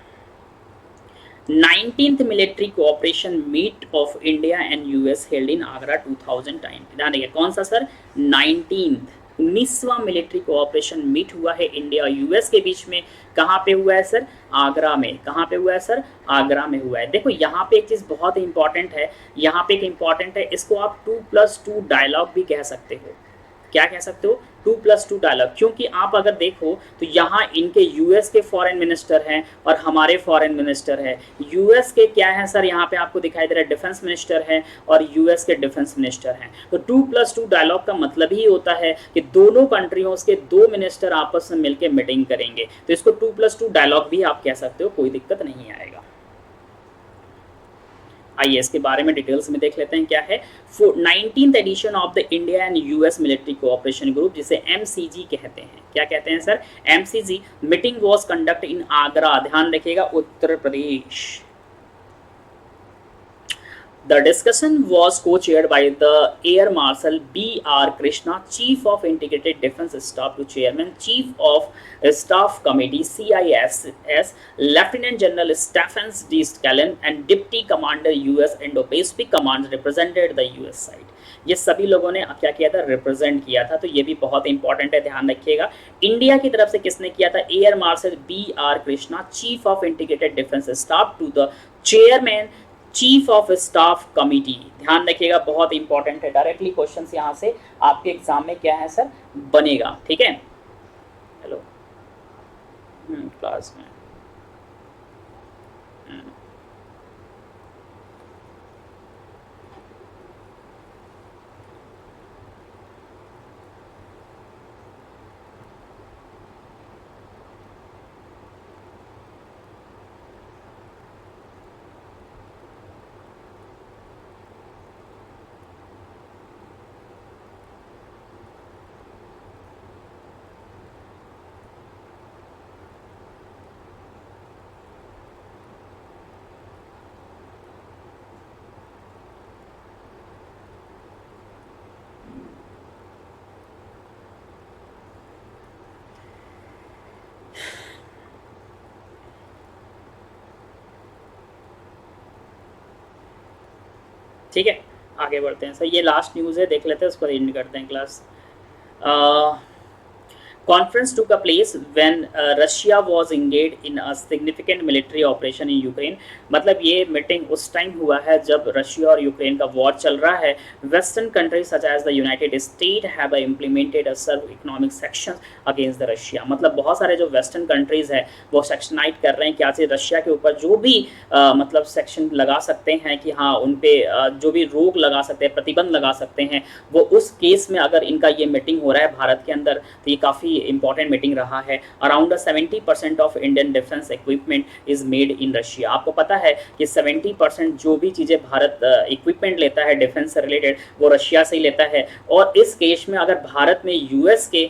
19th military cooperation meet of India and US held in Agra 2010। ध्यान रखिए, कौन सा सर? 19वां मिलिट्री कोऑपरेशन मीट हुआ है इंडिया और US के बीच में। कहाँ पे हुआ है सर? आगरा में। कहाँ पे हुआ है सर? आगरा में हुआ है। देखो यहाँ पे एक चीज बहुत इंपॉर्टेंट है, यहाँ पे एक इंपॉर्टेंट है, इसको आप 2+2 डायलॉग भी कह सकते हो। क्या कह सकते हो? 2+2 डायलॉग, क्योंकि आप अगर देखो तो यहाँ इनके US के फॉरेन मिनिस्टर हैं और हमारे फॉरेन मिनिस्टर है। US के क्या है सर, यहाँ पे आपको दिखाई दे रहा है डिफेंस मिनिस्टर हैं और US के डिफेंस मिनिस्टर हैं। तो 2+2 डायलॉग का मतलब ही होता है कि दोनों कंट्रियों के 2 मिनिस्टर आपस में मिलकर मीटिंग करेंगे, तो इसको 2+2 डायलॉग भी आप कह सकते हो, कोई दिक्कत नहीं आएगा। आइए इसके बारे में डिटेल्स में देख लेते हैं क्या है। 19th edition of the India and US military cooperation group, जिसे MCG कहते हैं। क्या कहते हैं sir? MCG। Meeting was conduct in Agra, ध्यान रखिएगा, Uttar Pradesh. The discussion was co-chaired by the Air Marshal B.R. Krishna, Chief of Integrated Defence Staff, to Chairman, Chief of Staff Committee CISS, Lieutenant General Stephen D. Scallan, and Deputy Commander US Indo-Pacific Command represented the US side. ये सभी लोगों ने क्या किया था? Represent किया था। तो ये भी बहुत इंपॉर्टेंट है, ध्यान रखिएगा। इंडिया की तरफ से किसने किया था? Air marshal B.R. Krishna, chief of integrated defence staff, to the chairman chief of staff committee. ध्यान रखिएगा, बहुत इंपॉर्टेंट है। डायरेक्टली क्वेश्चंस यहाँ से आपके एग्जाम में क्या है सर, बनेगा, ठीक है। हेलो क्लास में ठीक है, आगे बढ़ते हैं सर। ये लास्ट न्यूज़ है, देख लेते हैं, उसको एंड करते हैं class. Conference took a place when Russia was engaged in a significant military operation in Ukraine। मतलब ये मीटिंग उस टाइम हुआ है जब रशिया और यूक्रेन का वॉर चल रहा है। Western countries such as the United State have implemented a severe economic section against the Russia. मतलब बहुत सारे जो वेस्टर्न कंट्रीज है वो सेक्शनाइट कर रहे हैं क्या से रशिया के ऊपर, जो भी मतलब सेक्शन लगा सकते हैं कि हाँ उन पे जो भी रोक लगा सकते हैं, प्रतिबंध लगा सकते हैं, वो उस केस में अगर इनका ये मीटिंग हो रहा है भारत के अंदर, तो ये काफ़ी ही इंपॉर्टेंट मीटिंग रहा है। Around 70% of Indian defence equipment is made in Russia. आपको पता है कि 70% जो भी चीज़ें भारत इक्विपमेंट लेता है डिफेंस से रिलेटेड वो रशिया से ही लेता है। और इस केस में अगर भारत में यूएस के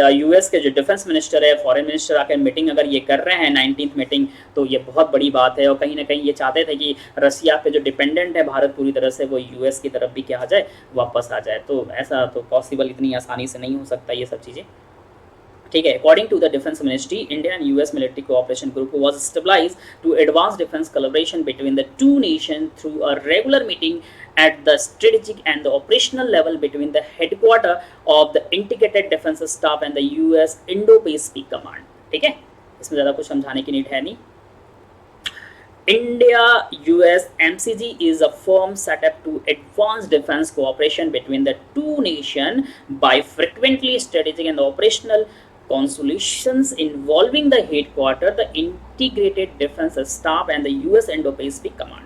यूएस के जो डिफेंस मिनिस्टर है, फॉरेन मिनिस्टर आकर मीटिंग अगर ये कर रहे हैं 19th मीटिंग, तो ये बहुत बड़ी बात है। और कहीं ना कहीं ये चाहते थे कि रशिया पे जो डिपेंडेंट है भारत पूरी तरह से, वो यूएस की तरफ भी क्या आ जाए, वापस आ जाए। तो ऐसा तो पॉसिबल इतनी आसानी से नहीं हो सकता ये सब चीज़ें, ठीक है। According to the defence ministry, India and US military cooperation group was stabilised to advance defence collaboration between the two nation through a regular meeting at the strategic and the operational level between the headquarter of the integrated defense staff and the US Indo-Pacific Command, ठीक है। इसमें ज़्यादा कुछ समझाने की need है नहीं। India-US MCG is a firm set up to advance defense cooperation between the two nations by frequently strategic and operational consultations involving the headquarter, the integrated defense staff and the US Indo-Pacific Command,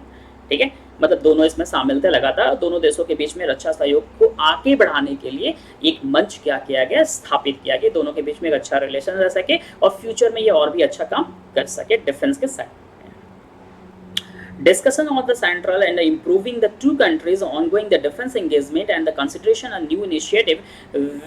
ठीक है। मतलब दोनों इसमें शामिल थे लगातार। दोनों देशों के बीच में रक्षा सहयोग को आगे बढ़ाने के लिए एक मंच क्या किया गया, स्थापित किया गया, दोनों के बीच में एक अच्छा रिलेशन रह सके और फ्यूचर में ये और भी अच्छा काम कर सके डिफेंस के साथ। Discussion of the central and improving the two countries ongoing the defense engagement and the consideration of new initiative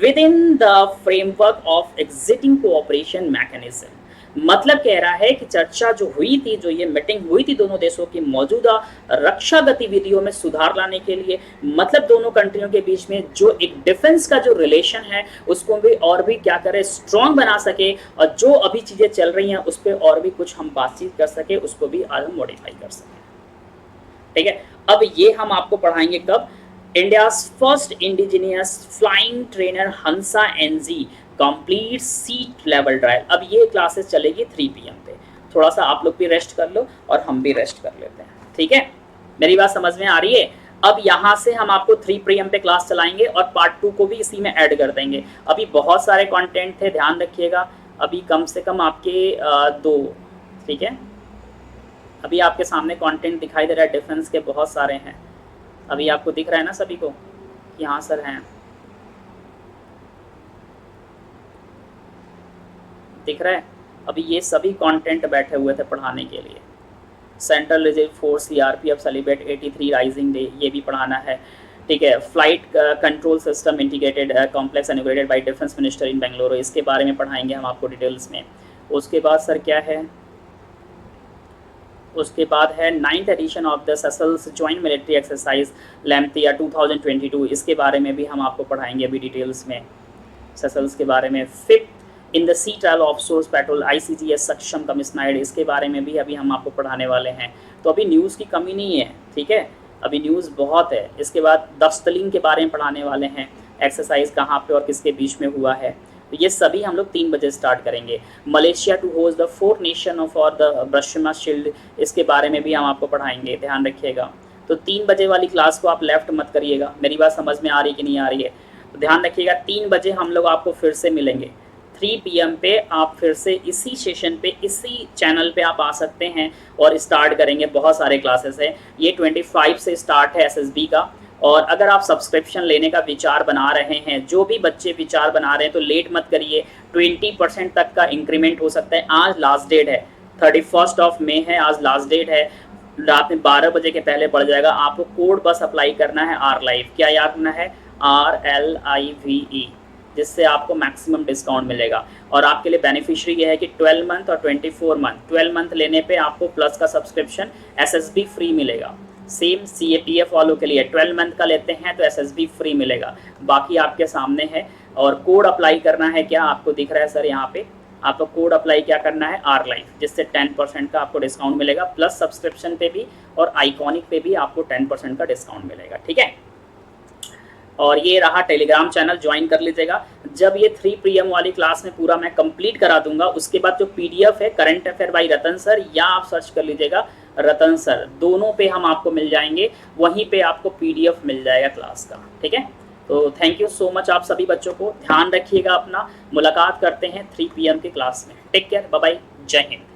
within the framework of existing cooperation mechanism। मतलब कह रहा है कि चर्चा जो हुई थी, जो ये मीटिंग हुई थी दोनों देशों की मौजूदा रक्षा गतिविधियों में सुधार लाने के लिए, मतलब दोनों कंट्रियों के बीच में जो एक डिफेंस का जो रिलेशन है उसको भी और भी क्या करे, स्ट्रॉन्ग बना सके, और जो अभी चीजें चल रही हैं उस पर और भी कुछ हम बातचीत कर सके, उसको भी आज हम मॉडिफाई कर सके, ठीक है। अब ये हम आपको पढ़ाएंगे कब, India's first indigenous flying trainer Hansa NG complete sea level trial. अब ये क्लासेस चलेगी 3 PM पे। थोड़ा सा आप लोग भी रेस्ट कर लो और हम भी रेस्ट कर लेते हैं, ठीक है। मेरी बात समझ में आ रही है। अब यहाँ से हम आपको 3 PM पे क्लास चलाएंगे और पार्ट 2 को भी इसी में ऐड कर देंगे। अभी बहुत सारे कंटेंट थे, ध्यान रखिएगा। अभी कम से कम आपके 2, ठीक है। अभी आपके सामने कंटेंट दिखाई दे रहा है, डिफेंस के बहुत सारे हैं। अभी आपको दिख रहा है ना सभी को कि हाँ सर हैं, दिख रहा है। अभी ये सभी कंटेंट बैठे हुए थे पढ़ाने के लिए। Central reserve force CRPF celebrate 83 rising day, ये भी पढ़ाना है, ठीक है। Flight control system integrated complex inaugurated bye defence minister in Bengaluru, इसके बारे में पढ़ाएंगे हम आपको डिटेल्स में। उसके बाद सर क्या है, उसके बाद है 9th edition of the Seychelles joint military exercise Lamitiye 2022, इसके बारे में भी हम आपको पढ़ाएंगे अभी डिटेल्स में सेशल्स के बारे में। 5th in the sea trial of source patrol ICGS Saksham कमिश्नर्ड, इसके बारे में भी अभी हम आपको पढ़ाने वाले हैं। तो अभी न्यूज़ की कमी नहीं है, ठीक है, अभी न्यूज़ बहुत है। इसके बाद दस्तलीन के बारे में पढ़ाने वाले हैं, एक्सरसाइज कहाँ पे और किसके बीच में हुआ है। तो ये सभी हम लोग 3 बजे स्टार्ट करेंगे। Malaysia to host the 4th nation of और द ब्रश्मा शील्ड, इसके बारे में भी हम आपको पढ़ाएंगे, ध्यान रखिएगा। तो 3 बजे वाली क्लास को आप लेफ्ट मत करिएगा। मेरी बात समझ में आ रही है कि नहीं आ रही है, तो ध्यान रखिएगा। 3 बजे हम लोग आपको फिर से मिलेंगे। 3 PM पे आप फिर से इसी सेशन पे, इसी चैनल पे आप आ सकते हैं और स्टार्ट करेंगे। बहुत सारे क्लासेस हैं, ये 25 से स्टार्ट है SSB का। और अगर आप सब्सक्रिप्शन लेने का विचार बना रहे हैं, जो भी बच्चे विचार बना रहे हैं, तो लेट मत करिए, 20% तक का इंक्रीमेंट हो सकता है। आज लास्ट डेट है, 31 मई है, आज लास्ट डेट है। रात में 12 बजे के पहले बढ़ जाएगा। आपको कोड बस अप्लाई करना है RLIVE, क्या याद करना है, RLIVE, जिससे आपको मैक्सिमम डिस्काउंट मिलेगा। और आपके लिए बेनिफिशियरी ये है कि 12 मंथ और 24 मंथ, 12 मंथ लेने पे आपको प्लस का सब्सक्रिप्शन SSB फ्री मिलेगा। सेम CAPF वालों के लिए 12 मंथ का लेते हैं तो SSB फ्री मिलेगा, बाकी आपके सामने है। और कोड अप्लाई करना है, क्या आपको दिख रहा है सर यहाँ पे, आपको कोड अप्लाई क्या करना है, RLIVE, जिससे 10% का आपको डिस्काउंट मिलेगा। प्लस सब्सक्रिप्शन पे भी और आइकॉनिक पे भी आपको 10% का डिस्काउंट मिलेगा, ठीक है। और ये रहा टेलीग्राम चैनल, ज्वाइन कर लीजिएगा। जब ये 3 PM वाली क्लास में पूरा मैं कंप्लीट करा दूंगा, उसके बाद जो PDF है current affair by Ratan sir, या आप सर्च कर लीजिएगा रतन सर, दोनों पे हम आपको मिल जाएंगे, वहीं पे आपको PDF मिल जाएगा क्लास का, ठीक है। तो थैंक यू सो मच आप सभी बच्चों को, ध्यान रखिएगा अपना। मुलाकात करते हैं 3 PM की क्लास में। टेक केयर, बाय बाय, जय हिंद।